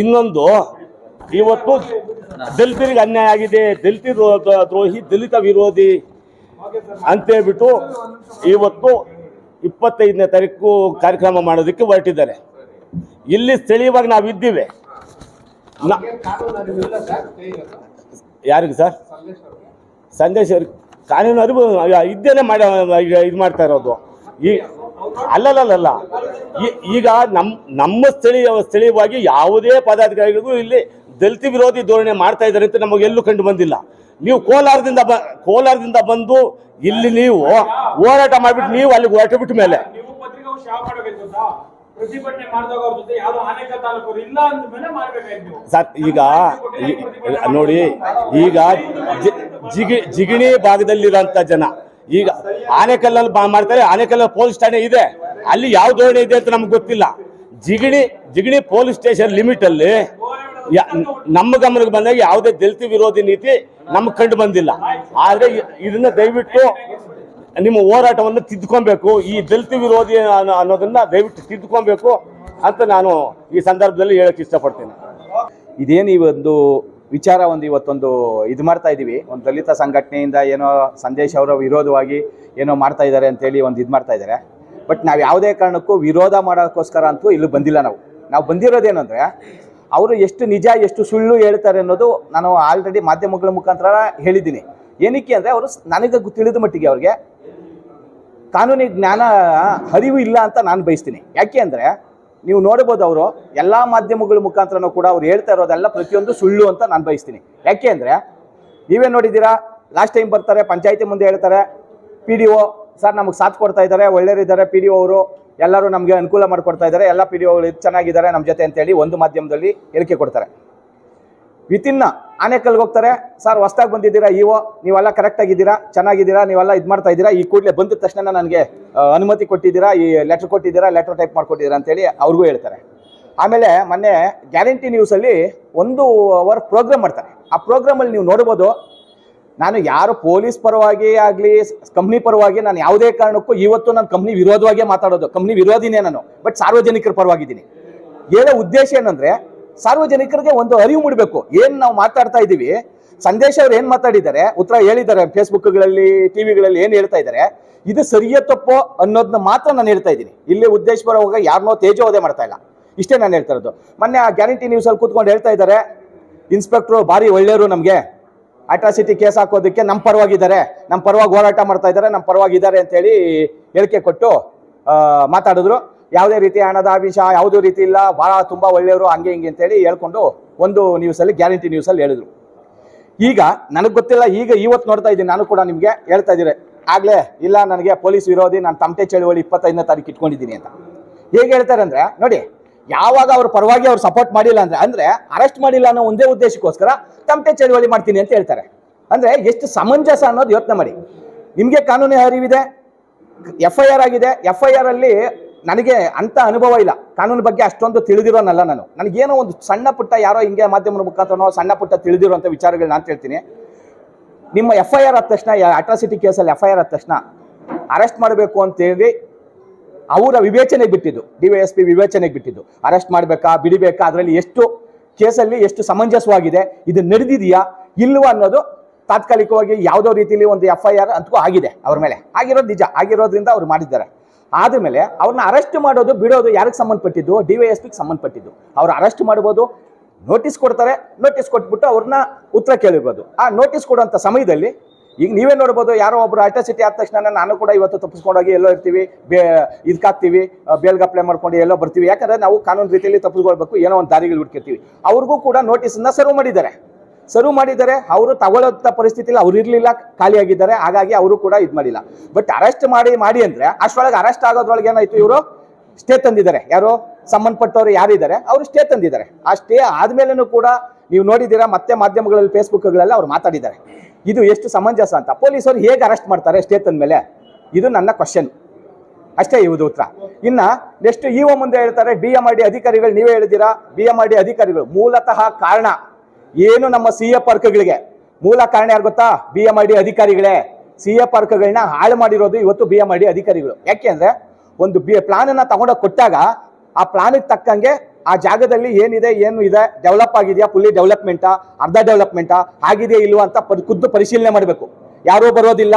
[SPEAKER 7] ಇನ್ನೊಂದು ಇವತ್ತು ದಲಿತರಿಗೆ ಅನ್ಯಾಯ ಆಗಿದೆ, ದಲಿತ ದ್ರೋಹಿ, ದಲಿತ ವಿರೋಧಿ ಅಂತೇಳ್ಬಿಟ್ಟು ಇವತ್ತು 25ನೇ ತಾರೀಕು ಕಾರ್ಯಕ್ರಮ ಮಾಡೋದಕ್ಕೆ ಹೊರಟಿದ್ದಾರೆ. ಇಲ್ಲಿ ಸ್ಥಳೀಯವಾಗಿ ನಾವಿದ್ದೀವಿ. ಯಾರಿಗೆ ಸರ್? ಸಂದೇಶ್ ಅವ್ರಿಗೆ ಕಾನೂನು ಅರಿವು ಇದ್ದೇನೆ ಇದು ಮಾಡ್ತಾ ಇರೋದು. ಅಲ್ಲಲ್ಲ, ಈಗ ನಮ್ಮ ಸ್ಥಳೀಯವಾಗಿ ಯಾವುದೇ ಪದಾಧಿಕಾರಿಗಳಿಗೂ ಇಲ್ಲಿ
[SPEAKER 8] ದಲಿತ ವಿರೋಧಿ ಧೋರಣೆ ಮಾಡ್ತಾ ಇದ್ದಾರೆ ಅಂತ ನಮಗೆ ಎಲ್ಲೂ ಕಂಡು ಬಂದಿಲ್ಲ. ನೀವು ಕೋಲಾರದಿಂದ ಬಂದು ಇಲ್ಲಿ ನೀವು ಹೋರಾಟ ಮಾಡ್ಬಿಟ್ಟು ನೀವು ಅಲ್ಲಿಗೆ ಹೊರಟು ಬಿಟ್ಟ ಮೇಲೆ
[SPEAKER 2] ನೀವು ಪತ್ರಿಕಾಗೋಷ್ಠಿ ಯಾವ ಮಾಡ್ಬೇಕು ಗೊತ್ತಾ? ಪ್ರತಿಭಟನೆ ಮಾಡಿದಾಗ ಅವ್ರ ಜೊತೆ ಯಾವ್ದೋ ಆನೇಕಲ್ ತಾಲೂಕು ಇಲ್ಲ ಅಂದ ಮೇಲೆ ಮಾಡ್ಬೇಕಾಯ್ತು ನೀವು.
[SPEAKER 8] ಸರ್ ಈಗ ನೋಡಿ, ಈಗ ಜಿಗಣಿ ಭಾಗದಲ್ಲಿರೋಂಥ ಜನ ಈಗ ಆನೇಕಲ್ಲಲ್ಲಿ ಮಾಡ್ತಾರೆ. ಆನೇಕಲ್ಲ ಪೊಲೀಸ್ ಠಾಣೆ ಇದೆ, ಅಲ್ಲಿ ಯಾವ ಧೋರಣೆ ಇದೆ ಅಂತ ನಮ್ಗೆ ಗೊತ್ತಿಲ್ಲ. ಜಿಗಣಿ ಪೊಲೀಸ್ ಸ್ಟೇಷನ್ ಲಿಮಿಟ್ ಅಲ್ಲಿ ನಮ್ಮ ಗಮನಕ್ಕೆ ಬಂದಾಗ ಯಾವುದೇ ದಲಿತ ವಿರೋಧಿ ನೀತಿ ನಮ್ಗೆ ಕಂಡು ಬಂದಿಲ್ಲ. ಆದ್ರೆ ಇದನ್ನ ದಯವಿಟ್ಟು ನಿಮ್ಮ ಹೋರಾಟವನ್ನು ತಿದ್ದುಕೊಬೇಕು, ಈ ದಲಿತ ವಿರೋಧಿ ಅನ್ನೋದನ್ನ ದಯವಿಟ್ಟು ತಿದ್ದುಕೊಬೇಕು ಅಂತ ನಾನು ಈ ಸಂದರ್ಭದಲ್ಲಿ ಹೇಳಕ್ ಇಷ್ಟಪಡ್ತೀನಿ.
[SPEAKER 9] ಇದೇನು ಈ ಒಂದು ವಿಚಾರ ಇವತ್ತೊಂದು ಇದು ಮಾಡ್ತಾ ಇದ್ದೀವಿ, ಒಂದು ದಲಿತ ಸಂಘಟನೆಯಿಂದ ಏನೋ ಸಂದೇಶ್ ಅವರ ವಿರೋಧವಾಗಿ ಏನೋ ಮಾಡ್ತಾ ಇದ್ದಾರೆ ಅಂತೇಳಿ ಒಂದು ಇದು ಮಾಡ್ತಾ ಇದ್ದಾರೆ. ಬಟ್ ನಾವು ಯಾವುದೇ ಕಾರಣಕ್ಕೂ ವಿರೋಧ ಮಾಡೋಕ್ಕೋಸ್ಕರ ಅಂತೂ ಇಲ್ಲಿ ಬಂದಿಲ್ಲ. ನಾವು ಬಂದಿರೋದೇನೆಂದರೆ ಅವರು ಎಷ್ಟು ನಿಜ ಎಷ್ಟು ಸುಳ್ಳು ಹೇಳ್ತಾರೆ ಅನ್ನೋದು ನಾನು ಆಲ್ರೆಡಿ ಮಾಧ್ಯಮಗಳ ಮುಖಾಂತರ ಹೇಳಿದ್ದೀನಿ. ಏನಕ್ಕೆ ಅಂದರೆ ಅವರು ನನಗೆ ತಿಳಿದ ಮಟ್ಟಿಗೆ ಅವ್ರಿಗೆ ಕಾನೂನಿನ ಜ್ಞಾನ ಅರಿವು ಇಲ್ಲ ಅಂತ ನಾನು ಬಯಸ್ತೀನಿ. ಯಾಕೆ ಅಂದರೆ ನೀವು ನೋಡ್ಬೋದು, ಅವರು ಎಲ್ಲ ಮಾಧ್ಯಮಗಳ ಮುಖಾಂತರನೂ ಕೂಡ ಅವ್ರು ಹೇಳ್ತಾ ಇರೋದೆಲ್ಲ ಪ್ರತಿಯೊಂದು ಸುಳ್ಳು ಅಂತ ನಾನು ಬಯಸ್ತೀನಿ. ಯಾಕೆ ಅಂದರೆ ನೀವೇ ನೋಡಿದ್ದೀರಾ, ಲಾಸ್ಟ್ ಟೈಮ್ ಬರ್ತಾರೆ ಪಂಚಾಯತಿ ಮುಂದೆ ಹೇಳ್ತಾರೆ PDO ಸರ್ ನಮಗೆ ಸಾಥ್ ಕೊಡ್ತಾ ಇದ್ದಾರೆ, ಒಳ್ಳೆಯರಿದ್ದಾರೆ PDO ಅವರು, ಎಲ್ಲರೂ ನಮಗೆ ಅನುಕೂಲ ಮಾಡಿಕೊಡ್ತಾ ಇದ್ದಾರೆ, ಎಲ್ಲ PDOಗಳು ಚೆನ್ನಾಗಿದ್ದಾರೆ ನಮ್ಮ ಜೊತೆ ಅಂತೇಳಿ ಒಂದು ಮಾಧ್ಯಮದಲ್ಲಿ ಹೇಳಿಕೆ ಕೊಡ್ತಾರೆ. ವಿತಿನ್ ಆನೇಕಲ್ಗೆ ಹೋಗ್ತಾರೆ, ಸರ್ ಹೊಸ್ದಾಗಿ ಬಂದಿದ್ದೀರಾ ನೀವೆಲ್ಲ ಕರೆಕ್ಟಾಗಿದ್ದೀರಾ, ಚೆನ್ನಾಗಿದ್ದೀರಾ, ನೀವೆಲ್ಲ ಇದು ಮಾಡ್ತಾ ಇದ್ದೀರಾ, ಈ ಕೂಡಲೇ ಬಂದ ತಕ್ಷಣ ನನಗೆ ಅನುಮತಿ ಕೊಟ್ಟಿದ್ದೀರಾ, ಈ ಲೆಟ್ರ್ ಕೊಟ್ಟಿದ್ದೀರಾ, ಲೆಟ್ರ್ ಟೈಪ್ ಮಾಡ್ಕೊಟ್ಟಿದ್ದೀರಾ ಅಂತೇಳಿ ಅವ್ರಿಗೂ ಹೇಳ್ತಾರೆ. ಆಮೇಲೆ ಮೊನ್ನೆ ಗ್ಯಾರಂಟಿ ನ್ಯೂಸಲ್ಲಿ 1 ಅವರ್ ಪ್ರೋಗ್ರಾಮ್ ಮಾಡ್ತಾರೆ. ಆ ಪ್ರೋಗ್ರಾಮಲ್ಲಿ ನೀವು ನೋಡ್ಬೋದು, ನಾನು ಯಾರು ಪೊಲೀಸ್ ಪರವಾಗಿ ಆಗಲಿ ಕಂಪ್ನಿ ಪರವಾಗಿ ನಾನು ಯಾವುದೇ ಕಾರಣಕ್ಕೂ ಇವತ್ತು ನಾನು ಕಂಪ್ನಿ ವಿರೋಧವಾಗಿಯೇ ಮಾತಾಡೋದು, ಕಂಪ್ನಿ ವಿರೋಧಿನೇ ನಾನು. ಬಟ್ ಸಾರ್ವಜನಿಕರ ಪರವಾಗಿದ್ದೀನಿ. ಹೇಳೋ ಉದ್ದೇಶ ಏನಂದರೆ ಸಾರ್ವಜನಿಕರಿಗೆ ಒಂದು ಅರಿವು ಮೂಡಬೇಕು. ಏನು ನಾವು ಮಾತಾಡ್ತಾ ಇದ್ದೀವಿ, ಸಂದೇಶ್ ಅವ್ರು ಏನು ಮಾತಾಡಿದ್ದಾರೆ, ಉತ್ತರ ಹೇಳಿದ್ದಾರೆ ಫೇಸ್ಬುಕ್ಗಳಲ್ಲಿ ಟಿವಿಗಳಲ್ಲಿ ಏನು ಹೇಳ್ತಾ ಇದ್ದಾರೆ, ಇದು ಸರಿಯೋ ತಪ್ಪೋ ಅನ್ನೋದನ್ನ ಮಾತ್ರ ನಾನು ಹೇಳ್ತಾ ಇದ್ದೀನಿ. ಇಲ್ಲಿ ಉದ್ದೇಶಪರವಾಗಿ ಯಾರನ್ನೋ ತೇಜೋವಧೆ ಮಾಡ್ತಾ ಇಲ್ಲ, ಇಷ್ಟೇ ನಾನು ಹೇಳ್ತಾ ಇರೋದು. ಮೊನ್ನೆ ಆ ಗ್ಯಾರಂಟಿ ನ್ಯೂಸಲ್ಲಿ ಕೂತ್ಕೊಂಡು ಹೇಳ್ತಾ ಇದ್ದಾರೆ, ಇನ್ಸ್ಪೆಕ್ಟ್ರು ಭಾರಿ ಒಳ್ಳೆಯವರು, ನಮಗೆ ಅಟ್ರಾಸಿಟಿ ಕೇಸ್ ಹಾಕೋದಕ್ಕೆ ನಮ್ಮ ಪರವಾಗಿದ್ದಾರೆ, ನಮ್ಮ ಪರವಾಗಿ ಹೋರಾಟ ಮಾಡ್ತಾ ಇದ್ದಾರೆ, ನಮ್ಮ ಪರವಾಗಿದ್ದಾರೆ ಅಂತೇಳಿ ಹೇಳಿಕೆ ಕೊಟ್ಟು ಮಾತಾಡಿದ್ರು. ಯಾವುದೇ ರೀತಿ ಹಣದ ಆಮಿಷ ಯಾವುದೇ ರೀತಿ ಇಲ್ಲ, ಭಾಳ ತುಂಬ ಒಳ್ಳೆಯವರು, ಹಂಗೆ ಹಿಂಗೆ ಅಂತೇಳಿ ಹೇಳ್ಕೊಂಡು ಒಂದು ನ್ಯೂಸಲ್ಲಿ ಗ್ಯಾರಂಟಿ ನ್ಯೂಸಲ್ಲಿ ಹೇಳಿದ್ರು. ಈಗ ನನಗೆ ಗೊತ್ತಿಲ್ಲ, ಈಗ ಇವತ್ತು ನೋಡ್ತಾ ಇದ್ದೀನಿ, ನಾನು ಕೂಡ ನಿಮಗೆ ಹೇಳ್ತಾ ಇದ್ದೀರಿ ಆಗಲೇ ಇಲ್ಲ ನನಗೆ ಪೊಲೀಸ್ ವಿರೋಧಿ, ನಾನು ತಮಟೆ ಚಳುವಳಿ 25ನೇ ತಾರೀಕು ಇಟ್ಕೊಂಡಿದ್ದೀನಿ ಅಂತ. ಹೇಗೆ ಹೇಳ್ತಾರೆ ಅಂದರೆ ನೋಡಿ, ಯಾವಾಗ ಅವ್ರ ಪರವಾಗಿ ಅವ್ರು ಸಪೋರ್ಟ್ ಮಾಡಿಲ್ಲ ಅಂದರೆ ಅರೆಸ್ಟ್ ಮಾಡಿಲ್ಲ ಅನ್ನೋ ಒಂದೇ ಉದ್ದೇಶಕ್ಕೋಸ್ಕರ ತಮಟೆ ಚಳುವಳಿ ಮಾಡ್ತೀನಿ ಅಂತ ಹೇಳ್ತಾರೆ. ಅಂದರೆ ಎಷ್ಟು ಸಮಂಜಸ ಅನ್ನೋದು ಯೋಚನೆ ಮಾಡಿ. ನಿಮಗೆ ಕಾನೂನು ಅರಿವಿದೆ, FIR ಆಗಿದೆ, FIR ಅಲ್ಲಿ ನನಗೆ ಅಂಥ ಅನುಭವ ಇಲ್ಲ, ಕಾನೂನು ಬಗ್ಗೆ ಅಷ್ಟೊಂದು ತಿಳಿದಿರೋನಲ್ಲ ನಾನು. ನನಗೇನೋ ಒಂದು ಸಣ್ಣ ಪುಟ್ಟ ಯಾರೋ ಹಿಂಗೆ ಮಾಧ್ಯಮದ ಮುಖಾಂತರ ಸಣ್ಣ ಪುಟ್ಟ ತಿಳಿದಿರೋಂಥ ವಿಚಾರಗಳು ನಾನು ಹೇಳ್ತೀನಿ. ನಿಮ್ಮ FIR ಆದ ತಕ್ಷಣ, ಅಟ್ರಾಸಿಟಿ ಕೇಸಲ್ಲಿ FIR ಆದ ತಕ್ಷಣ ಅರೆಸ್ಟ್ ಮಾಡಬೇಕು ಅಂತೇಳಿ ಅವರ ವಿವೇಚನೆಗೆ ಬಿಟ್ಟಿದ್ದು, DYSP ವಿವೇಚನೆಗೆ ಬಿಟ್ಟಿದ್ದು, ಅರೆಸ್ಟ್ ಮಾಡಬೇಕಾ ಬಿಡಬೇಕಾ, ಅದರಲ್ಲಿ ಎಷ್ಟು ಕೇಸಲ್ಲಿ ಎಷ್ಟು ಸಮಂಜಸವಾಗಿದೆ, ಇದು ನಡೆದಿದೆಯಾ ಇಲ್ವಾ ಅನ್ನೋದು ತಾತ್ಕಾಲಿಕವಾಗಿ ಯಾವುದೋ ರೀತಿಯಲ್ಲಿ ಒಂದು FIR ಅಂತೂ ಆಗಿದೆ ಅವ್ರ ಮೇಲೆ, ಆಗಿರೋದು ನಿಜ, ಆಗಿರೋದ್ರಿಂದ ಅವ್ರು ಮಾಡಿದ್ದಾರೆ. ಆದಮೇಲೆ ಅವ್ರನ್ನ ಅರೆಸ್ಟ್ ಮಾಡೋದು ಬಿಡೋದು ಯಾರಿಗೆ ಸಂಬಂಧಪಟ್ಟಿದ್ದು? DYSPಗೆ ಸಂಬಂಧಪಟ್ಟಿದ್ದು. ಅವ್ರು ಅರೆಸ್ಟ್ ಮಾಡ್ಬೋದು, ನೋಟಿಸ್ ಕೊಡ್ತಾರೆ, ನೋಟಿಸ್ ಕೊಟ್ಬಿಟ್ಟು ಅವ್ರನ್ನ ಉತ್ತರ ಕೇಳಿರ್ಬೋದು. ಆ ನೋಟಿಸ್ ಕೊಡುವಂಥ ಸಮಯದಲ್ಲಿ ಈಗ ನೀವೇ ನೋಡ್ಬೋದು, ಯಾರೋ ಒಬ್ಬರು ಅಟ್ರಾಸಿಟಿ ಆದ ತಕ್ಷಣ ನಾನು ಕೂಡ ಇವತ್ತು ತಪ್ಪಿಸ್ಕೊಂಡೋಗಿ ಎಲ್ಲೋ ಇರ್ತೀವಿ, ಇದಕ್ಕಾಗ್ತೀವಿ, ಬೇಲ್ಗೆ ಅಪ್ಲೈ ಮಾಡ್ಕೊಂಡು ಎಲ್ಲೋ ಬರ್ತೀವಿ. ಯಾಕಂದರೆ ನಾವು ಕಾನೂನು ರೀತಿಯಲ್ಲಿ ತಪ್ಪಿಸ್ಕೊಳ್ಬೇಕು, ಏನೋ ಒಂದು ದಾರಿಗಳು ಹುಡ್ಕಿರ್ತೀವಿ. ಅವ್ರಿಗೂ ಕೂಡ ನೋಟಿಸನ್ನು ಸರ್ವ್ ಮಾಡಿದ್ದಾರೆ. ಅವರು ತಗೊಳ್ಳೋಂಥ ಪರಿಸ್ಥಿತಿಯಲ್ಲಿ ಅವ್ರು ಇರಲಿಲ್ಲ, ಖಾಲಿಯಾಗಿದ್ದಾರೆ, ಹಾಗಾಗಿ ಅವರು ಕೂಡ ಇದು ಮಾಡಿಲ್ಲ. ಬಟ್ ಅರೆಸ್ಟ್ ಮಾಡಿ ಅಂದರೆ ಅಷ್ಟರೊಳಗೆ ಅರೆಸ್ಟ್ ಆಗೋದ್ರೊಳಗೆ ಏನಾಯಿತು, ಇವರು ಸ್ಟೇ ತಂದಿದ್ದಾರೆ. ಯಾರು ಸಂಬಂಧಪಟ್ಟವರು ಯಾರಿದ್ದಾರೆ ಅವರು ಸ್ಟೇ ತಂದಿದ್ದಾರೆ. ಆ ಸ್ಟೇ ಆದಮೇಲೂ ಕೂಡ ನೀವು ನೋಡಿದ್ದೀರಾ, ಮತ್ತೆ ಮಾಧ್ಯಮಗಳಲ್ಲಿ ಫೇಸ್ಬುಕ್ಗಳಲ್ಲಿ ಅವ್ರು ಮಾತಾಡಿದ್ದಾರೆ. ಇದು ಎಷ್ಟು ಸಮಂಜಸ ಅಂತ. ಪೊಲೀಸರು ಹೇಗೆ ಅರೆಸ್ಟ್ ಮಾಡ್ತಾರೆ ಸ್ಟೇ ತಂದ ಮೇಲೆ? ಇದು ನನ್ನ ಕ್ವಶನ್ ಅಷ್ಟೇ, ಇವುದು ಉತ್ತರ. ಇನ್ನು ನೆಕ್ಸ್ಟ್ EO ಮುಂದೆ ಹೇಳ್ತಾರೆ, BMRD ಅಧಿಕಾರಿಗಳು, ನೀವೇ ಹೇಳಿದ್ದೀರಾ BMRD ಅಧಿಕಾರಿಗಳು ಮೂಲತಃ ಕಾರಣ ಏನು ನಮ್ಮ CA ಪಾರ್ಕ್ಗಳಿಗೆ ಮೂಲ ಕಾರಣ ಯಾರು ಗೊತ್ತಾ? BMRD ಅಧಿಕಾರಿಗಳೇ. CA ಪಾರ್ಕ್ಗಳನ್ನ ಹಾಳು ಮಾಡಿರೋದು ಇವತ್ತು BMRD ಅಧಿಕಾರಿಗಳು. ಯಾಕೆ ಅಂದರೆ ಒಂದು ಪ್ಲಾನನ್ನು ತಗೊಂಡೋಗಿ ಕೊಟ್ಟಾಗ ಆ ಪ್ಲಾನಿಗೆ ತಕ್ಕಂಗೆ ಆ ಜಾಗದಲ್ಲಿ ಏನಿದೆ, ಏನು ಇದೆ, ಡೆವಲಪ್ ಆಗಿದೆಯಾ, ಫುಲ್ಲಿ ಡೆವಲಪ್ಮೆಂಟಾ, ಅರ್ಧ ಡೆವಲಪ್ಮೆಂಟಾ, ಆಗಿದೆಯಾ ಇಲ್ವಾ ಅಂತ ಖುದ್ದು ಪರಿಶೀಲನೆ ಮಾಡಬೇಕು. ಯಾರೂ ಬರೋದಿಲ್ಲ,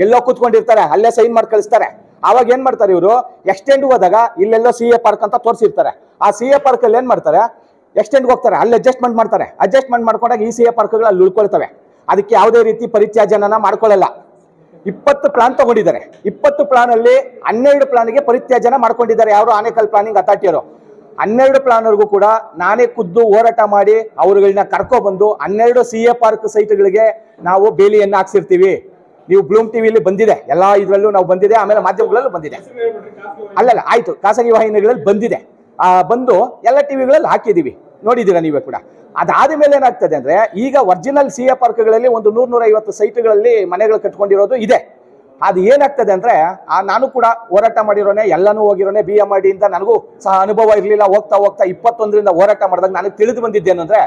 [SPEAKER 9] ಎಲ್ಲೋ ಕೂತ್ಕೊಂಡಿರ್ತಾರೆ, ಅಲ್ಲೇ ಸೈನ್ ಮಾಡಿ ಕಳಿಸ್ತಾರೆ. ಆವಾಗ ಏನು ಮಾಡ್ತಾರೆ ಇವರು, ಎಕ್ಸ್ಟೆಂಡ್ ಹೋದಾಗ ಇಲ್ಲೆಲ್ಲೋ CA ಪಾರ್ಕ್ ಅಂತ ತೋರಿಸಿರ್ತಾರೆ. ಆ CA ಪಾರ್ಕಲ್ಲಿ ಏನು ಮಾಡ್ತಾರೆ, ಎಕ್ಸ್ಟೆಂಡ್ಗೆ ಹೋಗ್ತಾರೆ, ಅಲ್ಲಿ ಅಡ್ಜಸ್ಟ್ಮೆಂಟ್ ಮಾಡ್ತಾರೆ. ಅಡ್ಜಸ್ಟ್ಮೆಂಟ್ ಮಾಡ್ಕೊಂಡಾಗ ಈ CA ಪಾರ್ಕ್ಗಳು ಅಲ್ಲಿ ಉಳ್ಕೊಳ್ತವೆ. ಅದಕ್ಕೆ ಯಾವುದೇ ರೀತಿ ಪರಿತ್ಯಾಜ್ಯನ ಮಾಡ್ಕೊಳ್ಳಲ್ಲ. 20 ಪ್ಲಾನ್ ತಗೊಂಡಿದ್ದಾರೆ. 20 ಪ್ಲಾನ್ ಅಲ್ಲಿ 12 ಪ್ಲಾನ್ಗೆ ಪರಿತ್ಯಾಜ್ಯನ ಮಾಡ್ಕೊಂಡಿದ್ದಾರೆ ಯಾರು? ಆನೇಕಲ್ ಪ್ಲಾನಿಂಗ್ ಅಥಾರಿಟಿಯವರು. 12 ಪ್ಲಾನರ್ಗೂ ಕೂಡ ನಾನೇ ಖುದ್ದು ಹೋರಾಟ ಮಾಡಿ ಅವರುಗಳನ್ನ ಕರ್ಕೊಬಂದು 12 CA ಪಾರ್ಕ್ ಸೈಟ್ಗಳಿಗೆ ನಾವು ಬೇಲಿಯನ್ನು ಹಾಕ್ಸಿರ್ತೀವಿ. ನೀವು ಬ್ಲೂಮ್ ಟಿವಿಲಿ ಬಂದಿದೆ, ಎಲ್ಲ ಇದರಲ್ಲೂ ನಾವು ಬಂದಿದೆ, ಆಮೇಲೆ ಮಾಧ್ಯಮಗಳಲ್ಲೂ ಬಂದಿದೆ. ಅಲ್ಲಲ್ಲ ಆಯ್ತು, ಖಾಸಗಿ ವಾಹಿನಿಗಳಲ್ಲಿ ಬಂದಿದೆ, ಬಂದು ಎಲ್ಲ ಟಿವಿಗಳಲ್ಲಿ ಹಾಕಿದೀವಿ, ನೋಡಿದ್ದೀರಾ ನೀವೇ ಕೂಡ. ಅದಾದ ಮೇಲೆ ಏನಾಗ್ತದೆ ಅಂದ್ರೆ, ಈಗ ಒರಿಜಿನಲ್ CA ಪಾರ್ಕ್ಗಳಲ್ಲಿ ಒಂದು 100-150 ಸೈಟ್ಗಳಲ್ಲಿ ಮನೆಗಳು ಕಟ್ಕೊಂಡಿರೋದು ಇದೆ. ಅದು ಏನಾಗ್ತದೆ ಅಂದ್ರೆ, ನಾನು ಕೂಡ ಹೋರಾಟ ಮಾಡಿರೋನೆ, ಎಲ್ಲನೂ ಹೋಗಿರೋನೆ, BMRD ಇಂದ ನನಗೂ ಸಹ ಅನುಭವ ಇರಲಿಲ್ಲ. ಹೋಗ್ತಾ 21ರಿಂದ ಹೋರಾಟ ಮಾಡಿದಾಗ ನನಗೆ ತಿಳಿದು ಬಂದಿದ್ದೇನೆಂದ್ರೆ,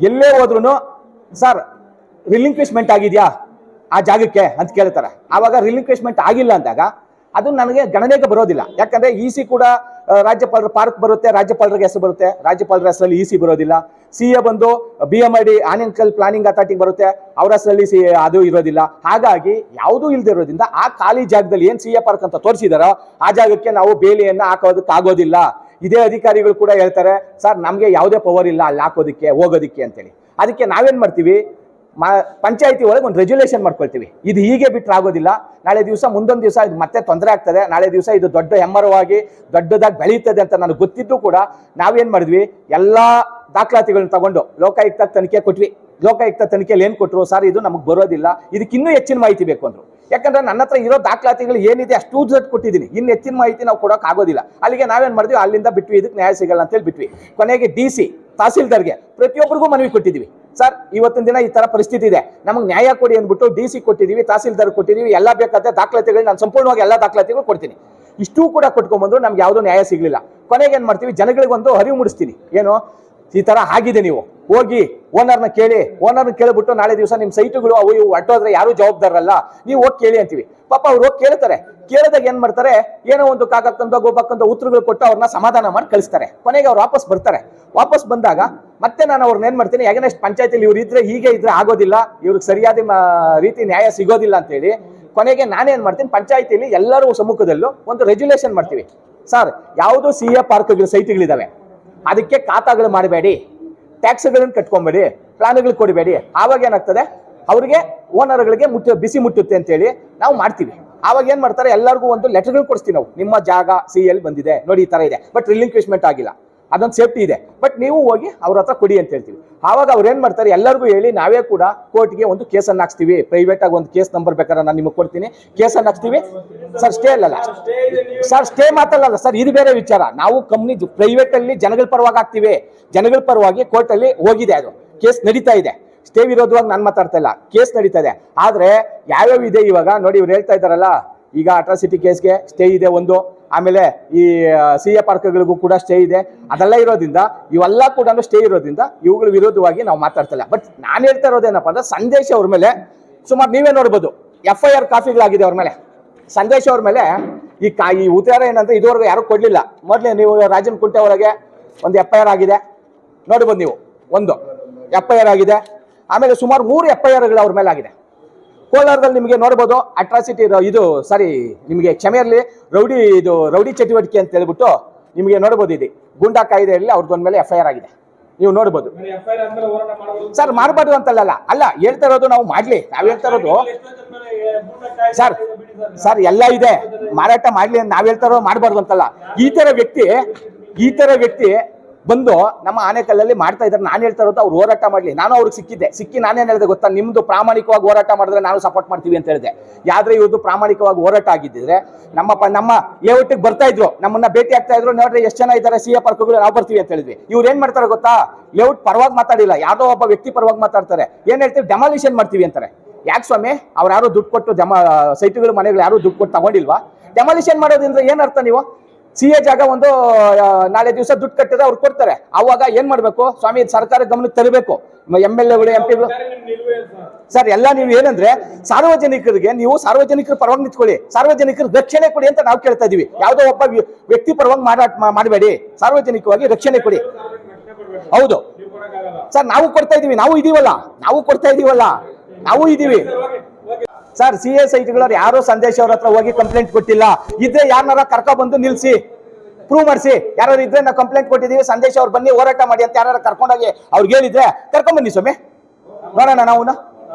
[SPEAKER 9] ಎಲ್ಲೇ ಹೋದ್ರು ಸರ್ ರಿಲಿಂಕ್ವಿಶ್ಮೆಂಟ್ ಆಗಿದೆಯಾ ಆ ಜಾಗಕ್ಕೆ ಅಂತ ಕೇಳ್ತಾರೆ. ಆವಾಗ ರಿಲಿಂಕ್ವಿಶ್ಮೆಂಟ್ ಆಗಿಲ್ಲ ಅಂದಾಗ ಅದು ನನಗೆ ಗಣನೆಗೆ ಬರೋದಿಲ್ಲ. ಯಾಕಂದ್ರೆ EC ಕೂಡ ರಾಜ್ಯಪಾಲರ ಪಾರ್ಕ್ ಬರುತ್ತೆ, ರಾಜ್ಯಪಾಲರಿಗೆ ಹೆಸರು ಬರುತ್ತೆ, ರಾಜ್ಯಪಾಲರ ಹೆಸರಲ್ಲಿ EC ಬರೋದಿಲ್ಲ. CA ಬಂದು BMRD ಆನಿಕಲ್ ಪ್ಲಾನಿಂಗ್ ಅಥಾರಿಟಿ ಬರುತ್ತೆ, ಅವರ ಹೆಸರಲ್ಲಿ ಅದು ಇರೋದಿಲ್ಲ. ಹಾಗಾಗಿ ಯಾವುದೂ ಇಲ್ಲದೆ ಇರೋದ್ರಿಂದ ಆ ಖಾಲಿ ಜಾಗದಲ್ಲಿ ಏನು CA ಪಾರ್ಕ್ ಅಂತ ತೋರಿಸಿದಾರೋ ಆ ಜಾಗಕ್ಕೆ ನಾವು ಬೇಲಿಯನ್ನು ಹಾಕೋದಕ್ಕಾಗೋದಿಲ್ಲ. ಇದೇ ಅಧಿಕಾರಿಗಳು ಕೂಡ ಹೇಳ್ತಾರೆ, ಸರ್ ನಮಗೆ ಯಾವುದೇ ಪವರ್ ಇಲ್ಲ ಅಲ್ಲಿ ಹಾಕೋದಕ್ಕೆ ಹೋಗೋದಕ್ಕೆ ಅಂತೇಳಿ. ಅದಕ್ಕೆ ನಾವೇನ್ ಮಾಡ್ತೀವಿ, ಪಂಚಾಯತಿ ಒಳಗೆ ಒಂದು ರೆಗ್ಯುಲೇಷನ್ ಮಾಡ್ಕೊಳ್ತೀವಿ. ಇದು ಹೀಗೆ ಬಿಟ್ಟರೆ ಆಗೋದಿಲ್ಲ. ನಾಳೆ ದಿವಸ ಮುಂದೊಂದು ದಿವಸ ಇದು ಮತ್ತೆ ತೊಂದರೆ ಆಗ್ತದೆ, ನಾಳೆ ದಿವಸ ಇದು ದೊಡ್ಡ ಹೆಮ್ಮರವಾಗಿ ದೊಡ್ಡದಾಗಿ ಬೆಳೀತದೆ ಅಂತ ನನಗೆ ಗೊತ್ತಿದ್ದು ಕೂಡ ನಾವೇನ್ ಮಾಡಿದ್ವಿ, ಎಲ್ಲ ದಾಖಲಾತಿಗಳನ್ನ ತಗೊಂಡು ಲೋಕಾಯುಕ್ತ ತನಿಖೆ ಕೊಟ್ವಿ. ಲೋಕಾಯುಕ್ತ ತನಿಖೆಯಲ್ಲಿ ಏನು ಕೊಟ್ಟರು, ಸರ್ ಇದು ನಮಗೆ ಬರೋದಿಲ್ಲ, ಇದಕ್ಕೆ ಇನ್ನೂ ಹೆಚ್ಚಿನ ಮಾಹಿತಿ ಬೇಕು ಅಂದ್ರು. ಯಾಕಂದ್ರೆ ನನ್ನ ಹತ್ರ ಇರೋ ದಾಖಲಾತಿಗಳು ಏನಿದೆ ಅಷ್ಟು ಕೊಟ್ಟಿದ್ದೀನಿ, ಇನ್ನು ಹೆಚ್ಚಿನ ಮಾಹಿತಿ ನಾವು ಕೊಡೋಕೆ ಆಗೋದಿಲ್ಲ. ಅಲ್ಲಿಗೆ ನಾವೇನ್ ಮಾಡಿದ್ವಿ, ಅಲ್ಲಿಂದ ಬಿಟ್ವಿ, ಇದಕ್ಕೆ ನ್ಯಾಯ ಸಿಗಲ್ಲ ಅಂತೇಳಿ ಬಿಟ್ವಿ. ಕೊನೆಗೆ DC ತಹಸೀಲ್ದಾರ್ಗೆ ಪ್ರತಿಯೊಬ್ಬರಿಗೂ ಮನವಿ ಕೊಟ್ಟಿದ್ದೀವಿ, ಸರ್ ಇವತ್ತಿನ ದಿನ ಈ ತರ ಪರಿಸ್ಥಿತಿ ಇದೆ, ನಮಗೆ ನ್ಯಾಯ ಕೊಡಿ ಅಂದ್ಬಿಟ್ಟು DC ಕೊಟ್ಟಿದ್ದೀವಿ, ತಹಸೀಲ್ದಾರ್ ಕೊಟ್ಟಿದ್ದೀವಿ, ಎಲ್ಲ ಬೇಕಾದ ದಾಖಲಾತಿಗಳು ನಾನು ಸಂಪೂರ್ಣವಾಗಿ ಎಲ್ಲ ದಾಖಲಾತಿಗಳು ಕೊಡ್ತೀನಿ. ಇಷ್ಟೂ ಕೂಡ ಕೊಟ್ಕೊಂಡ್ಬಂದ್ರು ನಮ್ಗೆ ಯಾವುದೋ ನ್ಯಾಯ ಸಿಗ್ಲಿಲ್ಲ. ಕೊನೆಗೆ ಏನ್ ಮಾಡ್ತೀವಿ, ಜನಗಳಿಗೆ ಒಂದು ಅರಿವು ಮೂಡಿಸ್ತೀನಿ, ಏನು ಈ ತರ ಆಗಿದೆ, ನೀವು ಹೋಗಿ ಓನರ್ನ ಕೇಳಿಬಿಟ್ಟು ನಾಳೆ ದಿವಸ ನಿಮ್ಮ ಸೈಟುಗಳು ಅವು ಇವು ಅಟ್ಟೋದ್ರೆ ಯಾರು ಜವಾಬ್ದಾರಲ್ಲ, ನೀವು ಹೋಗಿ ಕೇಳಿ ಅಂತೀವಿ. ಪಾಪ ಅವ್ರು ಹೋಗಿ ಕೇಳ್ತಾರೆ. ಕೇಳಿದಾಗ ಏನ್ ಮಾಡ್ತಾರೆ, ಏನೋ ಒಂದು ಕಾಕಕ್ಕಂತ ಗೋಪಕ್ಕಂತ ಉತ್ತರಗಳು ಕೊಟ್ಟು ಅವ್ರನ್ನ ಸಮಾಧಾನ ಮಾಡಿ ಕಳಿಸ್ತಾರೆ. ಕೊನೆಗೆ ಅವ್ರು ವಾಪಸ್ ಬರ್ತಾರೆ. ವಾಪಸ್ ಬಂದಾಗ ಮತ್ತೆ ನಾನು ಅವ್ರನ್ನ ಏನ್ ಮಾಡ್ತೀನಿ, ಯಾಕಂದ್ರೆ ಪಂಚಾಯತಿಲಿ ಇವ್ರು ಇದ್ರೆ ಹೀಗೆ ಇದ್ರೆ ಆಗೋದಿಲ್ಲ, ಇವ್ರಿಗೆ ಸರಿಯಾದ ರೀತಿ ನ್ಯಾಯ ಸಿಗೋದಿಲ್ಲ ಅಂತ ಹೇಳಿ ಕೊನೆಗೆ ನಾನೇನ್ ಮಾಡ್ತೀನಿ, ಪಂಚಾಯತಿಲಿ ಎಲ್ಲರೂ ಸಮ್ಮುಖದಲ್ಲೂ ಒಂದು ರೆಗ್ಯುಲೇಷನ್ ಮಾಡ್ತೀವಿ. ಸರ್ ಯಾವುದು CA ಪಾರ್ಕ್ಗಳು ಸೈಟ್ಗಳಿದಾವೆ ಅದಕ್ಕೆ ಖಾತಾಗಳು ಮಾಡಬೇಡಿ, ಟ್ಯಾಕ್ಸ್ಗಳನ್ನು ಕಟ್ಕೊಂಬೇಡಿ, ಪ್ಲಾನ್ಗಳು ಕೊಡಬೇಡಿ. ಆವಾಗ ಏನಾಗ್ತದೆ, ಅವ್ರಿಗೆ ಓನರ್ಗಳಿಗೆ ಬಿಸಿ ಮುಟ್ಟುತ್ತೆ ಅಂತೇಳಿ ನಾವು ಮಾಡ್ತೀವಿ. ಆವಾಗ ಏನ್ ಮಾಡ್ತಾರೆ, ಎಲ್ಲರಿಗೂ ಒಂದು ಲೆಟರ್ಗಳು ಕೊಡಿಸ್ತೀವಿ ನಾವು, ನಿಮ್ಮ ಜಾಗ CL ಬಂದಿದೆ ನೋಡಿ, ಈ ತರ ಇದೆ, ಬಟ್ ರಿಲಿಂಕ್ವಿಶ್ಮೆಂಟ್ ಆಗಿಲ್ಲ, ಅದೊಂದು ಸೇಫ್ಟಿ ಇದೆ, ಬಟ್ ನೀವು ಹೋಗಿ ಅವ್ರ ಹತ್ರ ಕೊಡಿ ಅಂತ ಹೇಳ್ತೀವಿ. ಆವಾಗ ಅವ್ರು ಏನ್ ಮಾಡ್ತಾರೆ, ಎಲ್ಲರಿಗೂ ಹೇಳಿ ನಾವೇ ಕೂಡ ಕೋರ್ಟ್ಗೆ ಒಂದು ಕೇಸನ್ನು ಹಾಕ್ಸ್ತೀವಿ. ಪ್ರೈವೇಟ್ ಆಗಿ ಒಂದು ಕೇಸ್ ನಂಬರ್ ಬೇಕಾದ್ರೆ ನಾನು ನಿಮಗೆ ಕೊಡ್ತೀನಿ, ಕೇಸನ್ನು ಹಾಕ್ಸ್ತೀವಿ. ಸರ್ ಸ್ಟೇ ಅಲ್ಲಲ್ಲ ಸರ್, ಸ್ಟೇ ಮಾತಲ್ಲ ಸರ್, ಇದು ಬೇರೆ ವಿಚಾರ. ನಾವು ಕಂಪ್ನಿ ಪ್ರೈವೇಟ್ ಅಲ್ಲಿ ಜನಗಳ ಪರವಾಗಿ ಹಾಕ್ತಿವಿ, ಜನಗಳ ಪರವಾಗಿ ಕೋರ್ಟ್ ಅಲ್ಲಿ ಹೋಗಿದೆ, ಅದು ಕೇಸ್ ನಡೀತಾ ಇದೆ. ಸ್ಟೇ ವಿರೋಧವಾಗಿ ನಾನು ಮಾತಾಡ್ತಾ ಇಲ್ಲ, ಕೇಸ್ ನಡೀತಾ ಇದೆ. ಆದ್ರೆ ಯಾವ್ಯಾವ ಇದೆ ಇವಾಗ ನೋಡಿ, ಇವ್ರು ಹೇಳ್ತಾ ಇದ್ದಾರಲ್ಲ, ಈಗ ಅಟ್ರಾಸಿಟಿ ಕೇಸ್ಗೆ ಸ್ಟೇ ಇದೆ ಒಂದು, ಆಮೇಲೆ ಈ CA ಪಾರ್ಕ್ಗಳಿಗೂ ಕೂಡ ಸ್ಟೇ ಇದೆ. ಅದೆಲ್ಲ ಇರೋದ್ರಿಂದ ಇವೆಲ್ಲ ಕೂಡ ಸ್ಟೇ ಇರೋದ್ರಿಂದ ಇವುಗಳ ವಿರೋಧವಾಗಿ ನಾವು ಮಾತಾಡ್ತಾ ಇಲ್ಲ. ಬಟ್ ನಾನು ಹೇಳ್ತಾ ಇರೋದೇನಪ್ಪ ಅಂದ್ರೆ, ಸಂದೇಶ ಅವ್ರ ಮೇಲೆ ಸುಮಾರು ನೀವೇ ನೋಡ್ಬೋದು FIR ಕಾಪಿಗಳಾಗಿದೆ ಅವ್ರ ಮೇಲೆ. ಸಂದೇಶ ಅವ್ರ ಮೇಲೆ ಈ ಉತ್ತರ ಏನಂದ್ರೆ, ಇದುವರೆಗೂ ಯಾರು ಕೊಡ್ಲಿಲ್ಲ. ಮೊದಲೇ ನೀವು ರಾಜನ್ ಕುಂಟೆ ಒಳಗೆ ಒಂದು FIR ಆಗಿದೆ ನೋಡ್ಬೋದು ನೀವು, ಒಂದು FIR ಆಗಿದೆ. ಆಮೇಲೆ ಸುಮಾರು 3 FIRಗಳು ಅವ್ರ ಮೇಲೆ ಆಗಿದೆ. ಕೋಲಾರದಲ್ಲಿ ನಿಮಗೆ ನೋಡ್ಬೋದು ಅಟ್ರಾಸಿಟಿ ಇದು ಸಾರಿ ನಿಮಗೆ ಕ್ಷಮೆ ಇರಲಿ, ರೌಡಿ ಚಟುವಟಿಕೆ ಅಂತ ಹೇಳ್ಬಿಟ್ಟು ನಿಮಗೆ ನೋಡ್ಬೋದು, ಇದೆ ಗೂಂಡಾ ಕಾಯ್ದೆಯಲ್ಲಿ ಅವ್ರದ್ದೊಂದ ಮೇಲೆ FIR ಆಗಿದೆ, ನೀವು ನೋಡ್ಬೋದು. ಸರ್ ಮಾಡಬಾರ್ದು ಅಂತಲ್ಲ, ಅಲ್ಲ ಹೇಳ್ತಾ ಇರೋದು ನಾವು ಮಾಡ್ಲಿ, ನಾವ್ ಹೇಳ್ತಾ ಇರೋದು ಸರ್ ಎಲ್ಲ ಇದೆ, ಮಾರಾಟ ಮಾಡ್ಲಿ ಅಂತ ನಾವ್ ಹೇಳ್ತಾ ಇರೋದು, ಮಾಡಬಾರ್ದು ಅಂತಲ್ಲ. ಈ ತರ ವ್ಯಕ್ತಿ ಬಂದು ನಮ್ಮ ಆನೆಕಲ್ಲಲ್ಲಿ ಮಾಡ್ತಾ ಇದ್ದಾರೆ. ನಾನು ಹೇಳ್ತಾ ಇರೋದು ಅವ್ರು ಹೋರಾಟ ಮಾಡ್ಲಿ. ನಾನು ಅವ್ರಿಗೆ ಸಿಕ್ಕಿ ನಾನೇನ್ ಹೇಳಿದೆ ಗೊತ್ತಾ, ನಿಮ್ದು ಪ್ರಾಮಾಣಿಕವಾಗಿ ಹೋರಾಟ ಮಾಡಿದ್ರೆ ನಾವು ಸಪೋರ್ಟ್ ಮಾಡ್ತೀವಿ ಅಂತ ಹೇಳಿದೆ. ಯಾವ್ದ್ರೆ ಇವ್ರದ್ದು ಪ್ರಾಮಾಣಿಕವಾಗಿ ಹೋರಾಟ ಆಗಿದ್ದಿದ್ರೆ ನಮ್ಮ ಲೇಔಟ್ಗೆ ಬರ್ತಾ ಇದ್ರು, ನಮ್ಮನ್ನ ಭೇಟಿ ಆಗ್ತಾ ಇದ್ರು, ನೋಡ್ರಿ ಎಷ್ಟು ಜನ ಇದ್ದಾರೆ CA ಪಾರ್ಕ್ಗಳು, ನಾವು ಬರ್ತೀವಿ ಅಂತ ಹೇಳಿದ್ವಿ. ಇವ್ರು ಏನ್ ಮಾಡ್ತಾರೆ ಗೊತ್ತಾ, ಲೇಔಟ್ ಪರವಾಗಿ ಮಾತಾಡಿಲ್ಲ, ಯಾವ್ದೋ ಒಬ್ಬ ವ್ಯಕ್ತಿ ಪರವಾಗಿ ಮಾತಾಡ್ತಾರೆ. ಏನ್ ಹೇಳ್ತೀವಿ, ಡೆಮಾಲಿಷನ್ ಮಾಡ್ತೀವಿ ಅಂತಾರೆ. ಯಾಕೆ ಸ್ವಾಮಿ, ಅವ್ರು ಯಾರು ದುಡ್ಡು ಕೊಟ್ಟು ಸೈಟ್ಗಳು ಮನೆಗಳು ಯಾರು ದುಡ್ಡು ಕೊಟ್ಟು ತಗೊಂಡಿಲ್ವಾ? ಡೆಮಾಲಿಷನ್ ಮಾಡೋದ್ರಿಂದ ಏನ್ ಅರ್ಥ, ನೀವು CA ಜಾಗ ಒಂದು ನಾಳೆ ದಿವಸ ದುಡ್ಡು ಕಟ್ಟಿದ್ರೆ ಅವ್ರು ಕೊಡ್ತಾರೆ. ಅವಾಗ ಏನ್ ಮಾಡ್ಬೇಕು ಸ್ವಾಮಿ, ಸರ್ಕಾರ ಗಮನಕ್ಕೆ ತರಬೇಕು. MLAಗಳು MP ಸರ್ ಎಲ್ಲ ನೀವು ಏನಂದ್ರೆ, ಸಾರ್ವಜನಿಕರಿಗೆ ನೀವು ಸಾರ್ವಜನಿಕರ ಪರವಾಗಿ ನಿಂತ್ಕೊಳ್ಳಿ, ಸಾರ್ವಜನಿಕರ ರಕ್ಷಣೆ ಕೊಡಿ ಅಂತ ನಾವು ಕೇಳ್ತಾ ಇದೀವಿ. ಯಾವುದೋ ಒಬ್ಬ ವ್ಯಕ್ತಿ ಪರವಾಗಿ ಮಾಡಬೇಡಿ, ಸಾರ್ವಜನಿಕವಾಗಿ ರಕ್ಷಣೆ ಕೊಡಿ. ಹೌದು ಸರ್, ನಾವು ಕೊಡ್ತಾ ಇದೀವಿ, ನಾವು ಇದೀವಿ ಸರ್. CA ಸೈಟ್ಗಳವ್ರು ಯಾರು ಸಂದೇಶ ಅವ್ರ ಹತ್ರ ಹೋಗಿ ಕಂಪ್ಲೇಂಟ್ ಕೊಟ್ಟಿಲ್ಲ. ಇದ್ರೆ ಯಾರನ್ನಾರ ಕರ್ಕೊ ಬಂದು ನಿಲ್ಸಿ, ಪ್ರೂವ್ ಮಾಡಿಸಿ. ಯಾರು ಇದ್ರೆ ನಾವು ಕಂಪ್ಲೇಂಟ್ ಕೊಟ್ಟಿದೀವಿ, ಸಂದೇಶ ಅವ್ರು ಬನ್ನಿ ಹೋರಾಟ ಮಾಡಿ ಅಂತ ಯಾರು ಕರ್ಕೊಂಡೋಗಿ ಅವ್ರಿಗೆ ಹೇಳಿದ್ರೆ ಕರ್ಕೊಂಡ್ ಬನ್ನಿ ಸ್ವಾಮಿ, ನೋಡೋಣ ನಾವು.